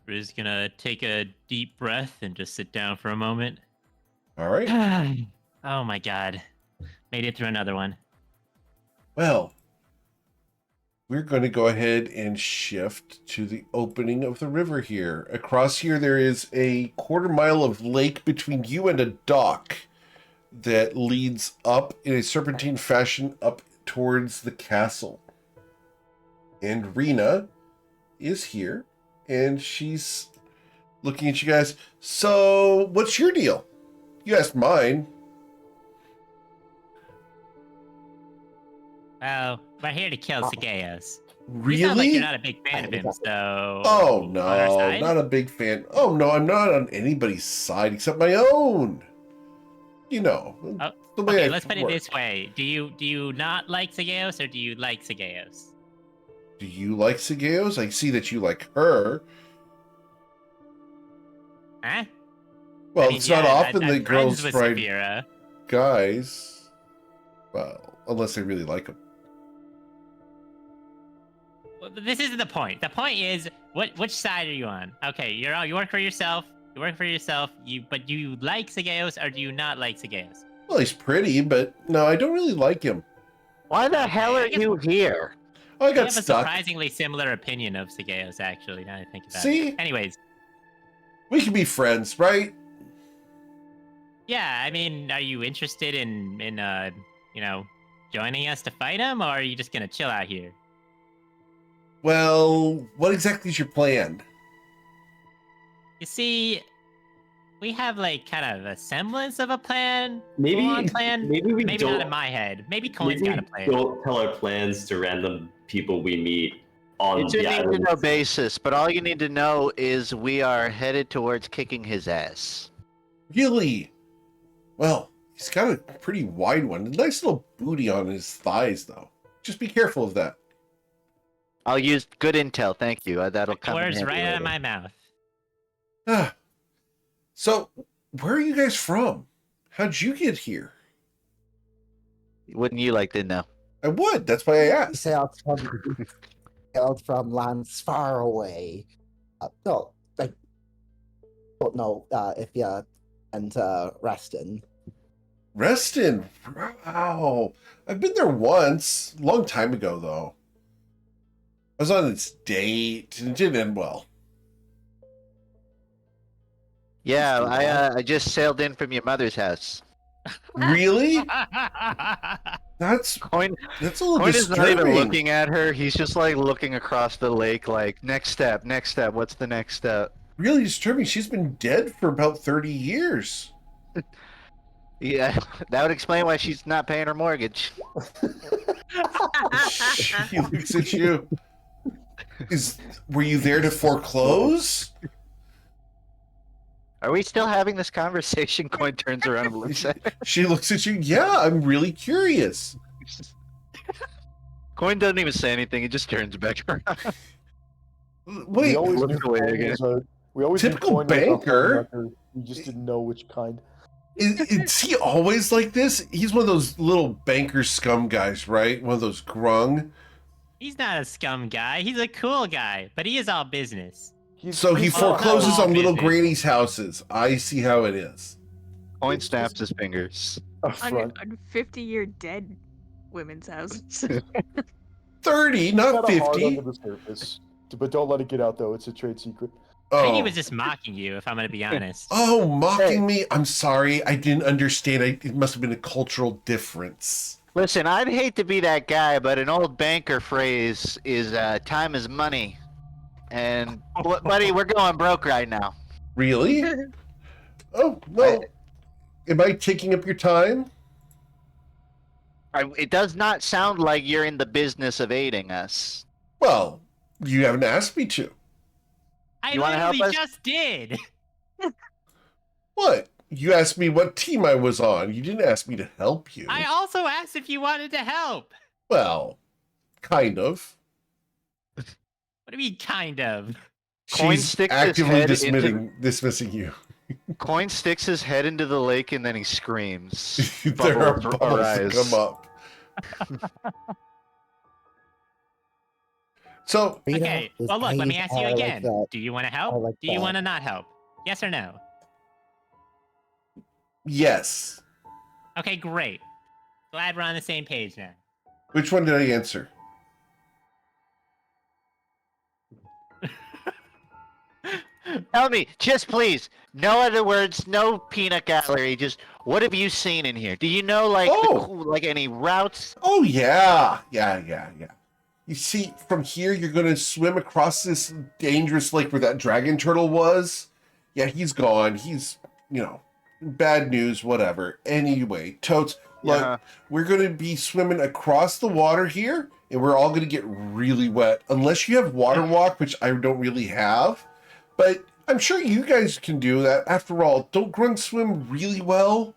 We're just gonna take a deep breath and just sit down for a moment. All right. Oh my god. Made it through another one. Well, we're going to go ahead and shift to the opening of the river here. Across here, there is a quarter mile of lake between you and a dock that leads up in a serpentine fashion up towards the castle. And Rena is here, and she's looking at you guys. So, what's your deal? You asked mine. Well, we're here to kill Sageos. You sound like Really? you're not a big fan of him, so. Oh on our no, side? not a big fan. Oh no, I'm not on anybody's side except my own. You know, Oh, the way okay, I let's put it work. this way: do you not like Sageos, or do you like Sageos? Do you like Sageos? I see that you like her. Huh? Well, I mean, it's not yeah, often I'm that girls friends with ride Saphira. guys. Well, unless they really like them. Well, this isn't the point. The point is, which side are you on? Okay, you work for yourself. You work for yourself. But do you like Sageos, or do you not like Sageos? Well, he's pretty, but no, I don't really like him. Why the hell are you here? I I got have a stuck. surprisingly similar opinion of Sageos, actually. Now that I think about See? it. Anyways, We can be friends, right? yeah. I mean, are you interested in joining us to fight him, or are you just gonna chill out here? Well, what exactly is your plan? You see, we have like kind of a semblance of a plan. Maybe- full-on plan. maybe we not don't- in my head. Maybe Coin's Maybe got a we plan. don't tell our plans to random people we meet on It's a the need to island. know basis, but all you need to know is we are headed towards kicking his ass. Really? Well, he's got a pretty wide one. A nice little booty on his thighs, though. Just be careful of that. I'll use good intel, thank you. That'll come in Words handy right out later. of my mouth. Ah. So, where are you guys from? How'd you get here? Wouldn't you like to know? I would. That's why I We asked. sailed from lands far away. No, I don't know if you and Reston. Reston. Wow. I've been there once. Long time ago, though. I was on this date, and it didn't end well. Yeah, I just sailed in from your mother's house. Really? That's Coin, that's a little Coin is not even disturbing. looking at her. He's just like looking across the lake, like next step, next step. What's the next step? Really disturbing. She's been dead for about 30 years. Yeah, that would explain why she's not paying her mortgage. She looks at you. Were you there to foreclose? Are we still having this conversation? Coin turns around and looks at her. She looks at you. Yeah, I'm really curious. Coin doesn't even say anything. He just turns back around. Wait, we always look knew away Coin again. was a- we always knew Typical Coin was a banker. homewrecker. We just didn't know which kind. is he always like this? He's one of those little banker scum guys, right? One of those grung. He's not a scum guy. He's a cool guy, but he is all business. So he he's- forecloses no, on little business. granny's houses. I see how it is. Coin snaps his fingers. up front. On 50-year dead women's houses. 30, Kinda not hard 50. under the surface. But don't let it get out though. It's a trade secret. I think he Oh. was just mocking you, if I'm gonna be honest. Oh, mocking me? I'm sorry. I didn't understand. It must have been a cultural difference. Listen, I'd hate to be that guy, but an old banker phrase is "time is money," and buddy, we're going broke right now. Really? Oh, well. Am I taking up your time? It does not sound like you're in the business of aiding us. Well, you haven't asked me to. I You wanna help literally us? just did. What? You asked me what team I was on. You didn't ask me to help you. I also asked if you wanted to help. Well, kind of. What do you mean, kind of? Coin She's sticks his actively head into- dismissing you. Coin sticks his head into the lake and then he screams. There are Bubbles bubbles arise. that come up. So, Rita Okay, was well, look, let me paid ask you like again. that. Do you want to help? I like Do you that. want to not help? Yes or no? yes. Okay, great. Glad we're on the same page now. Which one did I answer? Tell me, just please, no other words, no peanut gallery. Just what have you seen in here? Do you know like like any routes? Oh, yeah. Yeah. You see, from here, you're going to swim across this dangerous lake where that dragon turtle was. Yeah, he's gone. He's, bad news, whatever. Anyway, Totes, Look, Yeah. we're going to be swimming across the water here, and we're all going to get really wet. Unless you have water walk, which I don't really have. But I'm sure you guys can do that. After all, don't grunts swim really well?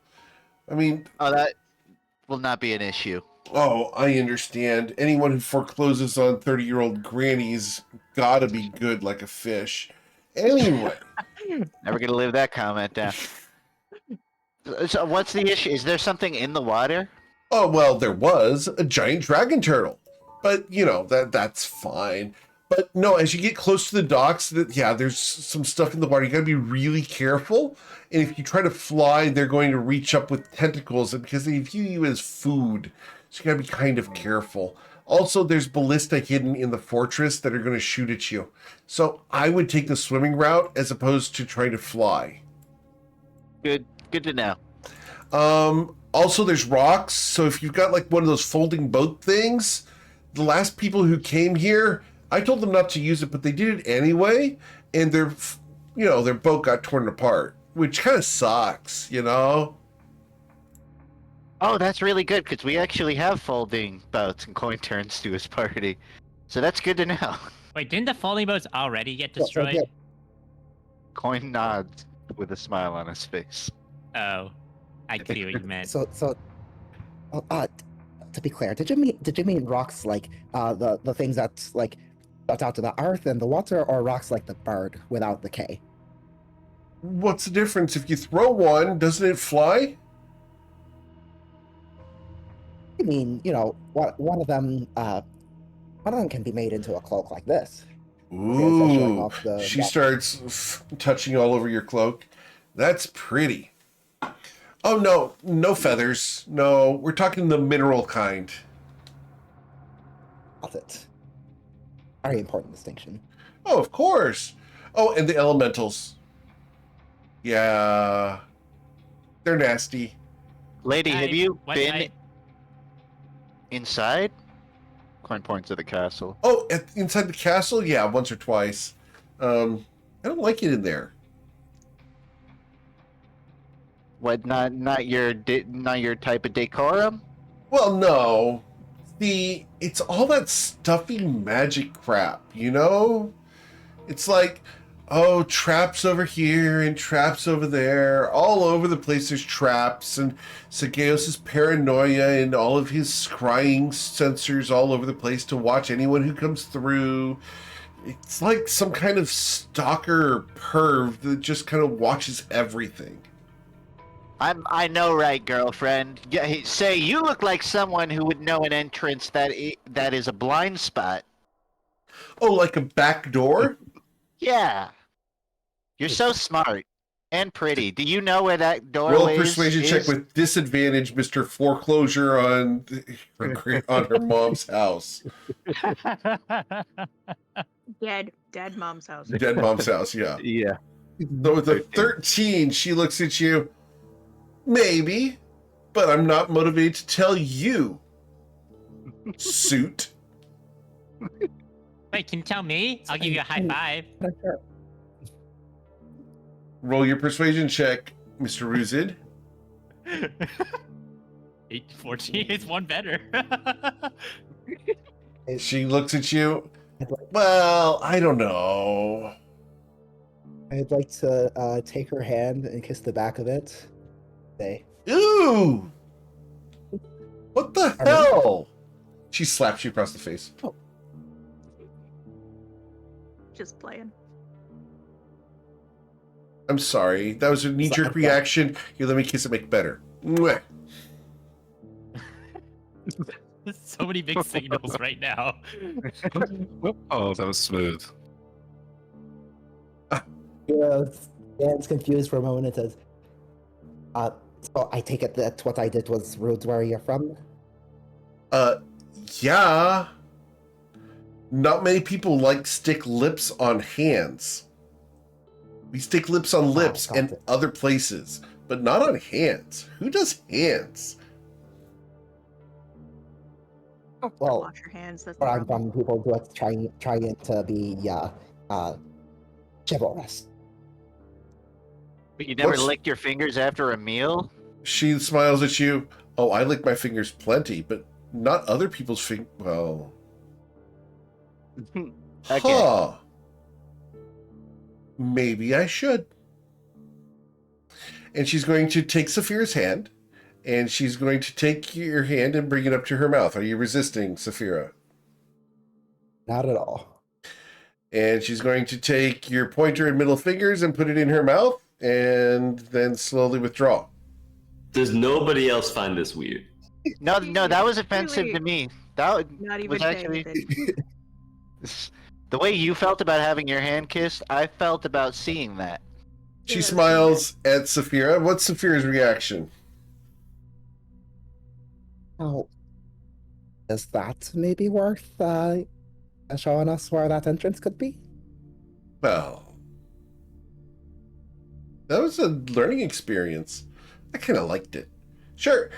I mean, Oh, that will not be an issue. oh, I understand. Anyone who forecloses on 30-year-old grannies gotta be good like a fish. Anyway. Never gonna live that comment down. So what's the issue? Is there something in the water? Oh, well, there was a giant dragon turtle. But, you know, that's fine. But no, as you get close to the docks, there's some stuff in the water. You gotta be really careful. And if you try to fly, they're going to reach up with tentacles because they view you as food. So you gotta be kind of careful. Also, there's ballista hidden in the fortress that are going to shoot at you. So I would take the swimming route as opposed to trying to fly. Good to know. Also, there's rocks. So if you've got like one of those folding boat things, the last people who came here, I told them not to use it, but they did it anyway. And their boat got torn apart, which kind of sucks, you know? Oh, that's really good because we actually have folding boats and coin turns to his party. So that's good to know. Wait, didn't the folding boats already get So- so destroyed? yeah, Coin nods with a smile on his face. Oh, I see what you meant. to be clear, did you mean rocks like the things that's like shot out to the earth and the water, or rocks like the bird without the K? What's the difference? If you throw one, doesn't it fly? I mean, you know, one of them can be made into a cloak like this. Showing Ooh, off the she back. starts touching all over your cloak. That's pretty. Oh, no feathers. No, we're talking the mineral kind. Got it. Very important distinction. Oh, of course. Oh, and the elementals. Yeah. They're nasty. Lady, have you What been I- inside? Coin points to the castle. Oh, inside the castle? Yeah, once or twice. I don't like it in there. What? Not your type of decorum? Well, no. It's all that stuffy magic crap, you know? It's like, oh, traps over here and traps over there. All over the place there's traps, and Sageos' paranoia and all of his scrying sensors all over the place to watch anyone who comes through. It's like some kind of stalker perv that just kind of watches everything. I know, right, girlfriend? Yeah, say you look like someone who would know an entrance that is a blind spot. Oh, like a back door? Yeah. You're so smart and pretty. Do you know where that door Roll a is? persuasion check with disadvantage, Mr. Foreclosure on her mom's house. Dead mom's house. Dead mom's house, yeah. Yeah. So with a 13, she looks at you. Maybe, but I'm not motivated to tell you. Suit. Wait, can you tell me? I'll give you a high five. Roll your persuasion check, Mr. Ruzid. 8 to 14 is one better. She looks at you. Well, I don't know. I'd like to take her hand and kiss the back of it. Say, Ooh! What the hell? She slaps you across the face. Just playing. I'm sorry. That was a knee-jerk reaction. Here, let me kiss it, make it better. Mwah. So many big signals right now. Oh, that was smooth. Dan's confused for a moment and says, so I take it that what I did was rude where you're from? Yeah. Not many people like stick lips on hands. We stick lips on lips got and it. other places, but not on hands. Who does hands? Well, Wash your hands. That's the where I'm problem. from, people do it trying to be chivalrous. But you never What's- licked your fingers after a meal? She smiles at you. Oh, I lick my fingers plenty, but not other people's well. Okay. Huh. Maybe I should. And she's going to take Saphira's hand, and she's going to take your hand and bring it up to her mouth. Are you resisting, Saphira? Not at all. And she's going to take your pointer and middle fingers and put it in her mouth, and then slowly withdraw. Does nobody else find this weird? No, that was offensive to me. That Not even was paying actually attention. the way you felt about having your hand kissed. I felt about seeing that. She Yeah, smiles at Saphira. What's Saphira's reaction? Oh, is that maybe worth showing us where that entrance could be? Well, that was a learning experience. I kind of liked it. Sure.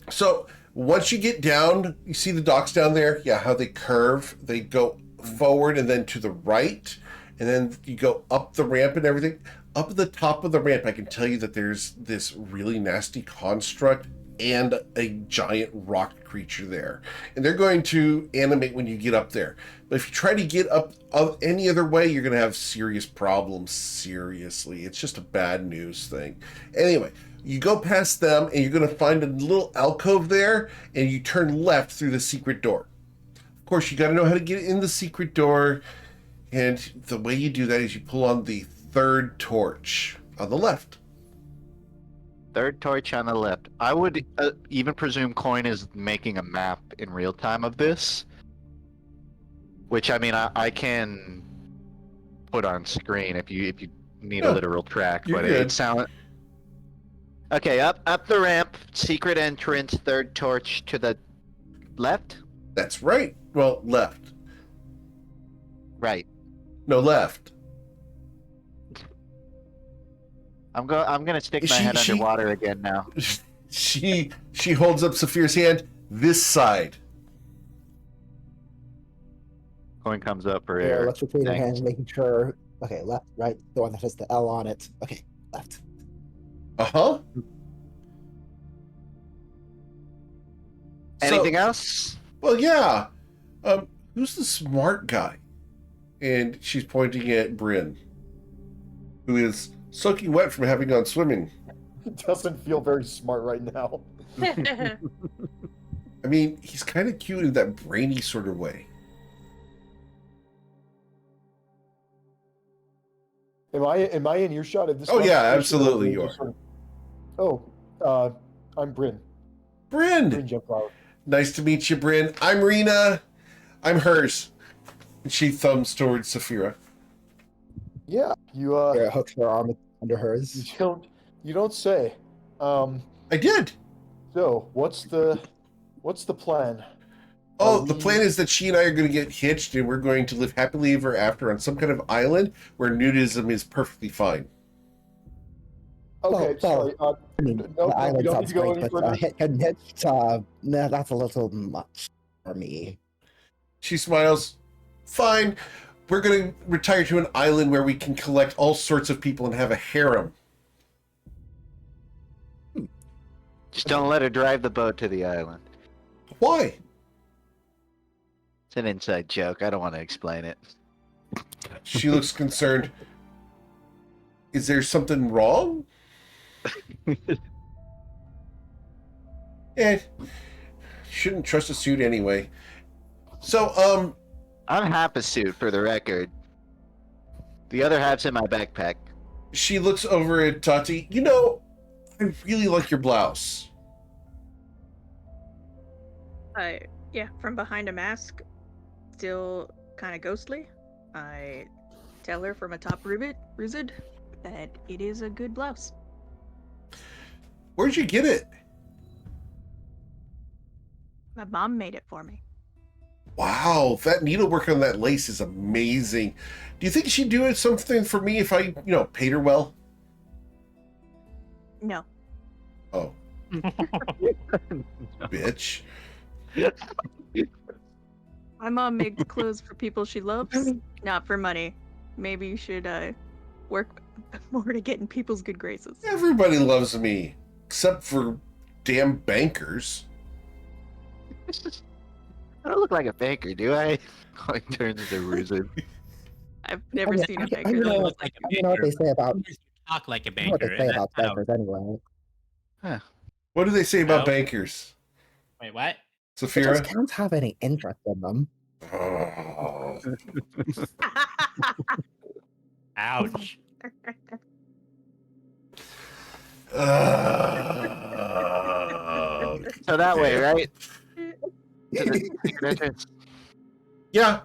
So once you get down, you see the docks down there? Yeah, how they curve. They go forward and then to the right. And then you go up the ramp and everything. Up at the top of the ramp, I can tell you that there's this really nasty construct and a giant rock creature there. And they're going to animate when you get up there. But if you try to get up any other way, you're going to have serious problems. Seriously. It's just a bad news thing. Anyway, you go past them and you're going to find a little alcove there, and you turn left through the secret door. Of course, you got to know how to get in the secret door. And the way you do that is you pull on the third torch on the left. Third torch on the left. I would even presume Coin is making a map in real time of this. Which, I mean, I can put on screen if you need a literal track. You're But good. it sounds... Okay, up the ramp, secret entrance, third torch to the left? That's right. Well, left. Right. No, left. I'm gonna stick my She- head she- underwater again now. She holds up Saphira's hand. This side. Coin comes up for Yeah, air. let's repeat your Thanks. hands, making sure. Okay, left, right, the one that has the L on it. Okay, left. Uh-huh. Anything else? Well, yeah. Who's the smart guy? And she's pointing at Bryn, who is soaking wet from having gone swimming. Doesn't feel very smart right now. I mean, he's kind of cute in that brainy sort of way. Am I in earshot of this? Oh, yeah, conversation, or absolutely are we you just sort of- Oh, I'm Bryn. Bryn! Bryn Jumpflower. Nice to meet you, Bryn. I'm Rena. I'm hers. And she thumbs towards Saphira. Yeah, you Sarah hooks her arm under hers. you don't say. I did. So what's the plan? Oh, Are the we- plan is that she and I are going to get hitched and we're going to live happily ever after on some kind of island where nudism is perfectly fine. Okay, Well, sorry. I mean, no, the we island don't sounds need to go great, any but further. getting hitched, nah, that's a little much for me. She smiles. Fine. We're going to retire to an island where we can collect all sorts of people and have a harem. Just don't let her drive the boat to the island. Why? It's an inside joke. I don't want to explain it. She looks concerned. Is there something wrong? Shouldn't trust a suit anyway. So, I'm half a suit, for the record. The other half's in my backpack. she looks over at Tati. You know, I really like your blouse. Yeah, from behind a mask, still kind of ghostly. I tell her from atop Rizid that it is a good blouse. Where'd you get it? My mom made it for me. Wow, that needlework on that lace is amazing. Do you think she'd do something for me if I, paid her well? No. Oh. Bitch. My mom makes clothes for people she loves, not for money. Maybe you should work more to get in people's good graces. Everybody loves me, except for damn bankers. I don't look like a banker, do I? Like turns into Ruzin. I've never I mean, seen a I banker. don't know, look like a I don't know what they say about Talk like a I don't know what banker. they say and about that's how- bankers anyway. What do they say about Oh. bankers? Wait, what? Does Saphira? Count have any interest in them? Oh. Ouch. So that way, right? Yeah,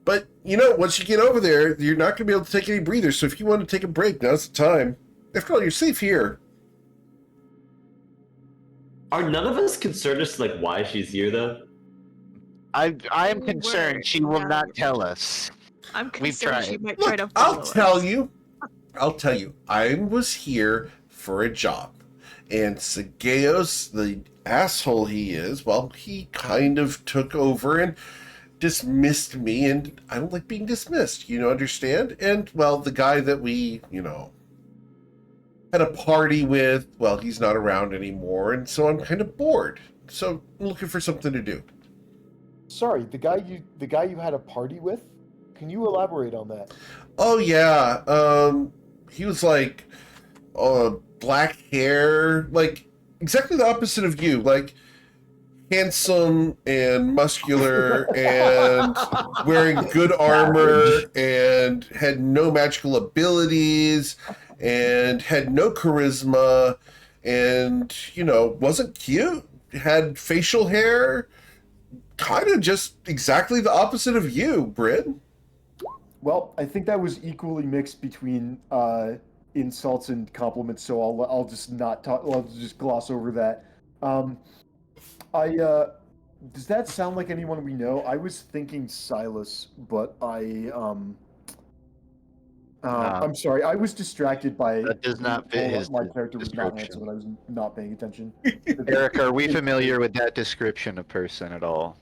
but you know, once you get over there, you're not going to be able to take any breathers. So if you want to take a break, now's the time. After all, you're safe here. Are none of us concerned as to like why she's here though? I am We concerned were, she will now not we're tell not. us. I'm We've concerned she tried. might try Look, to follow I'll tell us. you. I was here for a job. And Sageos, the asshole he is, well, he kind of took over and dismissed me, and I don't like being dismissed, you know, understand? And, well, the guy that we, had a party with, well, he's not around anymore, and so I'm kind of bored. So I'm looking for something to do. Sorry, the guy you had a party with? Can you elaborate on that? Oh, yeah. He was like, black hair, like exactly the opposite of you, like handsome and muscular and wearing good armor and had no magical abilities and had no charisma and, wasn't cute, had facial hair, kind of just exactly the opposite of you, Bryn. Well, I think that was equally mixed between insults and compliments, so I'll just not talk. I'll just gloss over that. Does that sound like anyone we know? I was thinking Silas, but I'm sorry. I was distracted by That does not fit his my character was not description. handsome, and I was not paying attention. Eric, are we familiar with that description of person at all?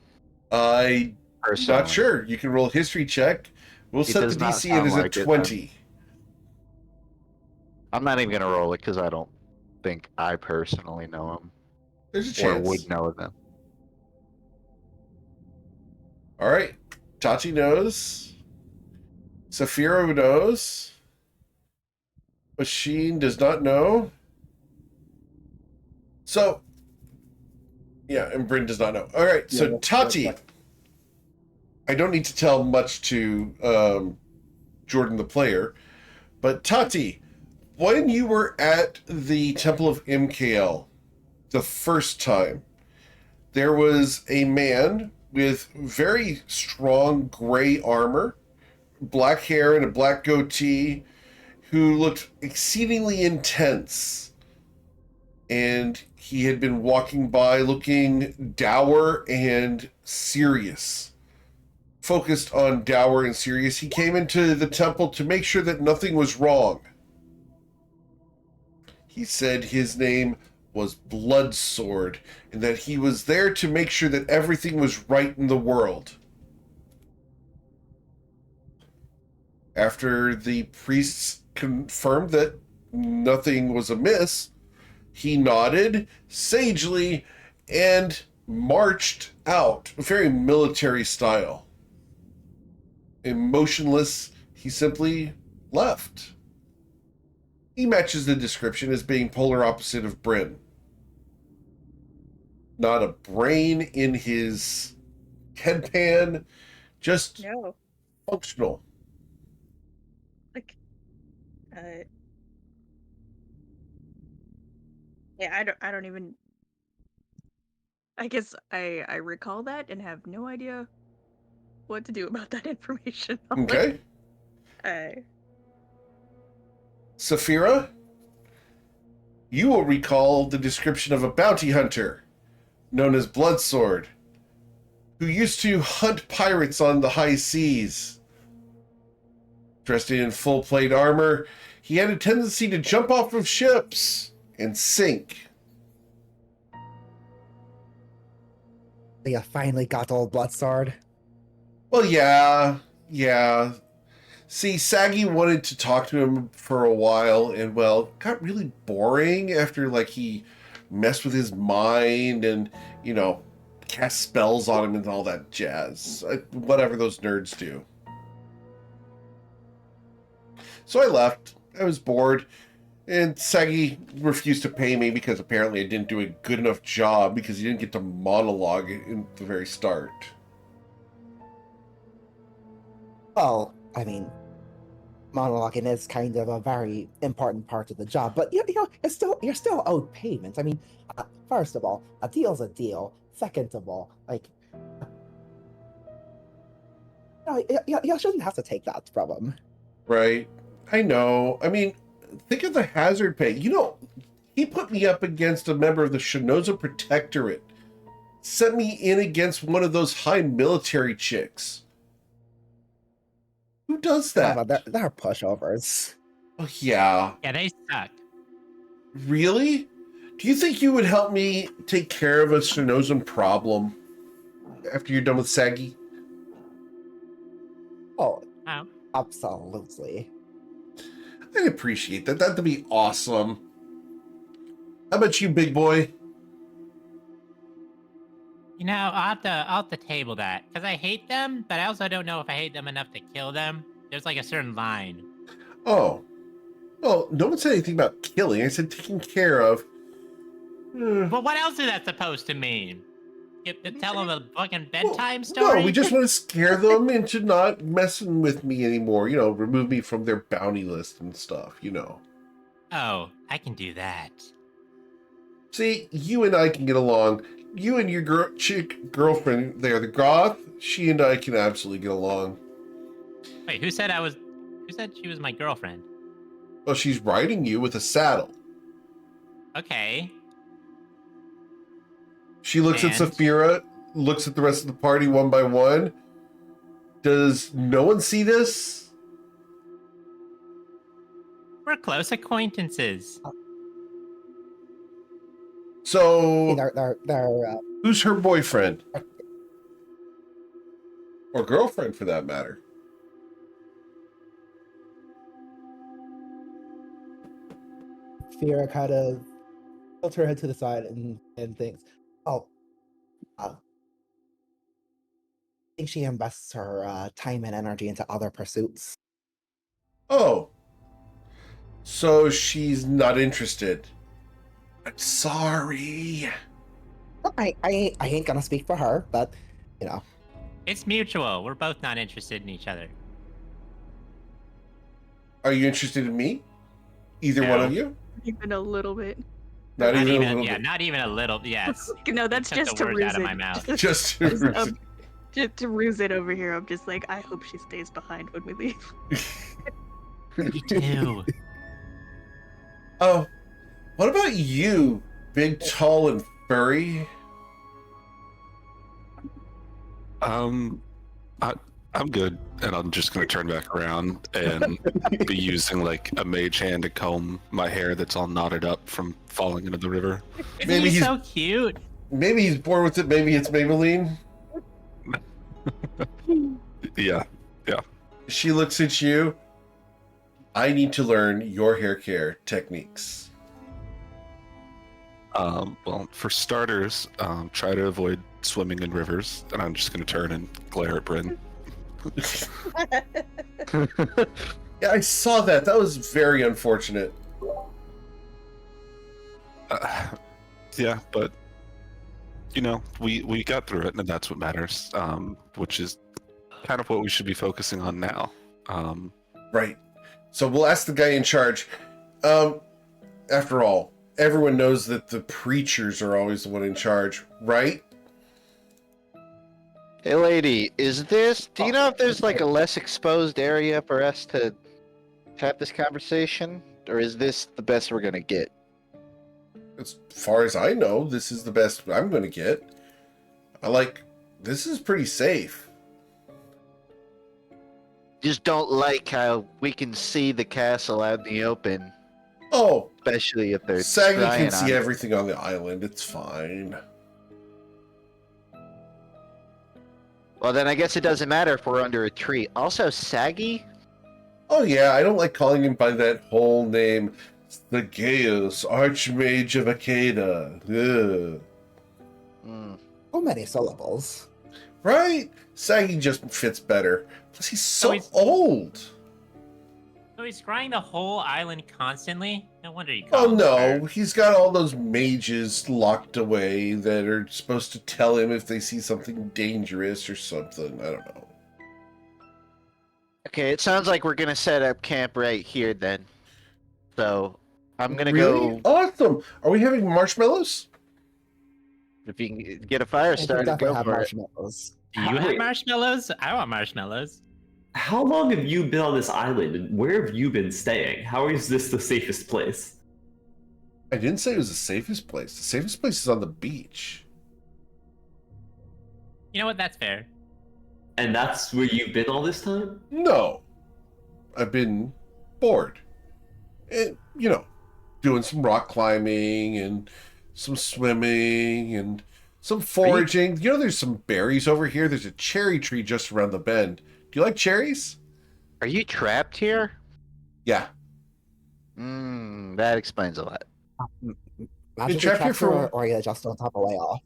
I'm Personally. not sure. You can roll a history check. We'll set the does not DC sound as a like it, 20. I'm not even gonna roll it because I don't think I personally know him There's a or chance. would know them. All right. Tati knows. Saphira knows. Machine does not know. So, yeah, and Bryn does not know. All right, so Yeah, Tati, that's- I don't need to tell much to Jordan the player, but Tati, when you were at the Temple of MKL the first time, there was a man with very strong gray armor, black hair, and a black goatee who looked exceedingly intense. And he had been walking by looking dour and serious. Focused on dour and serious. He came into the temple to make sure that nothing was wrong. He said his name was Bloodsword, and that he was there to make sure that everything was right in the world. After the priests confirmed that nothing was amiss, he nodded sagely and marched out, very military style. Emotionless, he simply left. He matches the description as being polar opposite of Bryn. Not a brain in his headpan, just No, functional. like, yeah, I don't even. I guess I recall that and have no idea what to do about that information. Okay. Like, Saphira, you will recall the description of a bounty hunter known as Bloodsword, who used to hunt pirates on the high seas. Dressed in full plate armor, he had a tendency to jump off of ships and sink. You finally got old Bloodsword. Well, yeah. See, Saggy wanted to talk to him for a while, and, well, got really boring after, he mess with his mind and, cast spells on him and all that jazz. Whatever those nerds do. So I left. I was bored. And Sagi refused to pay me because apparently I didn't do a good enough job because he didn't get to monologue in the very start. Well, I mean, monologuing is kind of a very important part of the job, but you're still owed payment. I mean, first of all, a deal's a deal. Second of all, you shouldn't have to take that from him. Right. I know. I mean, think of the hazard pay. He put me up against a member of the Shinoza Protectorate. Sent me in against one of those high military chicks. Who does that? They're pushovers. Oh, yeah. Yeah, they suck. Really? Do you think you would help me take care of a Shinozan problem after you're done with Sagi? Oh, Wow. absolutely. I'd appreciate that. That'd be awesome. How about you, big boy? I'll have to table that because I hate them, but I also don't know if I hate them enough to kill them. There's like a certain line. Oh. Well, no one said anything about killing. I said taking care of. Well, what else is that supposed to mean? You have to tell them a fucking bedtime story? No, we just want to scare them into not messing with me anymore. Remove me from their bounty list and stuff, Oh, I can do that. See, you and I can get along. You and your girlfriend there, the goth, she and I can absolutely get along. Wait, who said she was my girlfriend? Well, she's riding you with a saddle. Okay. She looks at And? Saphira, looks at the rest of the party one by one. Does no one see this? We're close acquaintances. So, They're who's her boyfriend? Or girlfriend, for that matter? Fira kind of tilts her head to the side and thinks, I think she invests her time and energy into other pursuits. Oh. So she's not interested. I'm sorry. I ain't gonna speak for her, but It's mutual. We're both not interested in each other. Are you interested in me? Either No. one of you? Even a little bit. Not even a little Yeah, bit. not even a little. Yes. No, that's Took just the to words ruse out of it. my mouth. Just Just to ruse it over here. I'm just like, I hope she stays behind when we leave. Me too. Oh, what about you, big, tall, and furry? I'm good, and I'm just gonna turn back around and be using like a mage hand to comb my hair that's all knotted up from falling into the river. Isn't Maybe he he's- so cute? Maybe he's bored with it. Maybe it's Maybelline. Yeah. She looks at you. I need to learn your hair care techniques. Well, for starters, try to avoid swimming in rivers, and I'm just gonna turn and glare at Bryn. Yeah, I saw that. That was very unfortunate. Yeah, but we got through it, and that's what matters. Which is kind of what we should be focusing on now. Right. So we'll ask the guy in charge. After all, everyone knows that the preachers are always the one in charge, right? Hey, lady, do you know if there's like a less exposed area for us to have this conversation? Or is this the best we're gonna get? As far as I know, this is the best I'm going to get. This is pretty safe. Just don't like how we can see the castle out in the open, Oh, especially if they're Sagi spying can on see it. everything on the island. It's fine. Well, then I guess it doesn't matter if we're under a tree. Also, Sagi? Oh, yeah, I don't like calling him by that whole name. The Gaius, Archmage of Acada. Ugh. So many syllables. Right? Saggy just fits better. Plus, he's so he's- old. So he's scrying the whole island constantly? No wonder you Oh call him no, Sir. he's got all those mages locked away that are supposed to tell him if they see something dangerous or something. I don't know. Okay, it sounds like we're gonna set up camp right here then. So I'm gonna Really? go. Awesome. Are we having marshmallows? If you can get a fire I think started, definitely go have for it. marshmallows. Do you have Wait. marshmallows? I want marshmallows. How long have you been on this island, and where have you been staying? How is this the safest place? I didn't say it was the safest place. The safest place is on the beach. You know what? That's fair. And that's where you've been all this time? No. I've been bored. And, doing some rock climbing and some swimming and some foraging. There's some berries over here. There's a cherry tree just around the bend. Do you like cherries? Are you trapped here? Yeah. That explains a lot. Magically trapped here trapped for- or are you just don't have a way off?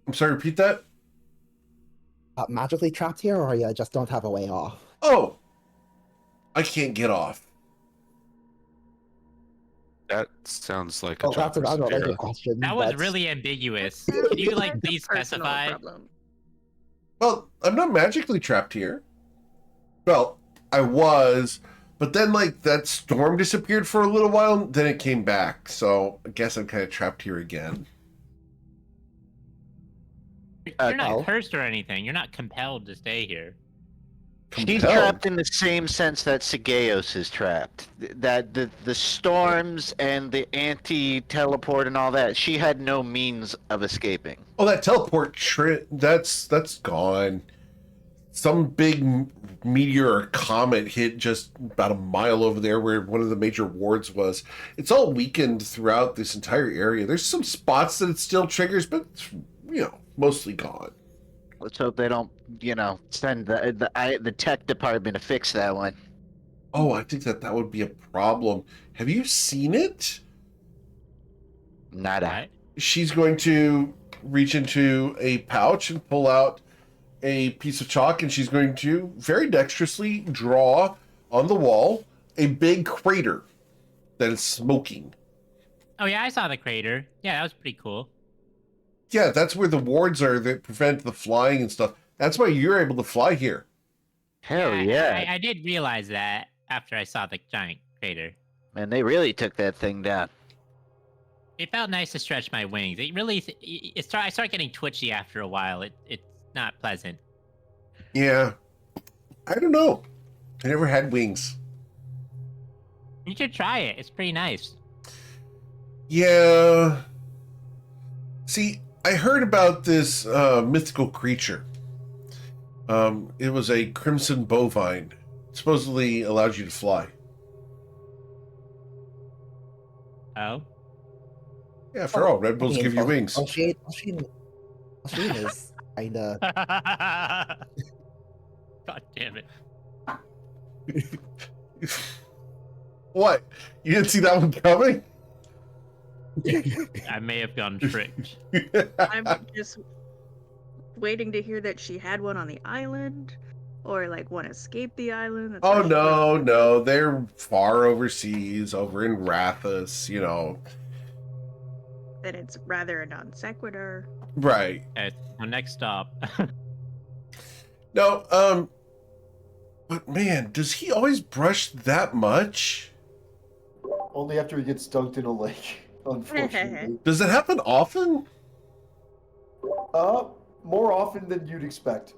I'm sorry, repeat that? Magically trapped here or are you just don't have a way off? Oh. I can't get off. That sounds like a Oh, job that's an for unrelated Sierra. question. That was That's- really ambiguous. Can you please Personal specify? problem. Well, I'm not magically trapped here. Well, I was, but then that storm disappeared for a little while, then it came back. So I guess I'm kind of trapped here again. You're not no. cursed or anything. You're not compelled to stay here. She's Compelled. trapped in the same sense that Sageos is trapped. That the storms and the anti-teleport and all that, she had no means of escaping. Oh, that teleport that's gone. Some big meteor or comet hit just about a mile over there where one of the major wards was. It's all weakened throughout this entire area. There's some spots that it still triggers, but it's, mostly gone. Let's hope they don't, send the tech department to fix that one. Oh, I think that would be a problem. Have you seen it? Nada. Right? She's going to reach into a pouch and pull out a piece of chalk, and she's going to very dexterously draw on the wall a big crater that is smoking. Oh yeah, I saw the crater. Yeah, that was pretty cool. Yeah, that's where the wards are that prevent the flying and stuff. That's why you're able to fly here. Hell yeah. I did realize that after I saw the giant crater. Man, they really took that thing down. It felt nice to stretch my wings. It really, I started getting twitchy after a while. It's not pleasant. Yeah. I don't know. I never had wings. You should try it. It's pretty nice. Yeah. See, I heard about this mythical creature. It was a crimson bovine. It supposedly allows you to fly. Oh. Yeah, after all, Red Bulls give you wings. Ocean is kinda. God damn it. What? You didn't see that one coming? I may have gone tricked. I'm just waiting to hear that she had one on the island, or one escaped the island. That's Oh why she no, they're far overseas, over in Rathus, That it's rather a non sequitur. Right. Okay, so next stop. No, but man, does he always brush that much? Only after he gets dunked in a lake, unfortunately. Does it happen often? More often than you'd expect.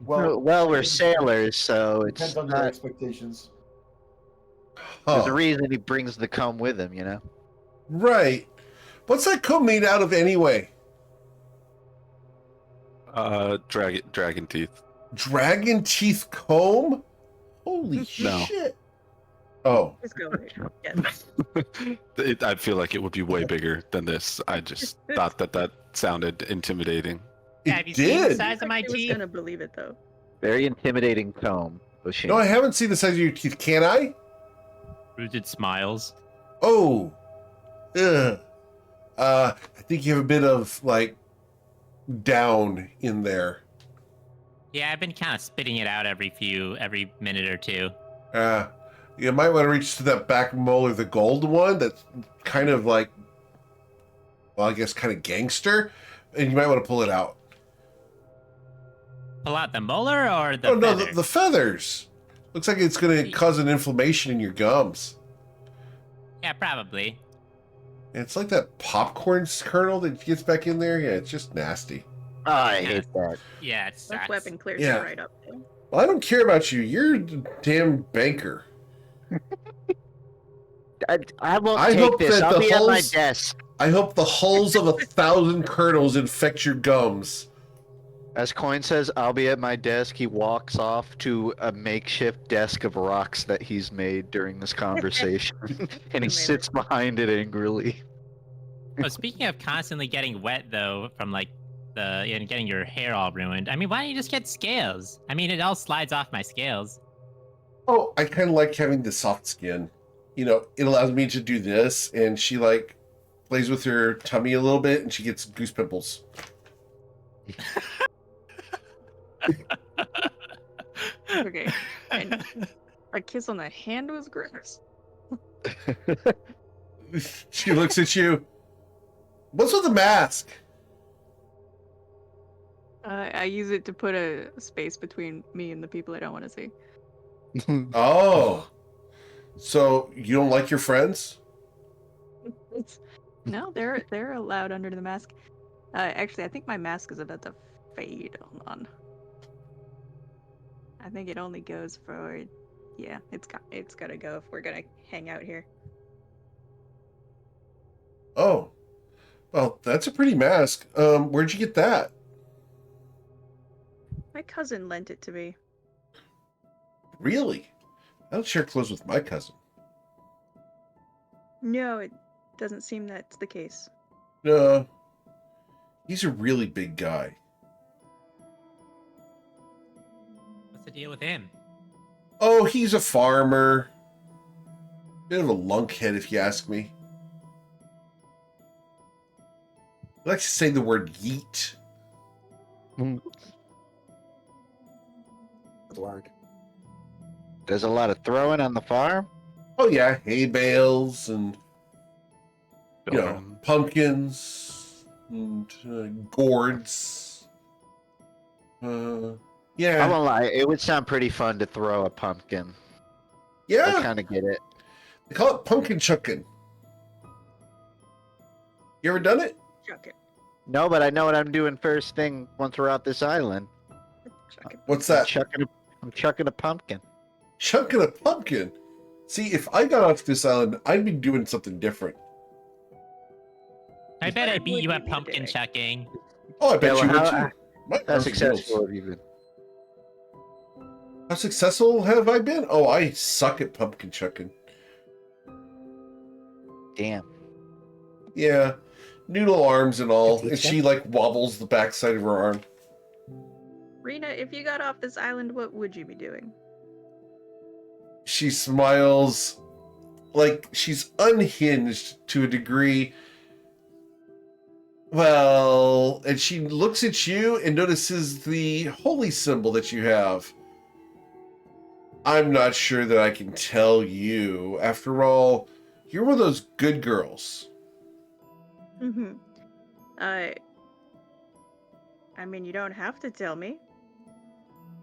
Well, we're sailors, so it's Depends on your not, expectations. there's a Huh. reason he brings the comb with him, Right. What's that comb made out of anyway? Dragon teeth. Dragon teeth comb? Holy No. shit. Oh. Just go with it. Yes. I feel like it would be way bigger than this. I just thought that sounded intimidating. Yeah, have It you seen the did. size of my I was teeth? gonna believe it though. Very intimidating comb, O'Shane. No, I haven't seen the size of your teeth. Can I? Rooted smiles. Oh, ugh. I think you have a bit of like down in there. Yeah, I've been kind of spitting it out every minute or two. You might want to reach to that back molar, the gold one. That's kind of like, well, I guess kind of gangster, and you might want to pull it out. Pull out the molar or the Oh no, feather? the feathers. Looks like it's going to cause an inflammation in your gums. Yeah, probably. And it's like that popcorn kernel that gets back in there. Yeah, it's just nasty. Oh, I hate that. Yeah, it That sucks. weapon clears Yeah. it right up. Too. Well, I don't care about you. You're a damn banker. I won't I take hope this. that I'll the be at my hulls- desk. I hope the hulls of 1,000 kernels infect your gums. As Coin says, I'll be at my desk. He walks off to a makeshift desk of rocks that he's made during this conversation, and he sits behind it angrily. Oh, speaking of constantly getting wet though, from like and getting your hair all ruined. I mean, why don't you just get scales? I mean, it all slides off my scales. Oh, I kind of like having the soft skin. You know, it allows me to do this, and she like plays with her tummy a little bit, and she gets goose pimples. Okay. And a kiss on the hand was gross. She looks at you. What's with the mask? I use it to put a space between me and the people I don't want to see. Oh, so you don't like your friends? No, they're allowed under the mask. Actually, I think my mask is about to fade. Hold on. I think it only goes for, yeah, it's gotta go if we're gonna hang out here. Oh, well, that's a pretty mask. Where'd you get that? My cousin lent it to me. Really? I don't share clothes with my cousin. No, it doesn't seem that's the case. No, he's a really big guy. What's the deal with him? Oh, he's a farmer. Bit of a lunkhead, if you ask me. I like to say the word yeet. Word. There's a lot of throwing on the farm. Oh yeah, hay bales and Um, pumpkins and gourds. I Yeah, won't lie, it would sound pretty fun to throw a pumpkin. I yeah. kind of get it. They call it pumpkin chucking. You ever done it? Chuck it. No, but I know what I'm doing first thing once we're off this island. Chuck it. What's I'm that? chucking a pumpkin. Chucking a pumpkin. See, if I got off this island, I'd be doing something different. I bet I What beat would you you at be pumpkin doing? chucking. Oh, I bet Yeah, you well, would how- too. My How arms are successful noodles. have you been? How successful have I been? Oh, I suck at pumpkin chucking. Damn. Yeah, noodle arms and all, Teach and them? she like wobbles the backside of her arm. Rena, if you got off this island, what would you be doing? She smiles like she's unhinged to a degree. Well, and she looks at you and notices the holy symbol that you have. I'm not sure that I can tell you. After all, you're one of those good girls. Mm-hmm. I mean, you don't have to tell me.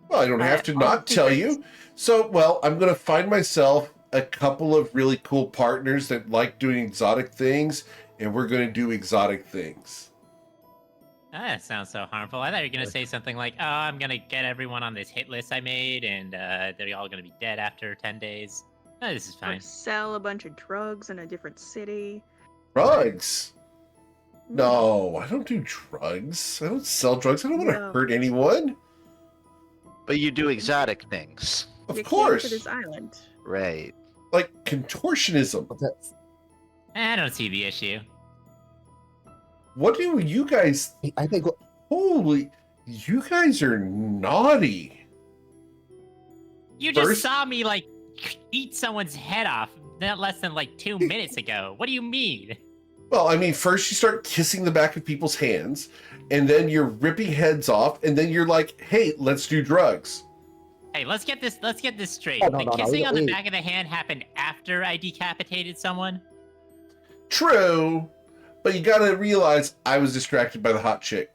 Well, I don't have to not tell you. So, well, I'm going to find myself a couple of really cool partners that like doing exotic things, and we're going to do exotic things. That sounds so harmful. I thought you were gonna say something like, "Oh, I'm gonna get everyone on this hit list I made, and they're all gonna be dead after 10 days." Oh, this is Or fine. sell a bunch of drugs in a different city. Drugs? No, I don't do drugs. I don't sell drugs. I don't want to No. hurt anyone. But you do exotic things. Of You came course. to this island. Right. Like contortionism. But that's, I don't see the issue. What do you guys... I think Holy... You guys are naughty. You just First- saw me like eat someone's head off not less than like 2 minutes ago. What do you mean? Well, I mean, first you start kissing the back of people's hands, and then you're ripping heads off, and then you're like, "Hey, let's do drugs." Hey, let's get this straight. Oh, no, the no, no, kissing on the we- back of the hand happened after I decapitated someone. True, but you gotta realize I was distracted by the hot chick.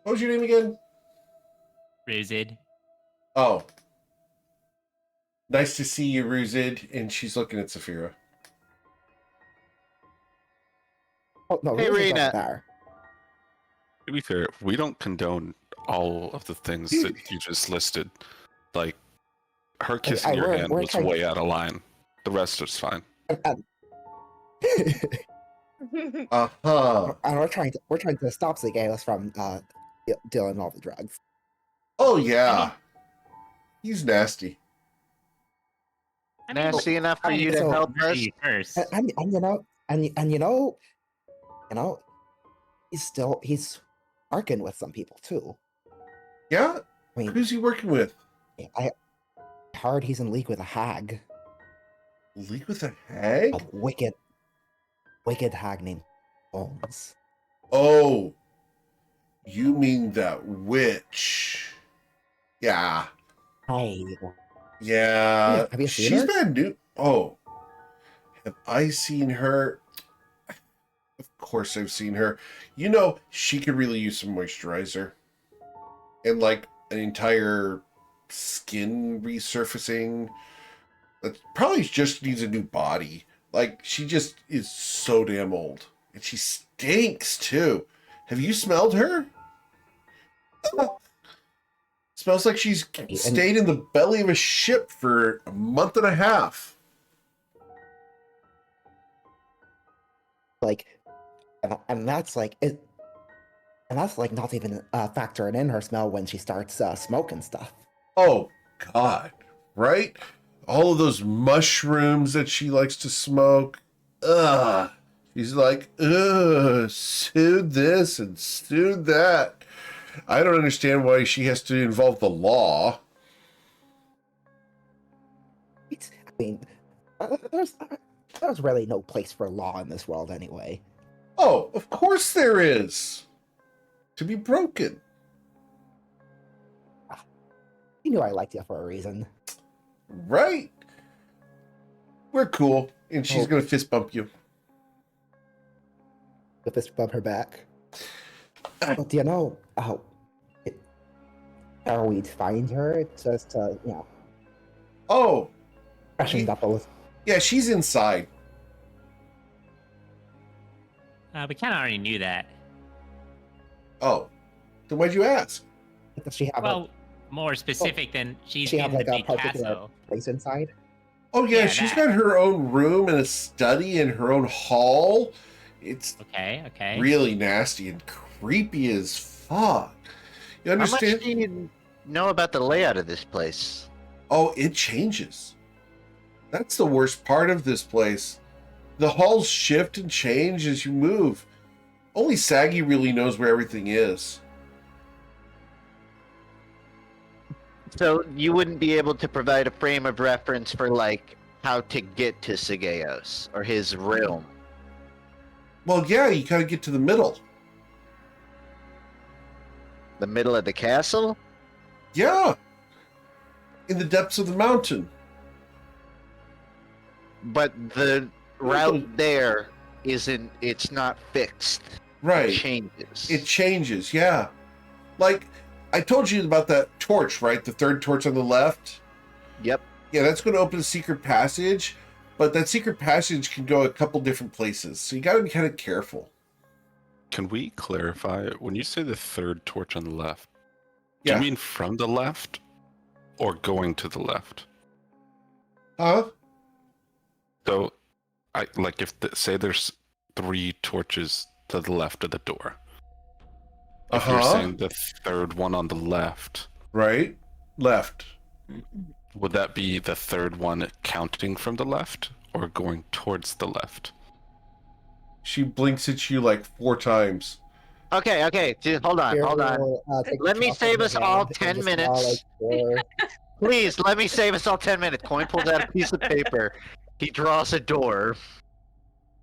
What was your name again? Ruzid. Oh. Nice to see you, Ruzid. And she's looking at Saphira. Oh no, Hey, Rose is Rena. up there. To be fair, we don't condone all of the things that you just listed. Like, her kissing your we're- hand we're was trying- way out of line. The rest is fine. Uh-huh. And we're trying to stop Zagalos from dealing all the drugs. Oh, yeah. He's nasty. I mean, Nasty enough for I you to so- help us? you first. And he's working with some people too. Yeah? I mean, Who's he working with? I heard he's in league with a hag, League with a hag? a wicked hag named Bones. Oh. You mean that witch. Yeah. Hey, Yeah. Have you seen She's her? bad news. Oh. Have I seen her? Of course I've seen her. You know, she could really use some moisturizer. And like an entire skin resurfacing. That probably just needs a new body. Like, she just is so damn old. And she stinks too. Have you smelled her? Smells like she's stayed in the belly of a ship for a month and a half. like, and that's like it, and that's like not even factoring in her smell when she starts smoking stuff. Oh, God. Right? All of those mushrooms that she likes to smoke. Ugh. She's like, ugh, sued this and sued that. I don't understand why she has to involve the law. I mean, there's really no place for law in this world anyway. Oh, of course there is. To be broken. You knew I liked you for a reason. Right? We're cool. And she's Oh. going to fist bump you. With this above her back. But you know, how we'd find her? It's just Oh, freshened up a little. yeah, she's inside. We kind of already knew that. Oh, then why'd you ask? Does she have Well, more specific than she's she in have the like a big particular castle. place inside? Oh, yeah, Yeah, she's that. got her own room and a study and her own hall. It's Okay. really nasty and creepy as fuck. You How much understand? do you know about the layout of this place? Oh, it changes. That's the worst part of this place. The halls shift and change as you move. Only Saggy really knows where everything is. So you wouldn't be able to provide a frame of reference for like how to get to Sigeos or his realm. Well, yeah, you gotta get to the middle. The middle of the castle? Yeah. In the depths of the mountain. But the route there isn't, it's not fixed. It Right. changes. It changes, yeah. Like, I told you about that torch, right? The third torch on the left. Yep. Yeah, that's going to open a secret passage, but that secret passage can go a couple different places. So you got to be kind of careful. Can we clarify when you say the third torch on the left? Do Yeah. you mean from the left or going to the left? Huh? So, I like if say there's 3 torches to the left of the door. If you're Uh-huh. saying the third one on the left, Right? Left. would that be the third one counting from the left or going towards the left? She blinks at you like 4 times. Okay, dude, hold on. Take Let the me chalk save from us her all hand and 10 just minutes. draw, like, 4. Please, let me save us all 10 minutes. Coin pulls out a piece of paper he draws a door,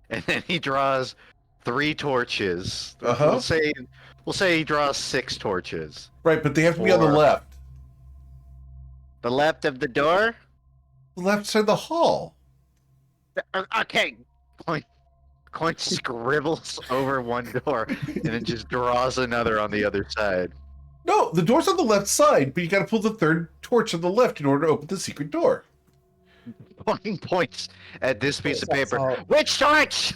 and then he draws 3 torches. Uh-huh. We'll say he draws 6 torches. Right, but they have to be on the Four. left. The left of the door? The left side of the hall. Okay. Coin scribbles over one door and then just draws another on the other side. No, the door's on the left side, but you got to pull the third torch on the left in order to open the secret door. Coin points at this piece of That's paper. all. Which torch?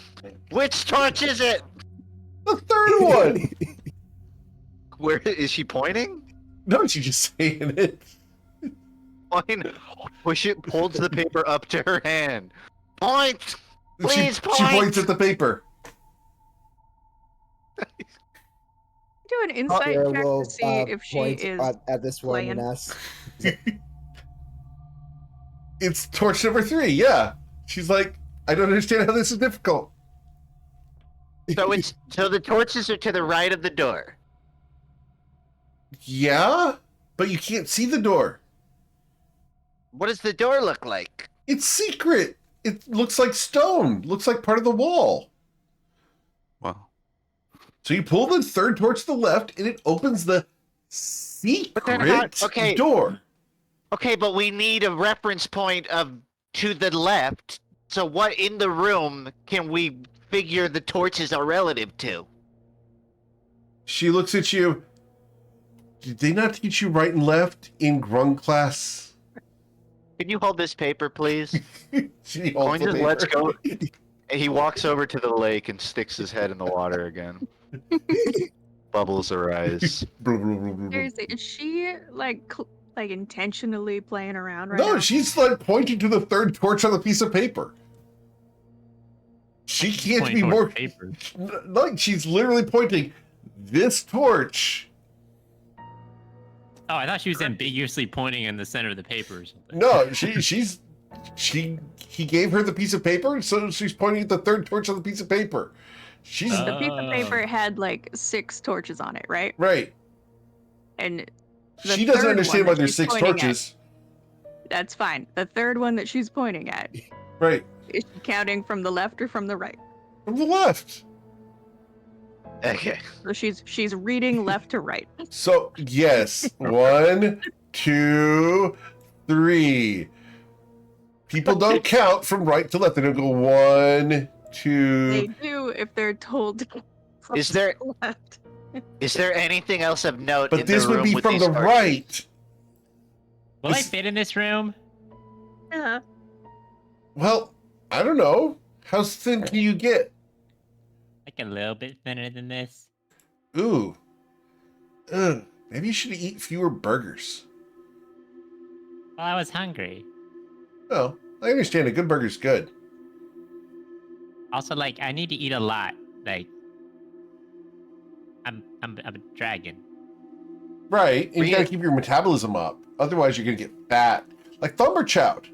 Which torch is it? The third one. Where is she pointing? No, she's just saying it. Coin pulls the paper up to her hand. Point! Please point! She points at the paper. Do an insight Sarah check will, to see if she point is. at this one and playing. ask. It's torch number 3, yeah. She's like, I don't understand how this is difficult. So the torches are to the right of the door. Yeah, but you can't see the door. What does the door look like? It's secret. It looks like stone. Looks like part of the wall. Wow. So you pull the third torch to the left, and it opens the But they're not- secret okay. door. Okay, but we need a reference point of to the left. So what in the room can we figure the torches are relative to? She looks at you. Did they not teach you right and left in grung class? Can you hold this paper, please? She Coin holds the just lets paper. go. And he walks over to the lake and sticks his head in the water again. Bubbles arise. Seriously, is she like intentionally playing around right now? No, she's like pointing to the third torch on the piece of paper. She can't Pointing be towards more. the paper. Like she's literally pointing this torch. Oh, I thought she was ambiguously pointing in the center of the paper or something. No, he gave her the piece of paper, so she's pointing at the third torch on the piece of paper. She's The piece of paper Oh. had like 6 torches on it, right? right. And the She doesn't third understand one why that there's she's 6 pointing at- torches. That's fine. The third one that she's pointing at, Right. is she counting from the left or from the right? From the left. Okay. So she's reading left to right. So yes. 1, 2, 3. People don't count from right to left. They don't go 1, 2. They do if they're told to go from Is there- the left. Is there anything else of note But in this the would room be with from these the torches? right. Will I This- fit in this room? Yeah. Well, I don't know. How thin can you get? Like a little bit thinner than this. Ooh. Ugh. Maybe you should eat fewer burgers. Well, I was hungry. Oh, I understand. A good burger's good. Also, like, I need to eat a lot. Like, I'm a dragon. Right. And you Rita- gotta keep your metabolism up. Otherwise, you're gonna get fat. Like Thumber Chout.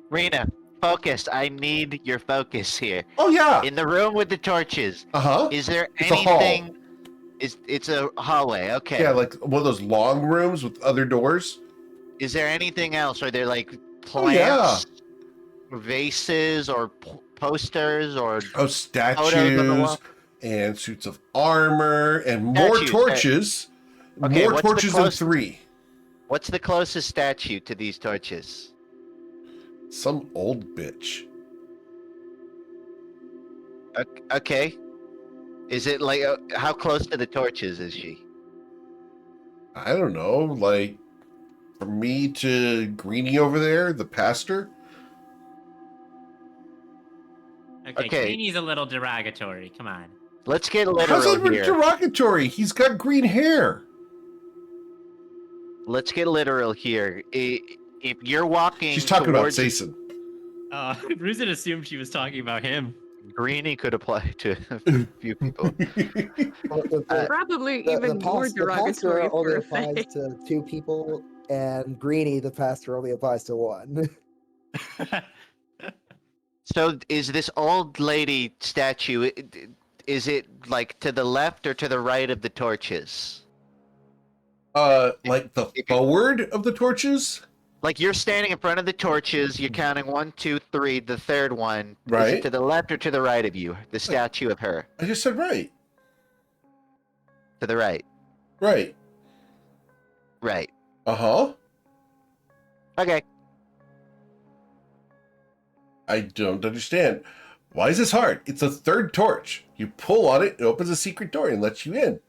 Rena, focus. I need your focus here. Oh, yeah. In the room with the torches, Uh huh. is there It's a hall. anything? It's a hallway. Okay. Yeah, like one of those long rooms with other doors. Is there anything else? Are there like Oh, yeah. plants, vases, or posters, or Oh, Photos on the wall. statues and suits of armor and more Statues, torches. Okay, More what's the torches than close- 3. what's the closest statue to these torches? Some old bitch. Okay. Is it like how close to the torches is she? I don't know. Like, from me to Greenie over there, the pastor. Okay, Okay. Greenie's a little derogatory. Come on. Let's get How's literal that here. derogatory? He's got green hair. Let's get literal here. If you're walking, She's talking about towards Sason. Bruce had assumed she was talking about him. Greenie could apply to a few people. Probably The even more pastor derogatory only for a applies Fae. to 2 people, and Greenie, the pastor, only applies to 1. So is this old lady statue? Is it like to the left or to the right of the torches? Like the If- forward of the torches? Like you're standing in front of the torches, you're counting 1, 2, 3. The third one is Right. it to the left or to the right of you? The statue of her. I just said right. To the right. Right. Right. Uh-huh. Okay. I don't understand. Why is this hard? It's a third torch. You pull on it, it opens a secret door and lets you in.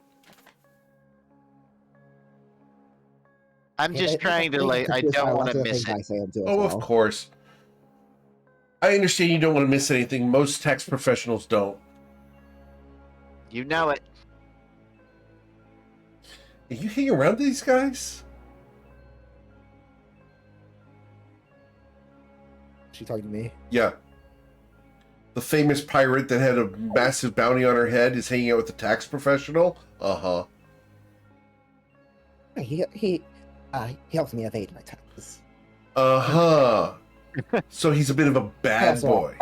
I'm Yeah, just trying to like. I don't want to miss it. Oh, of course. I understand you don't want to miss anything. Most tax professionals don't. You know it. Are you hanging around these guys? She talking to me? Yeah. The famous pirate that had a massive bounty on her head is hanging out with the tax professional? Uh-huh. He helps me evade my taxes. Uh-huh. So he's a bit of a bad That's boy.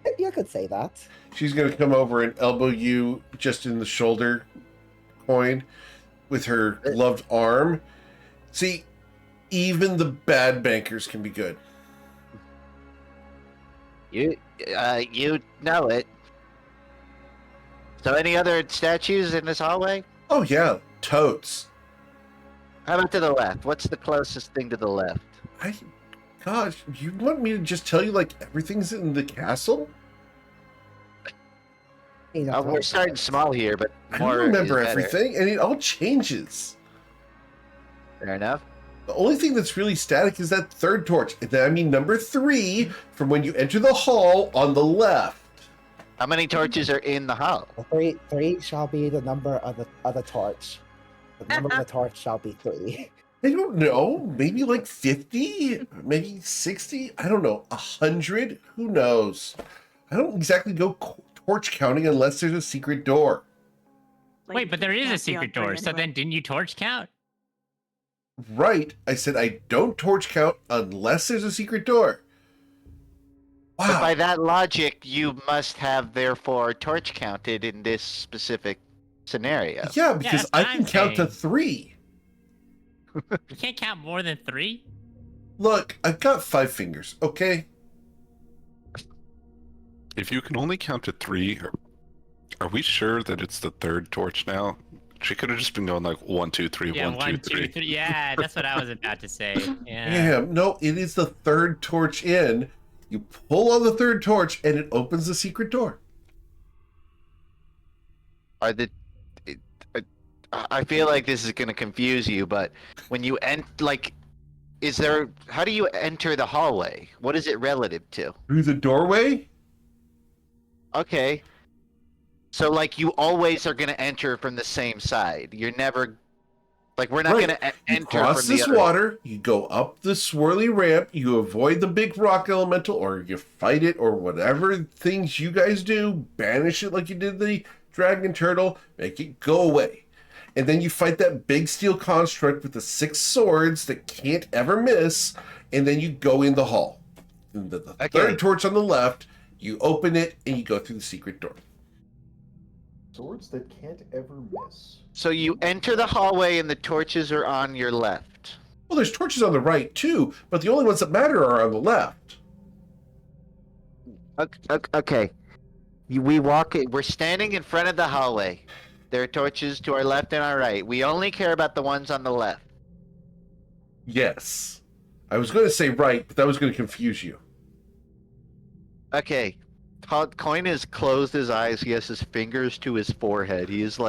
right. You could say that. She's going to come over and elbow you just in the shoulder, Coin, with her gloved arm. See, even the bad bankers can be good. You know it. So, any other statues in this hallway? Oh, yeah. Totes. How about to the left? What's the closest thing to the left? Gosh, you want me to just tell you, like, everything's in the castle? We're starting small here, but I more don't remember is better. everything, and it all changes. Fair enough. The only thing that's really static is that third torch. And I mean number 3 from when you enter the hall on the left. How many torches are in the hall? Three shall be the number of the torch. The number of the torch shall be 3. I don't know. Maybe like 50? Maybe 60? I don't know. 100? Who knows? I don't exactly go torch counting unless there's a secret door. Wait, but there is a secret door. So then didn't you torch count? Right. I said I don't torch count unless there's a secret door. But Wow. by that logic, you must have therefore torch counted in this specific scenario. Yeah, because that's I what can I'm count to saying. 3. You can't count more than 3? Look, I've got 5 fingers, okay? If you can only count to 3, are we sure that it's the third torch now? She could have just been going like 1, 2, 3, Yeah, 1, 2, 3. 3. Yeah, that's what I was about to say. Yeah. Damn, no, it is the third torch in. You pull on the third torch and it opens the secret door. Are the I feel like this is going to confuse you, but when you how do you enter the hallway? What is it relative to? Through the doorway? Okay. So like you always are going to enter from the same side. You're never like we're not Right. going to You enter cross from this the other. water, you go up the swirly ramp, you avoid the big rock elemental, or you fight it, or whatever things you guys do, banish it like you did the dragon turtle, make it go away. And then you fight that big steel construct with the 6 swords that can't ever miss, and then you go in the hall. And the Okay. third torch on the left, you open it, and you go through the secret door. Swords that can't ever miss. So you enter the hallway and the torches are on your left. Well, there's torches on the right, too, but the only ones that matter are on the left. Okay. We're standing in front of the hallway. There are torches to our left and our right. We only care about the ones on the left. Yes. I was going to say right, but that was going to confuse you. Okay. Coin has closed his eyes. He has his fingers to his forehead. He's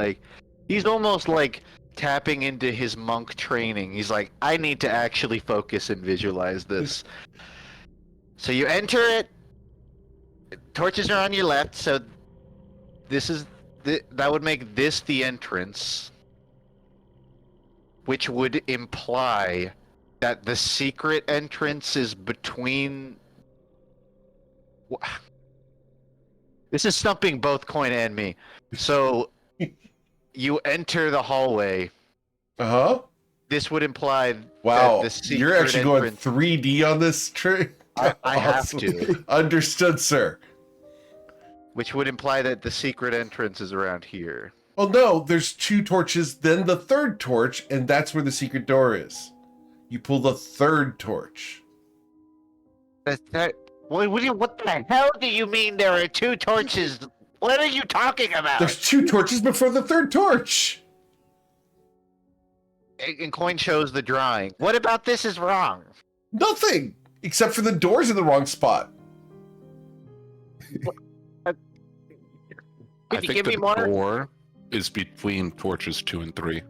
almost like tapping into his monk training. He's like, I need to actually focus and visualize this. So you enter it. Torches are on your left, so that would make this the entrance, which would imply that the secret entrance is between. This is stumping both Coin and me. So you enter the hallway. Uh-huh. This would imply Wow. that the secret You're actually going entrance. 3D on this trick? I have to. Understood, sir. Which would imply that the secret entrance is around here. Well, no, there's 2 torches, then the third torch, and that's where the secret door is. You pull the third torch. What the hell do you mean there are 2 torches? What are you talking about? There's 2 torches before the third torch. And Coin shows the drawing. What about this is wrong? Nothing except for the doors in the wrong spot. I Could you think give the me more? door is between torches 2 and 3.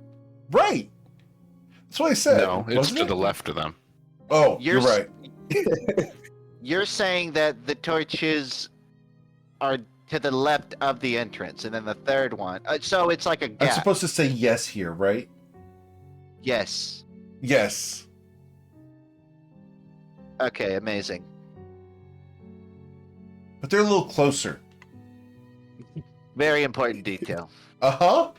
Right. That's what I said. No, it's wasn't to it? the left of them. Oh, you're You're right. You're saying that the torches are to the left of the entrance, and then the third one. So it's like a I'm gap. supposed to say yes here, right? Yes. Yes. Okay, amazing. But they're a little closer. Very important detail. Uh-huh.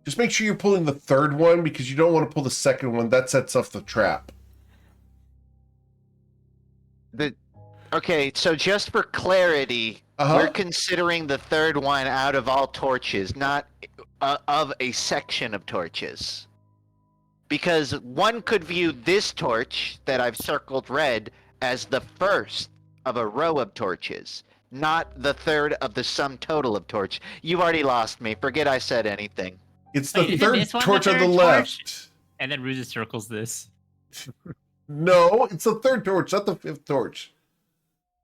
Just make sure you're pulling the third one because you don't want to pull the second one. That sets off the trap. Okay, so just for clarity, Uh-huh. we're considering the third one out of all torches, not of a section of torches. Because one could view this torch that I've circled red as the first of a row of torches, not the third of the sum total of torch. You already lost me. Forget I said anything. It's the Wait, isn't third this one the torch on the third left. torch? And then Ruza circles this. No, it's the third torch, not the 5th torch.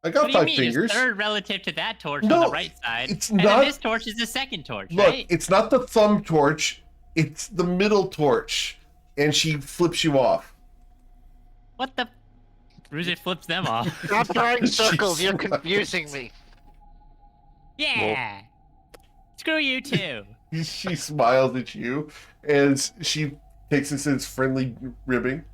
I got What do you 5 mean? fingers. It's third relative to that torch No, on the right side. it's and not- then this torch is the second torch, Look, right? it's not the thumb torch. It's the middle torch. And she flips you off. What the? Ruza flips them off. Stop drawing circles. You're Jeez. confusing me. Yeah. Screw you too. She smiles at you as she takes this as friendly ribbing.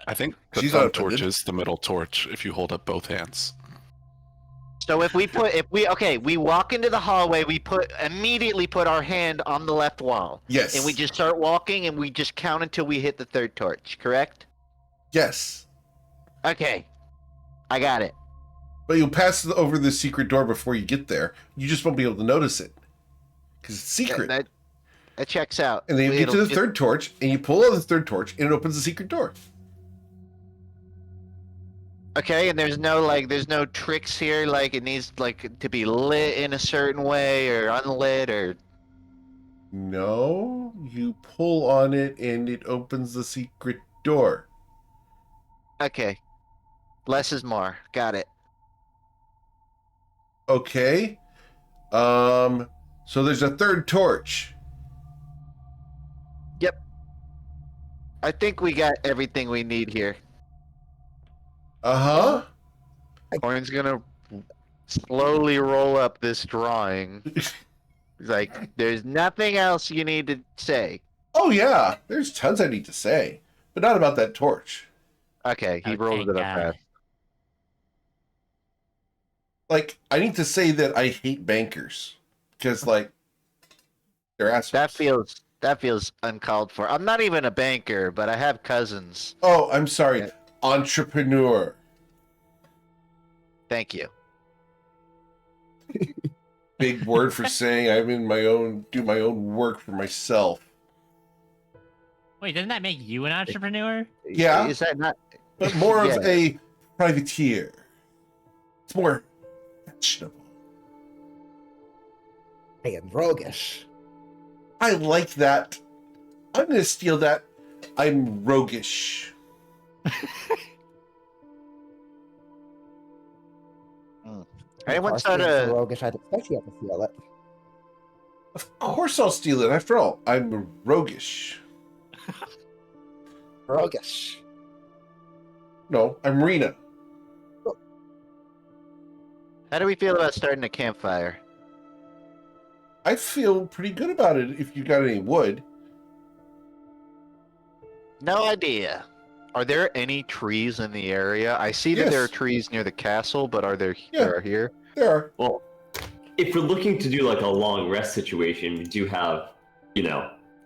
I think the She's thumb not torch offended. is the middle torch if you hold up both hands. So we walk into the hallway, we immediately put our hand on the left wall. Yes. And we just start walking and we just count until we hit the third torch, correct? Yes. Okay. I got it. But you'll pass over the secret door before you get there. You just won't be able to notice it. Because it's secret. That checks out. And then you get to the third torch, and you pull out the third torch, and it opens the secret door. Okay, and there's no tricks here, like it needs to be lit in a certain way or unlit or No, you pull on it, and it opens the secret door. okay. Less is more. Got it. Okay. So there's a third torch. Yep. I think we got everything we need here. Uh-huh. Coin's gonna slowly roll up this drawing. He's like, there's nothing else you need to say. Oh, yeah. There's tons I need to say. But not about that torch. Okay, he Okay, rolled it up got it. fast. Like, I need to say that I hate bankers. Because, like, they're assholes. That feels uncalled for. I'm not even a banker, but I have cousins. Oh, I'm sorry. Yeah. Entrepreneur. Thank you. Big word for saying do my own work for myself. Wait, doesn't that make you an entrepreneur? Yeah. Is that not? But more of Yeah. a privateer. It's more fashionable. I am roguish. I like that. I'm going to steal that. I'm roguish. Anyone Of course, start being so a? roguish, I'd expect you to feel it. Of course I'll steal it. After all, I'm roguish. Roguish. No, I'm Rena. How do we feel about starting a campfire? I feel pretty good about it if you got any wood. No idea. Are there any trees in the area? I see that there are Yes. trees near the castle, but are there Yeah. there are here? There are. Well, if we're looking to do like a long rest situation, we do have,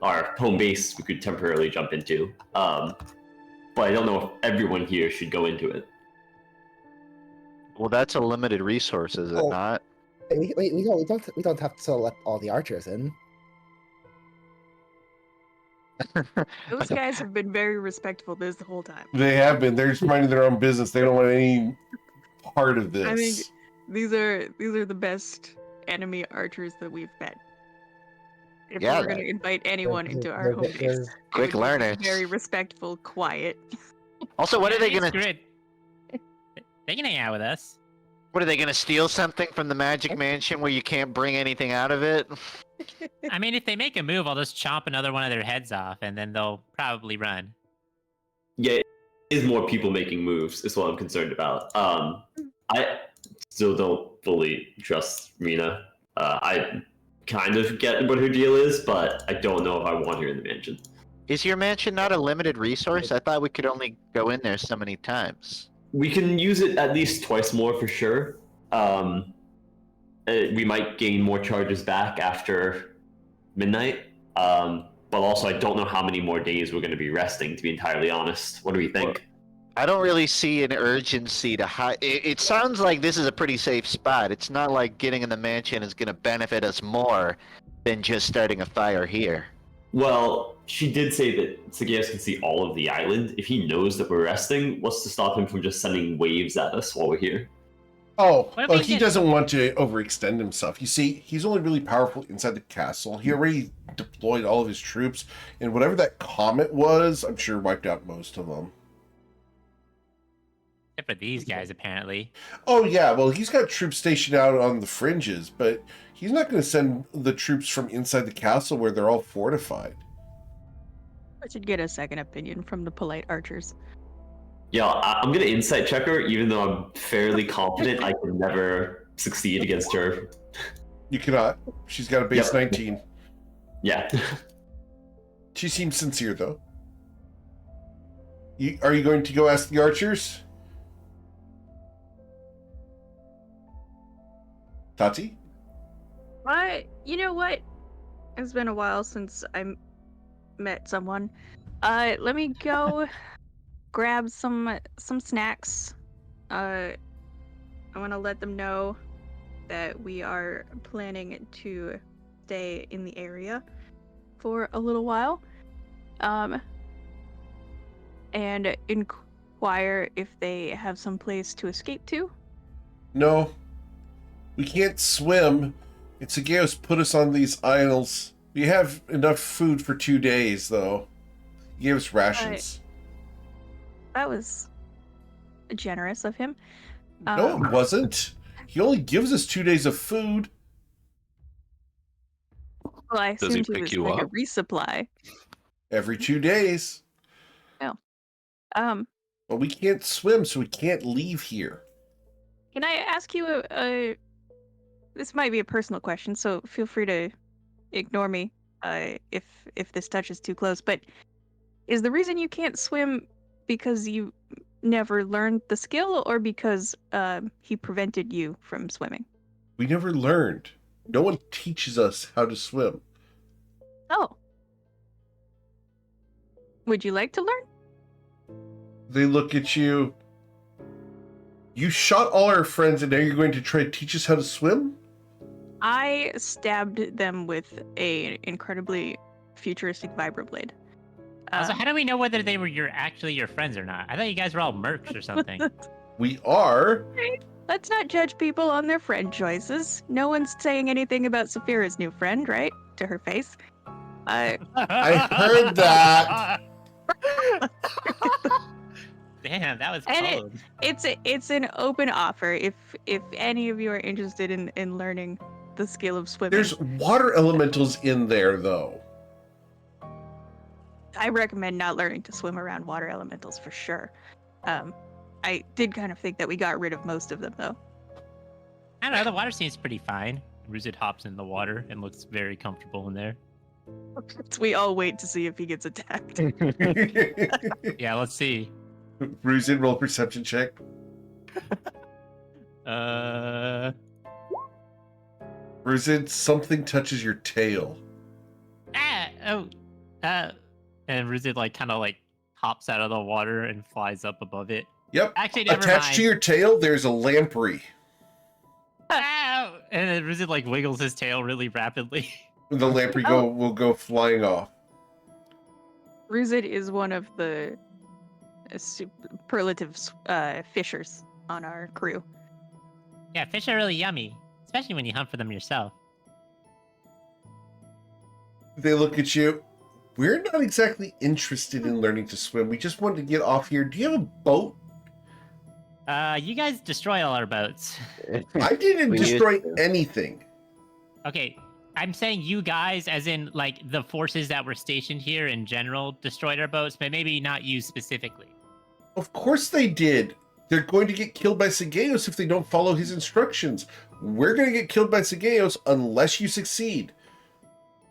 our home base we could temporarily jump into. But I don't know if everyone here should go into it. Well, that's a limited resource, is it Oh. not? We don't have to let all the archers in. Those guys have been very respectful this whole time. They have been. They're just minding their own business. They don't want any part of this. I think these are the best enemy archers that we've met. If Yeah, we were going to invite anyone into our home base, they're- it Quick would be learners. very respectful, quiet. Also, what are they It's gonna? great. They can hang out with us. What are they gonna steal something from the Magic Mansion where you can't bring anything out of it? I mean, if they make a move, I'll just chomp another one of their heads off, and then they'll probably run. Yeah, it is more people making moves. Is what I'm concerned about. I still don't fully trust Rena. I kind of get what her deal is, but I don't know if I want her in the mansion. Is your mansion not a limited resource? I thought we could only go in there so many times. We can use it at least twice more for sure. We might gain more charges back after midnight. But also, I don't know how many more days we're going to be resting, to be entirely honest. What do we think? I don't really see an urgency to hide. It sounds like this is a pretty safe spot. It's not like getting in the mansion is going to benefit us more than just starting a fire here. Well, she did say that Sageas can see all of the island. If he knows that we're resting, what's to stop him from just sending waves at us while we're here? Oh, What if well, we he get- doesn't want to overextend himself. You see, he's only really powerful inside the castle. He already deployed all of his troops, and whatever that comet was, I'm sure wiped out most of them. Except for these guys, apparently. Oh, yeah, well, he's got troops stationed out on the fringes, but he's not going to send the troops from inside the castle where they're all fortified. I should get a second opinion from the polite archers. Yeah, I'm gonna insight check her, even though I'm fairly confident I can never succeed against her. You cannot. She's got a base Yep. 19. Yeah. She seems sincere, though. Are you going to go ask the archers? Tati? You know what? It's been a while since I met someone. Let me go grab some snacks. I want to let them know that we are planning to stay in the area for a little while. And inquire if they have some place to escape to. No. We can't swim. It's Sageos put us on these isles. We have enough food for 2 days, though. He gave us rations. That was generous of him. No, it wasn't. He only gives us 2 days of food. Well, I Does he assumed he pick was you going to up? resupply. Every 2 days. Um, But we can't swim, so we can't leave here. can I ask you this might be a personal question, so feel free to ignore me if this touches too close, but is the reason you can't swim because you never learned the skill or because he prevented you from swimming? We never learned. No one teaches us how to swim. Oh. Would you like to learn? They look at you. You shot all our friends, and now you're going to try to teach us how to swim? I stabbed them with a incredibly futuristic vibroblade. Also, how do we know whether they were actually your friends or not? I thought you guys were all mercs or something. We are. Let's not judge people on their friend choices. No one's saying anything about Saphira's new friend, right? To her face. I heard that. Damn, that was And cold. it's an open offer if any of you are interested in learning the skill of swimming. There's water elementals in there, though. I recommend not learning to swim around water elementals for sure. I did kind of think that we got rid of most of them though. I don't know, the water seems pretty fine. Ruzid hops in the water and looks very comfortable in there. We all wait to see if he gets attacked. Yeah, let's see. Ruzin, roll perception check. Ruzin, something touches your tail. And Ruzid like kind of like hops out of the water and flies up above it. Yep. Actually, never Attached mind. to your tail, there's a lamprey. Ow! And then Ruzid like wiggles his tail really rapidly. The lamprey will go flying off. Ruzid is one of the superlative fishers on our crew. Yeah, fish are really yummy, especially when you hunt for them yourself. They look at you. We're not exactly interested in learning to swim. We just wanted to get off here. Do you have a boat? You guys destroy all our boats. I didn't We used destroy to. anything. Okay, I'm saying you guys, as in like the forces that were stationed here in general, destroyed our boats, but maybe not you specifically. Of course they did. They're going to get killed by Segeos if they don't follow his instructions. We're going to get killed by Segeos unless you succeed.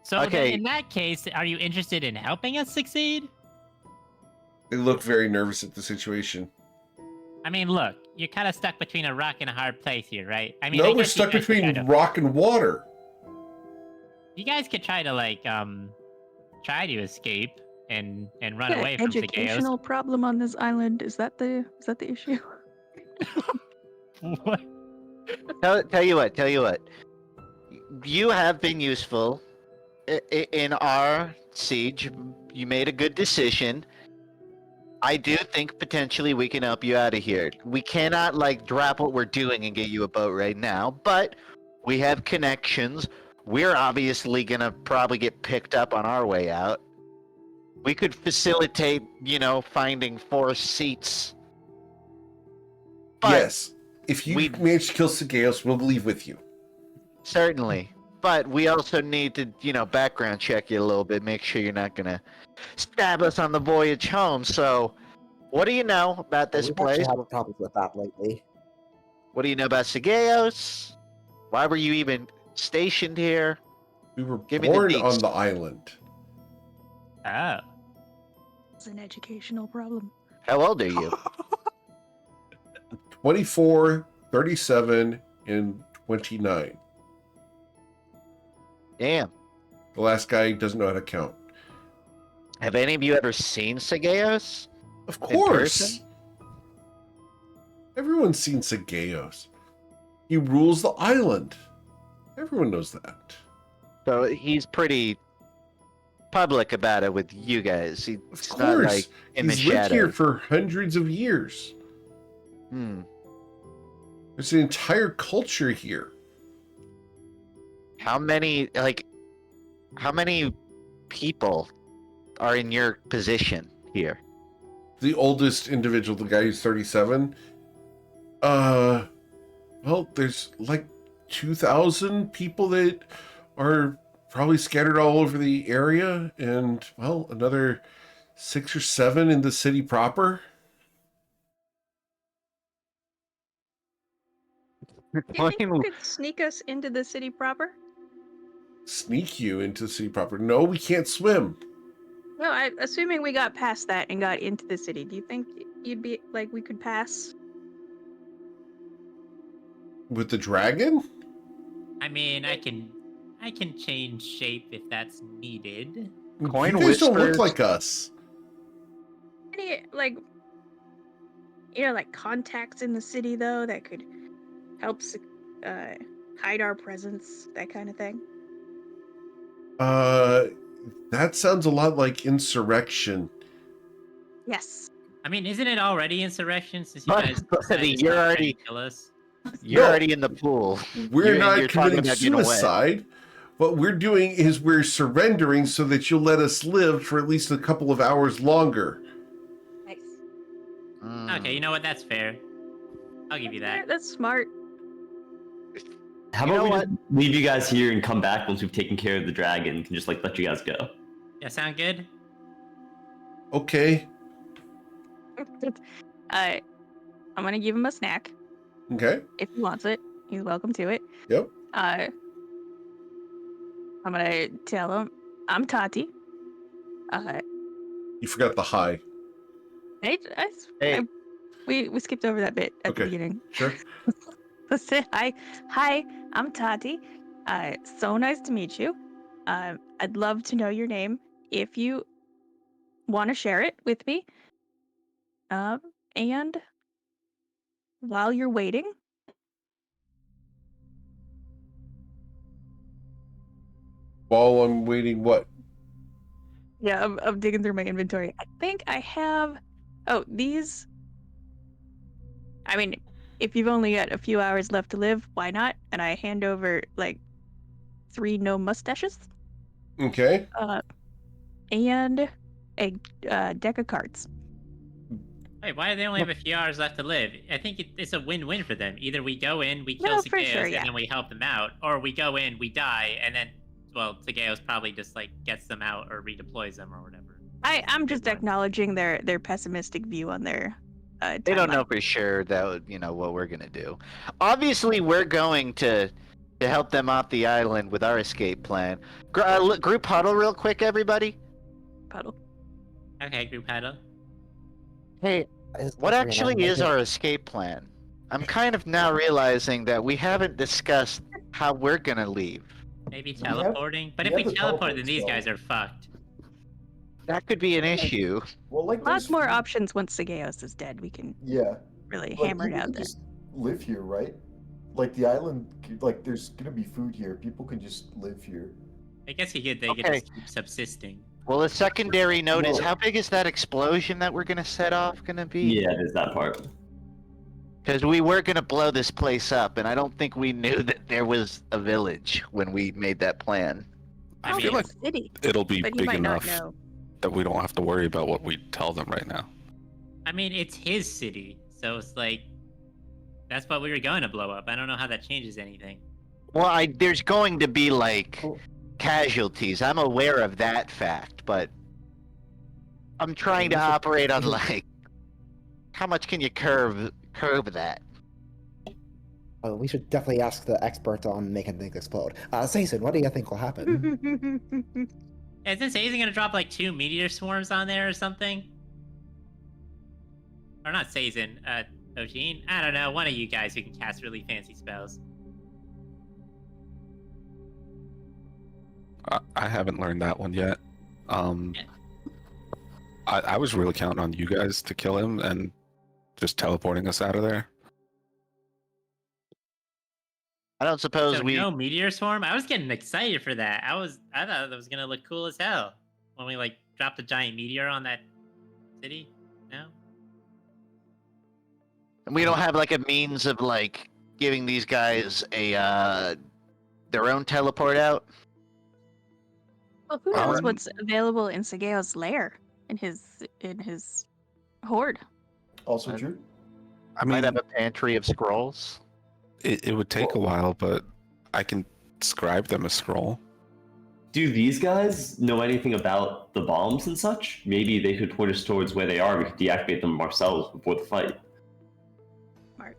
So Okay. then in that case, are you interested in helping us succeed? They look very nervous at the situation. I mean, look, you're kind of stuck between a rock and a hard place here, right? I mean, No, I we're guess you stuck guys could between try to- rock and water. You guys could try to like try to escape and run Yeah, away from Segeos. educational problem on this island. Is that the issue? What? Tell you what. You have been useful in our siege. You made a good decision. I do think potentially we can help you out of here. We cannot like drop what we're doing and get you a boat right now, but we have connections. We're obviously gonna probably get picked up on our way out. We could facilitate, finding 4 seats. But Yes. If you we- manage to kill Segeos, we'll leave with you. certainly. But we also need to, background check you a little bit, make sure you're not gonna stab us on the voyage home. So, what do you know about this We've place? actually had problems with that lately. What do you know about Segeos? Why were you even stationed here? We were Give me the born deets. on the island. Oh. It's an educational problem. How old are you? 24, 37, and 29. Damn. The last guy doesn't know how to count. Have any of you ever seen Segeos? Of In course. person? Everyone's seen Segeos. He rules the island. Everyone knows that. So he's pretty public about it with you guys. Of It's not course. like in He's the lived here shadows. for hundreds of years. Hmm. There's an entire culture here. How many people are in your position here? The oldest individual, the guy who's 37. Well, there's like 2,000 people that are probably scattered all over the area, and well, another 6 or 7 in the city proper. Do you think you could sneak us into the city proper? Sneak you into the city proper. No, we can't swim. No, assuming we got past that and got into the city, do you think you'd be like we could pass? With the dragon? I mean, I can change shape if that's needed. Coin you guys don't look whispers. like us. Any like contacts in the city though that could help hide our presence, that kind of thing. That sounds a lot like insurrection. Yes. I mean, isn't it already insurrection since you But- guys buddy, decided to you're stop trying already- to kill us? You're No. already in the pool. We're You're not talking committing about getting away. suicide. What we're doing is we're surrendering so that you'll let us live for at least a couple of hours longer. Nice. Mm. Okay, you know what? That's fair. I'll give you that. That's smart. How You about know we what? just leave you guys here and come back once we've taken care of the dragon and just let you guys go? Yeah, sound good? Okay. I'm gonna give him a snack Okay. if he wants it. He's welcome to it. Yep. I'm gonna tell him I'm Tati. You forgot the hi. Hey. We skipped over that bit at Okay. the beginning. Sure. Let's say hi. Hi, I'm Tati. So nice to meet you. I'd love to know your name if you want to share it with me. And while you're waiting, While I'm waiting, what? Yeah, I'm digging through my inventory. I think I have. Oh, these. I mean, if you've only got a few hours left to live, why not? And I hand over like 3 no mustaches, Okay. and a deck of cards. Wait, why do they only have a few hours left to live? I think it's a win-win for them. Either we go in, we kill No, for Sageos, sure, yeah. and then we help them out, or we go in, we die, and then, well, Sageos probably just like gets them out or redeploys them or whatever. I'm just acknowledging their pessimistic view on their. They don't know timeline. for sure that what we're gonna do. Obviously, we're going to help them off the island with our escape plan. Group huddle, real quick, everybody. Puddle. Okay, group huddle. Hey, what actually is our escape plan? I'm kind of now realizing that we haven't discussed how we're gonna leave. Maybe We have- teleporting? But we if have we the teleport, teleport then these spell. guys are fucked. That could be an issue. Well, like Lots there's more food- options once Sageos is dead. We can Yeah. really Like, hammer it people out can there. just live here, right? Like the island, like there's gonna be food here. People can just live here. I guess they could Okay. just keep subsisting. Well, a secondary note is Well- how big is that explosion that we're gonna set off gonna be? Yeah, there's that part. Because we were gonna blow this place up, and I don't think we knew that there was a village when we made that plan. I I mean, feel like City, it'll be but he big might not enough know. that we don't have to worry about what we tell them right now. I mean, it's his city, so it's like that's what we were going to blow up. I don't know how that changes anything. Well, there's going to be like Oh. casualties. I'm aware of that fact, but I'm trying to operate on like how much can you curb that? We should definitely ask the expert on making things explode. Saison, what do you think will happen? Isn't Sazen gonna drop like 2 meteor swarms on there or something? Or not Sazen, Ogene? I don't know, one of you guys who can cast really fancy spells. I haven't learned that one yet. Yeah. I was really counting on you guys to kill him and just teleporting us out of there. I don't suppose So we. no meteor swarm? I was getting excited for that. I thought that was gonna look cool as hell. When we like dropped a giant meteor on that city? No? We don't have like a means of like giving these guys a their own teleport out. Well, who knows Um, what's available in Sageo's lair in his horde? Also true. I Might mean, have a pantry of scrolls. it would take a while, but I can scribe them a scroll. Do these guys know anything about the bombs and such? Maybe they could point us towards where they are. We could deactivate them ourselves before the fight. Smart.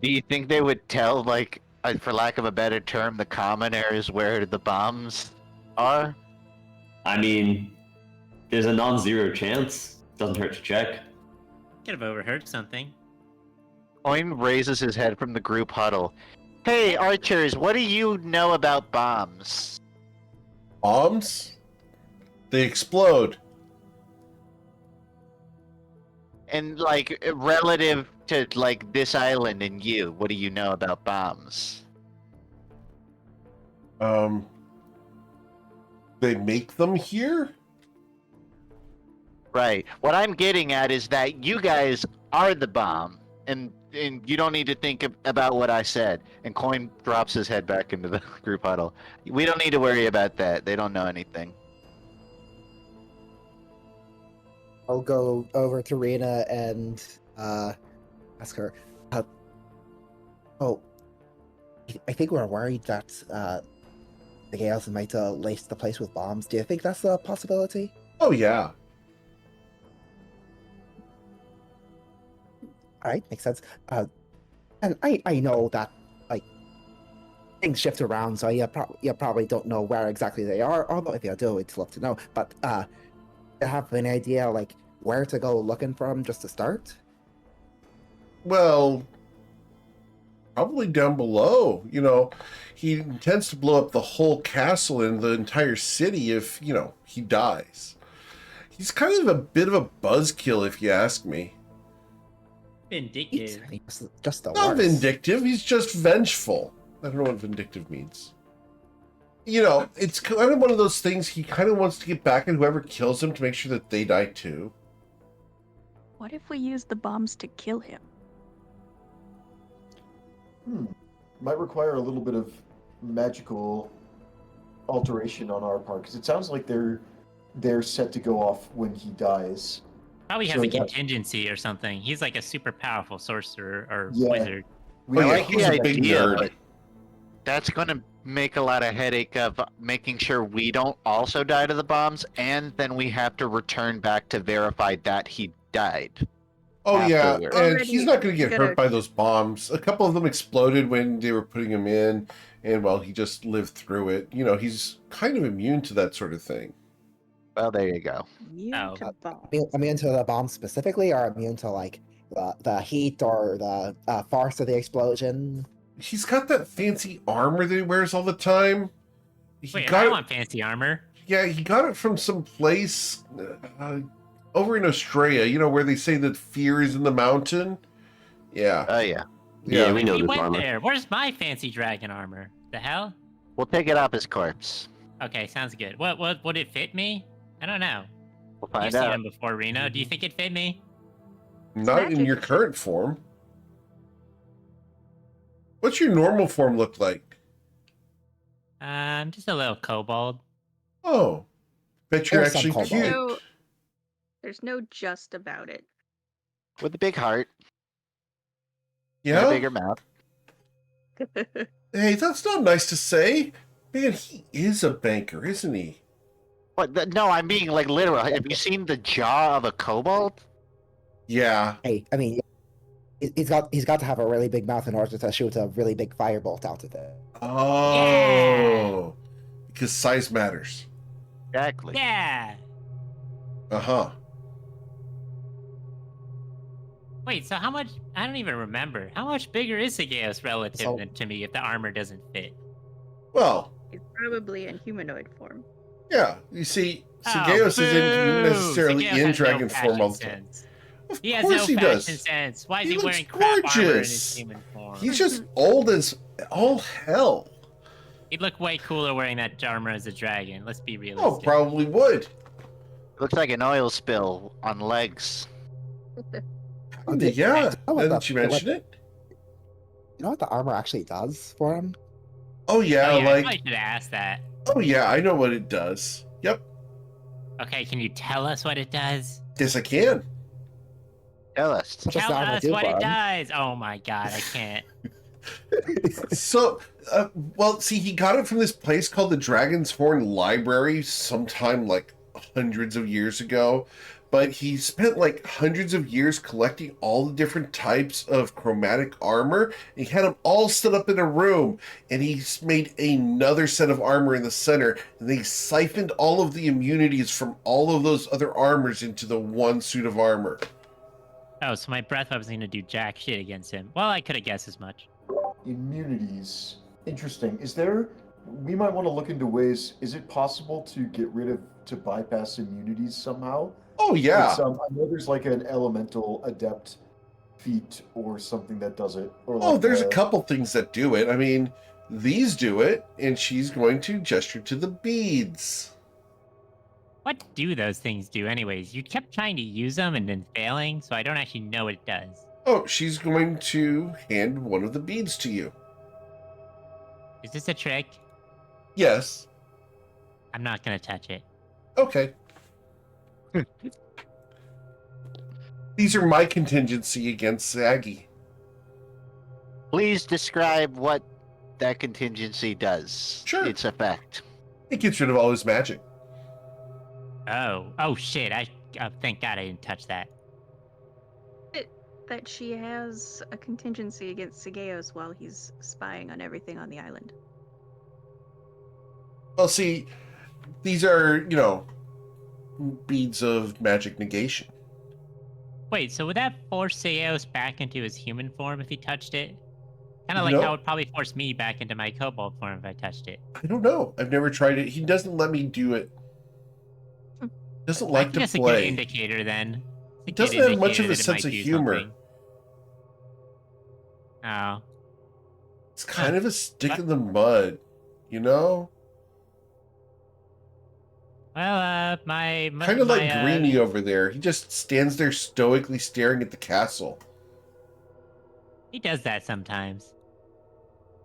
Do you think they would tell, like, for lack of a better term, the commoners where the bombs are? I mean, there's a non-zero chance. Doesn't hurt to check. Could have overheard something. Coin raises his head from the group huddle. Hey, archers, what do you know about bombs? Bombs? They explode. And, like, relative to, like, this island and you, what do you know about bombs? They make them here? Right. What I'm getting at is that you guys are the bomb, and you don't need to think about what I said. And Coin drops his head back into the group huddle. We don't need to worry about that. They don't know anything. I'll go over to Rena and ask her. I think we're worried that the Gales might lace the place with bombs. Do you think that's a possibility? Oh, yeah. All right, makes sense. And I know that like things shift around, so you probably don't know where exactly they are. Although if you do, I'd love to know. But you have an idea like where to go looking for them just to start? Well, probably down below. You know, he intends to blow up the whole castle and the entire city if, he dies. He's kind of a bit of a buzzkill, if you ask me. Vindictive. He's just the Not worst. vindictive, he's just vengeful. I don't know what vindictive means. You know, it's kind of one of those things. He kind of wants to get back at whoever kills him to make sure that they die too. What if we use the bombs to kill him? Might require a little bit of magical alteration on our part because it sounds like they're set to go off when he dies. Probably has So a that- contingency or something. He's like a super powerful sorcerer or Yeah. wizard. We Oh, have- yeah, like he's the a big idea, nerd. but that's going to make a lot of headache of making sure we don't also die to the bombs, and then we have to return back to verify that he died. Oh yeah, Afterward. and Already he's not going to get gonna- hurt by those bombs. A couple of them exploded when they were putting him in, and well, he just lived through it. You know, he's kind of immune to that sort of thing. Well, there you go. Oh. Immune to the bomb specifically, or immune to like the heat or the force of the explosion? He's got that fancy armor that he wears all the time. He Wait, got I it, want fancy armor. yeah, he got it from some place over in Australia. You know, where they say that fear is in the mountain. Yeah, Oh, yeah. Yeah, we know We this went armor. there. Where's my fancy dragon armor? The hell? We'll take it off his corpse. Okay, sounds good. What would it fit me? I don't know. We'll You've find seen out. him before, Reno. Do you think it fit me? not in magic. your current form. What's your normal form look like? Just a little kobold. Oh, bet you're There's some actually kobold. cute. There's no just about it. With a big heart and a Yeah. bigger mouth. Hey, that's not nice to say. Man, he is a banker, isn't he? What? No, I'm being like literal. Have you seen the jaw of a kobold? Yeah. Hey, I mean, he's got to have a really big mouth in order to shoot a really big firebolt out of it. Oh. Because size matters. Exactly. Yeah. Uh-huh. Wait, so how much? I don't even remember. How much bigger is Sigeos relative So- to me if the armor doesn't fit? Well, He's probably in humanoid form. yeah. You see, Oh, Sigeos isn't boo! necessarily Sigeos in has dragon no form all the fashion time. sense. Of He has course no he fashion does. sense. Why is He he, looks wearing crap armor in gorgeous. his human form? He's just old as all hell. He'd look way cooler wearing that armor as a dragon. Let's be Oh, realistic. probably would. Looks like an oil spill on legs. Yeah, Oh, now that you mention it. You know what the armor actually does for him? Oh, yeah, Oh, yeah, I like, probably should have asked that. oh, yeah, I know what it does. Yep. Okay, can you tell us what it does? Yes, I can. Tell us. What does Tell the armor us do what for it him? does. Oh my god, I can't. So, well, see, he got it from this place called the Dragon's Horn Library sometime like hundreds of years ago. But he spent like hundreds of years collecting all the different types of chromatic armor. And he had them all set up in a room. And he's made another set of armor in the center. And they siphoned all of the immunities from all of those other armors into the one suit of armor. Oh, so my breath weapon's gonna do jack shit against him. Well, I could have guessed as much. Immunities. Interesting. Is there? We might want to look into ways. Is it possible to get rid of to bypass immunities somehow? Oh, yeah. It's, I know there's like an elemental adept feat or something that does it. Or Oh, like there's a couple things that do it. I mean, these do it. And she's going to gesture to the beads. What do those things do, anyways? You kept trying to use them and then failing, so I don't actually know what it does. Oh, she's going to hand one of the beads to you. Is this a trick? Yes. I'm not gonna touch it. Okay. These are my contingency against Zaggy. Please describe what that contingency does. Sure. Its effect. It gets rid of all his magic. Oh shit! Thank God I didn't touch that. That she has a contingency against Sigeos while he's spying on everything on the island. Well, see, these are, you know, beads of magic negation. Wait, so would that force Seos back into his human form if he touched it? Kind of You like know- how it would probably force me back into my kobold form if I touched it. I don't know. I've never tried it. He doesn't let me do it. Doesn't like to That's a good play. indicator then. It's a It doesn't good have much of indicator a that it sense might of do humor. something. Oh. It's kind of a stick in the mud, you know? Well, Kind of like Greeny over there. He just stands there stoically staring at the castle. He does that sometimes.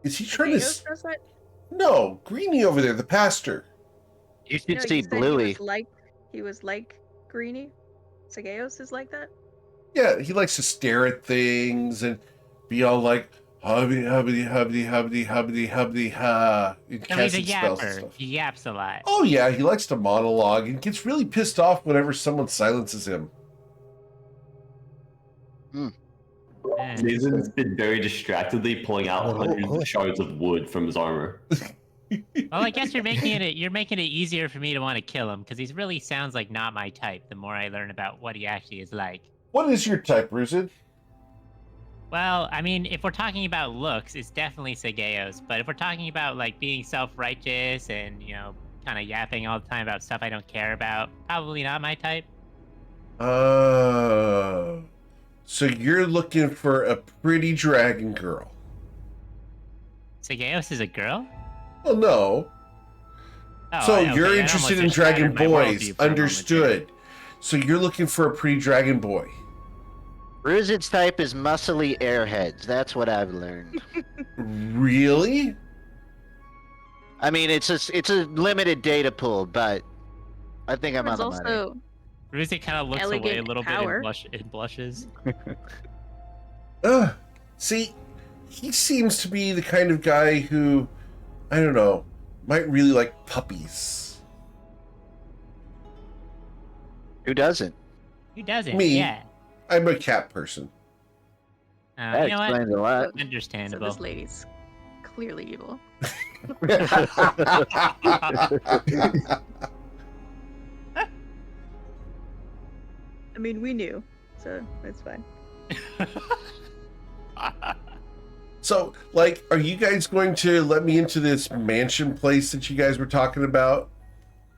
Is he trying to? Potatoes does that? No, Greeny over there, the pastor. You should No, see you said Bluey. he was like Greeny. Sageos is like that. Yeah, he likes to stare at things and be all like hubby hubby hubby hubby hubby hubby ha and No, he's a casting spells and yapper. stuff. He yaps a lot. Oh yeah, he likes to monologue and gets really pissed off whenever someone silences him. Eh. Nathan's been very distractedly pulling out hundreds of shards of wood from his armor. Well, I guess you're making it easier for me to want to kill him because he really sounds like not my type. The more I learn about what he actually is like. What is your type, Ruzid? Well, I mean, if we're talking about looks, it's definitely Sageos. But if we're talking about like being self-righteous and kind of yapping all the time about stuff I don't care about, probably not my type. So you're looking for a pretty dragon girl. Sageos is a girl? Well, no. Oh, So okay, you're that interested almost in dragon shattered my worldview boys. for a moment there. Understood. So you're looking for a pretty dragon boy. Ruzid's type is muscly airheads. That's what I've learned. Really? I mean, it's a limited data pool, but I think I'm on There's the money. also Ruzi kind of looks away a elegant little power. bit and blushes. See, he seems to be the kind of guy who, I don't know, might really like puppies. Who doesn't? Who doesn't? Me. Yeah. I'm a cat person. That You know what? explains a lot. so Understandable. this lady's clearly evil. I mean, we knew, so that's fine. So, like, are you guys going to let me into this mansion place that you guys were talking about?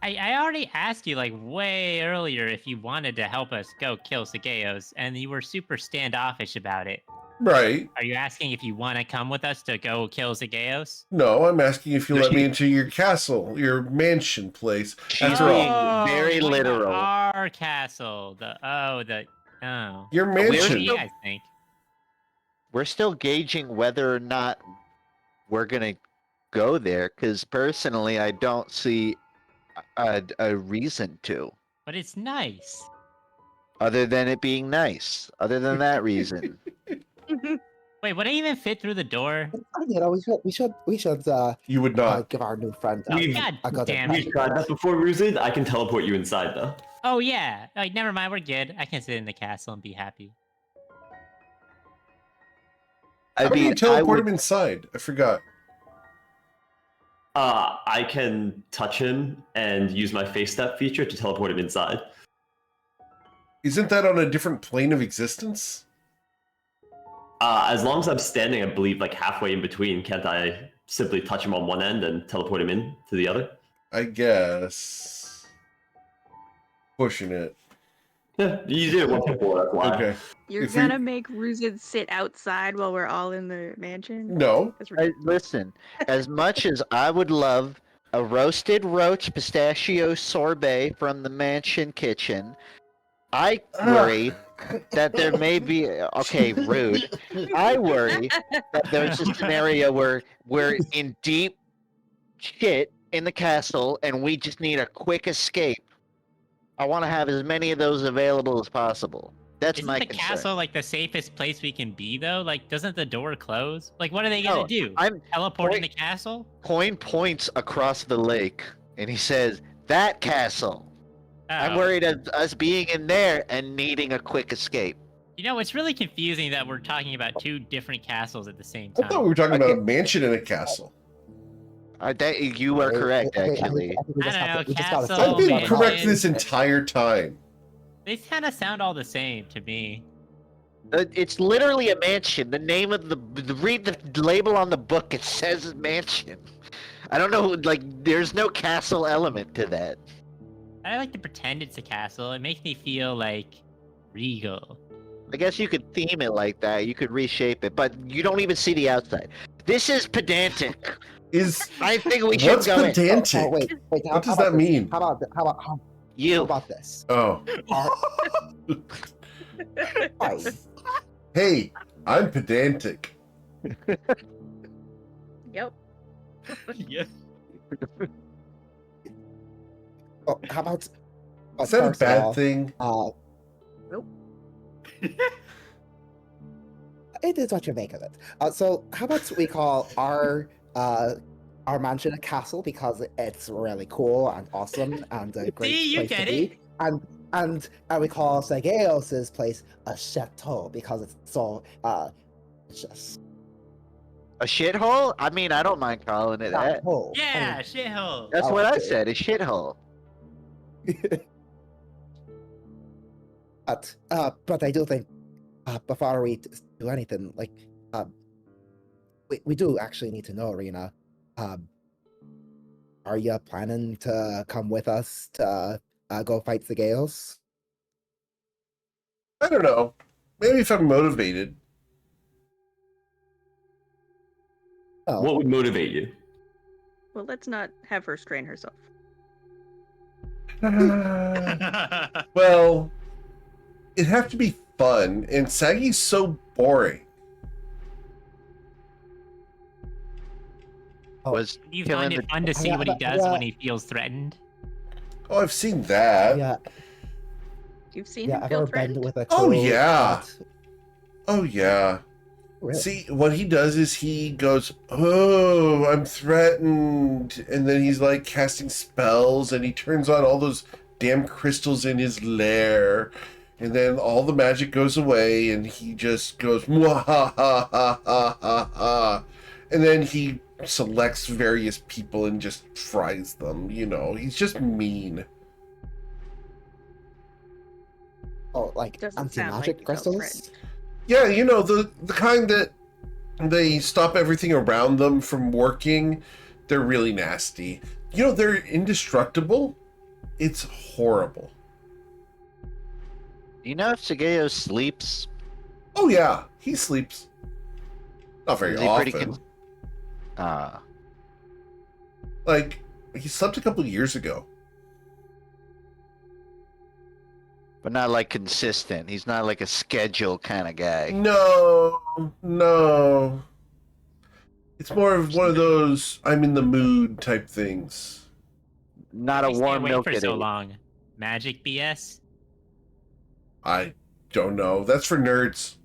I already asked you like way earlier if you wanted to help us go kill Sageos, and you were super standoffish about it. Right. Are you asking if you want to come with us to go kill Sageos? No, I'm asking if you'll No, let me she- into your castle, your mansion place. She's After all, being very talking about literal. Our castle. your What do mansion. you guys think? We're still gauging whether or not we're gonna go there, because personally, I don't see a reason to, But it's nice. other than it being nice. Other than that reason. Wait, would I even fit through the door? We should You would not. give our new friend. We've- God I got damn We've it. tried that before, Ruzid. I can teleport you inside, though. Oh yeah. Like, never mind, we're good. I can sit in the castle and be happy. How do you I teleport would- him inside? I forgot. I can touch him and use my face step feature to teleport him inside. Isn't that on a different plane of existence? As long as I'm standing, I believe, like halfway in between, can't I simply touch him on one end and teleport him in to the other? I guess. Pushing it. Yeah, you did it once before, that's why. Okay. You're If we- gonna make Ruzid sit outside while we're all in the mansion? No. That's ridiculous. Listen, as much as I would love a roasted roach pistachio sorbet from the mansion kitchen, I worry that there may be okay, rude. I worry that there's a scenario where we're in deep shit in the castle and we just need a quick escape. I want to have as many of those available as possible. That's Isn't my the concern. castle like the safest place we can be though? Like, doesn't the door close? Like, what are they gonna No, do? I'm Teleport in the Wait. castle? Coin points across the lake and he says, "That castle." I'm Oh. worried of us being in there and needing a quick escape. You know, it's really confusing that we're talking about two different castles at the same I time. thought we were talking Okay. about a mansion and a castle. You are correct, I think actually. we I just don't have know, to- we just gotta castle, tell I've been them mansion. about correct it. this entire time. They kind of sound all the same to me. It's literally a mansion. The name of read the label on the book. It says mansion. I don't know. Like, there's no castle element to that. I like to pretend it's a castle. It makes me feel like regal. I guess you could theme it like that. You could reshape it, but you don't even see the outside. This is pedantic. Is I think we should what's go in. pedantic? Oh, wait. What does that mean? How about You. this? Oh, Fine. hey, I'm pedantic. Yep. Yeah. Oh, how about? Is that a first of bad all, thing? Nope. It is what you make of it. So how about we call our mansion a castle because it's really cool and awesome and a great See, you place get to be. And we call Segeos's place a chateau because it's so just A shithole? I mean, I don't mind calling it that. chateau. Yeah, shithole. That's Oh, what I okay. said, a shithole. But I do think before we do anything, like we do actually need to know, Rena. Are you planning to come with us to go fight the Gales? I don't know. Maybe if I'm motivated. Oh, What would motivate you? Well, let's not have her strain herself. Well, it'd have to be fun, and Saggy's so boring. Was Do you killing find the it fun to see what he does when he feels threatened? Oh, I've seen that. yeah, You've seen yeah. him I've feel ever been threatened? with a Oh, crew yeah. that- Oh, yeah. Really? See, what he does is he goes, "Oh, I'm threatened," and then he's like casting spells, and he turns on all those damn crystals in his lair, and then all the magic goes away, and he just goes, "Mwahahahaha," and then he selects various people and just fries them. You know, he's just mean. Oh, like Doesn't sound like anti-magic you felt crystals? threatened. Yeah, you know, the kind that they stop everything around them from working. They're really nasty. You know, they're indestructible. It's horrible. Do you know if Sageo sleeps? Oh yeah, he sleeps. Not very Is he pretty often. Like, he slept a couple years ago. But not like consistent. He's not like a schedule kind of guy. No. It's more of one of those I'm in the mood type things. Not a We stay warm awake milk for at so eight. long. Magic BS? I don't know. That's for nerds.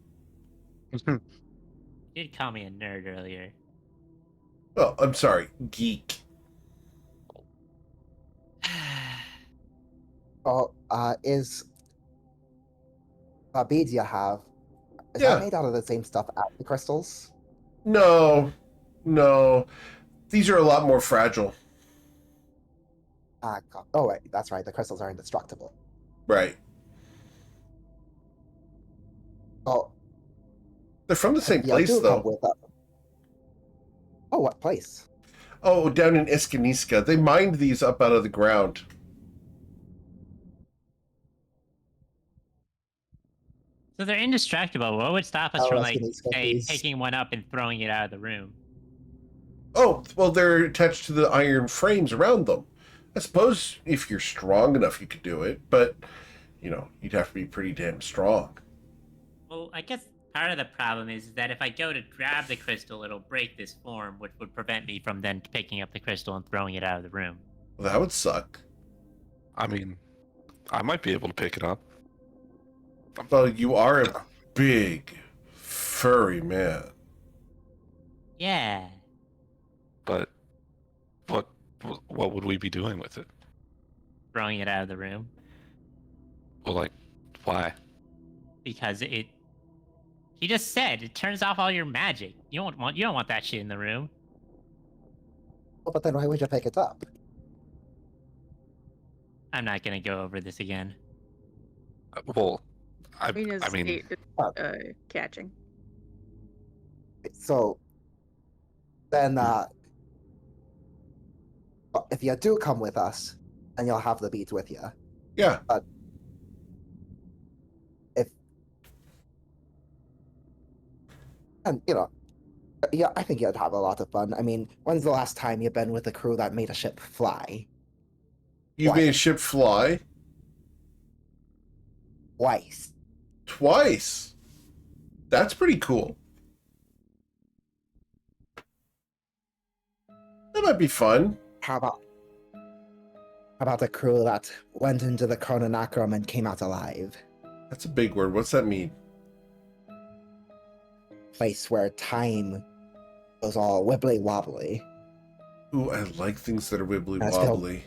You did call me a nerd earlier. Oh, I'm sorry, geek. Oh, is beads you have? Is Yeah. that made out of the same stuff as the crystals? No. These are a lot more fragile. Oh, wait, that's right. The crystals are indestructible. Right. Oh, They're from the same yeah, place, do come though. with us. Oh, what place? Oh, down in Escaniska. They mined these up out of the ground. So they're indestructible. What would stop us Oh, from, that's like, gonna be say, cookies. picking one up and throwing it out of the room? Oh, well, they're attached to the iron frames around them. I suppose if you're strong enough, you could do it, but, you know, you'd have to be pretty damn strong. Well, I guess part of the problem is that if I go to grab the crystal, it'll break this form, which would prevent me from then picking up the crystal and throwing it out of the room. Well, that would suck. I mean, I might be able to pick it up. Well, you are a big, furry man. Yeah. But what would we be doing with it? Throwing it out of the room. Well, like, why? Because it... He just said it turns off all your magic. You don't want that shit in the room. Oh, but then why would you pick it up? I'm not gonna go over this again. Well, I Rena's mean, catching. So then, if you do come with us, then you'll have the beads with you. Yeah. And you know, Yeah, I think you'd have a lot of fun. I mean, when's the last time you've been with a crew that made a ship fly? You made a Twice. ship fly Twice. twice. That's pretty cool. That might be fun. How about a crew that went into the Chrononacrum and came out alive? That's a big word. What's that mean? Place where time goes all wibbly wobbly. Ooh, I like things that are wibbly That's still- wobbly.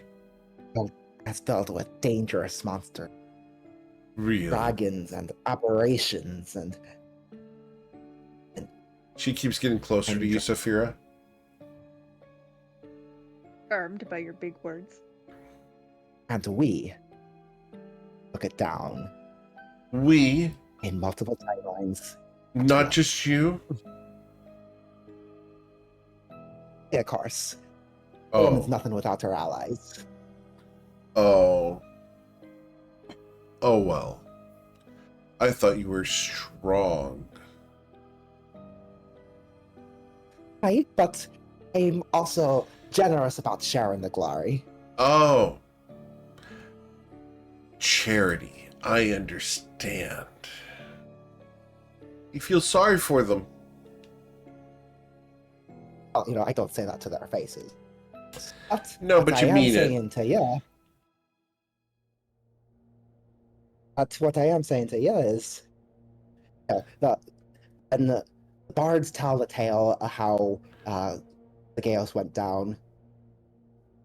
That's filled with dangerous monsters, Really? dragons, and aberrations, and She keeps getting closer to you, Saphira. Armed by your big words. we look it down We, in multiple timelines. not just you. Yeah, of course. A woman's Oh, nothing without her allies. oh, oh well. I thought you were strong. Right, but I'm also generous about sharing the glory. Oh, charity. I understand. You feel sorry for them. Well, I don't say that to their faces. No, but what you I am mean it. saying to you. But what I am saying to you is, the bards tell the tale of how the Gaios went down.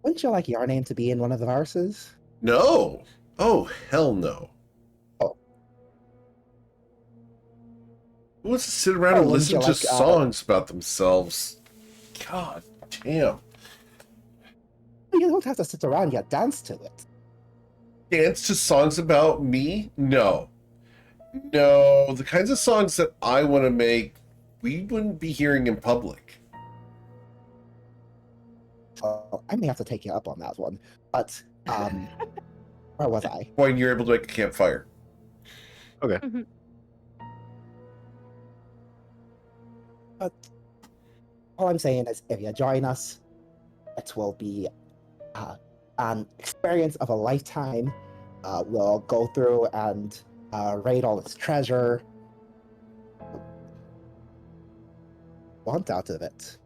Wouldn't you like your name to be in one of the verses? No. Oh, hell no. Oh. Who wants to sit around Oh, and wouldn't listen you to like, songs about themselves? God damn. You don't have to sit around, you dance to it. Dance to songs about me? No. No, the kinds of songs that I want to make, we wouldn't be hearing in public. I may have to take you up on that one. But, where was I? When you're able to make a campfire. But all I'm saying is, if you join us, it will be an experience of a lifetime. We'll go through and raid all its treasure. Want out of it.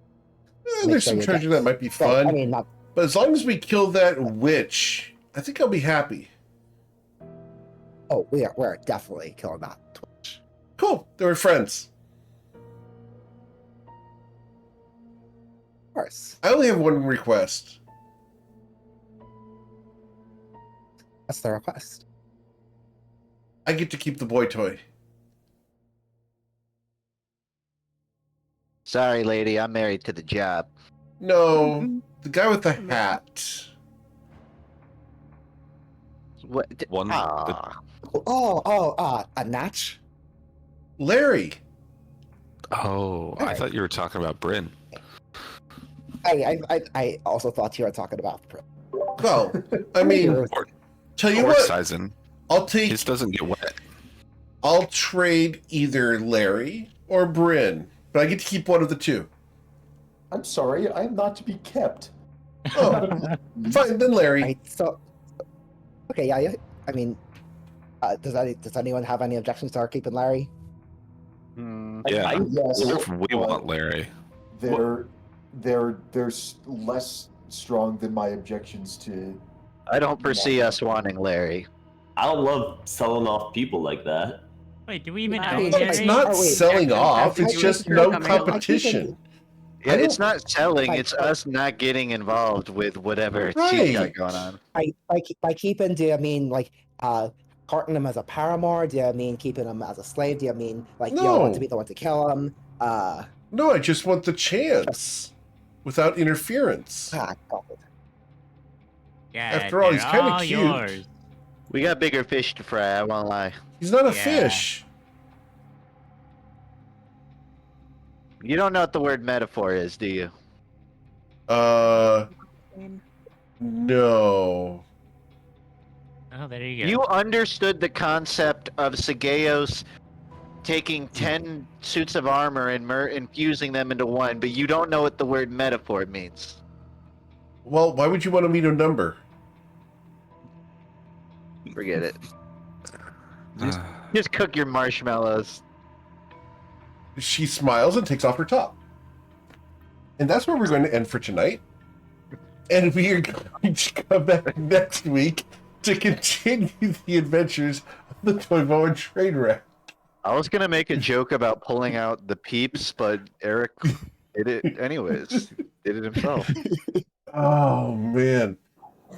Make There's sure some you treasure get- that might be Well, fun. I mean, not. But as long as we kill that witch, I think I'll be happy. Oh, we're definitely killing that Twitch. Cool. They were friends. Of course. I only have one request. That's the request. I get to keep the boy toy. Sorry, lady, I'm married to the job. No, the guy with the hat. What? One- Ah. A Natch? Larry. Oh, I thought you were talking about Bryn. I also thought you were talking about. Well, I mean, tell you what, Sizen. I'll take. His doesn't get wet. I'll trade either Larry or Bryn, but I get to keep one of the two. I'm sorry, I'm not to be kept. Oh, fine, then Larry. Right, so, okay, yeah. I mean, does anyone have any objections to our keeping Larry? Yeah. Yes, What if we but want Larry? they're less strong than my objections to. I don't foresee us wanting Larry. I don't love selling off people like that. Wait, do we even Nice. own It's It's Jerry? not Oh, wait. selling off, it's I- just I- no I- competition. Yeah, I it's don't- not selling, I- it's us not getting involved with whatever Right. she's got going on. By keeping, do you mean like courting him as a paramour? Do you mean keeping him as a slave? Do you mean like you don't want to No. be the one to kill him? No, I just want the chance without interference. God. Yeah, After all, he's they're kinda all cute. yours. We got bigger fish to fry, I won't lie. He's not a Yeah. fish. You don't know what the word metaphor is, do you? No. Oh, there you go. You understood the concept of Sagaeos taking 10 suits of armor and infusing them into one, but you don't know what the word metaphor means. Well, why would you want me to number? Forget it. Just cook your marshmallows. She smiles and takes off her top. And that's where we're going to end for tonight. And we are going to come back next week to continue the adventures of the Toivoan Trainwreck. I was gonna make a joke about pulling out the peeps, but Eric did it anyways. Did it himself. Oh, man.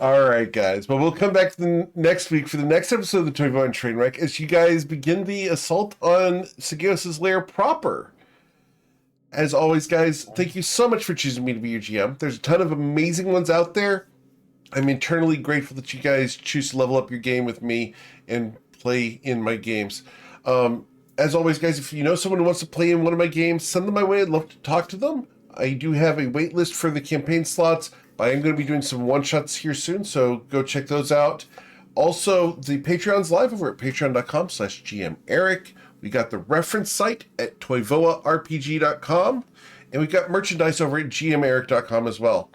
All right, guys. But we'll come back to the next week for the next episode of the Toivoan Trainwreck as you guys begin the assault on Sageos' lair proper. As always, guys, thank you so much for choosing me to be your GM. There's a ton of amazing ones out there. I'm internally grateful that you guys choose to level up your game with me and play in my games. As always, guys, if you know someone who wants to play in one of my games, send them my way. I'd love to talk to them. I do have a wait list for the campaign slots, but I am going to be doing some one-shots here soon, so go check those out. Also, the Patreon's live over at patreon.com/GMEric. We got the reference site at toivoarpg.com, and we've got merchandise over at gmeric.com as well.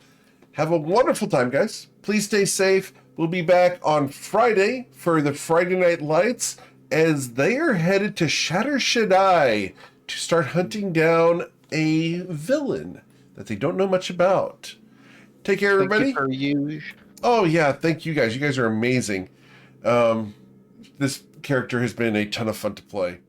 Have a wonderful time, guys. Please stay safe. We'll be back on Friday for the Friday Night Lights as they are headed to Shatter Shaddai to start hunting down a villain that they don't know much about. Take care, everybody. Thank you for you. Oh, yeah. Thank you, guys. You guys are amazing. This character has been a ton of fun to play.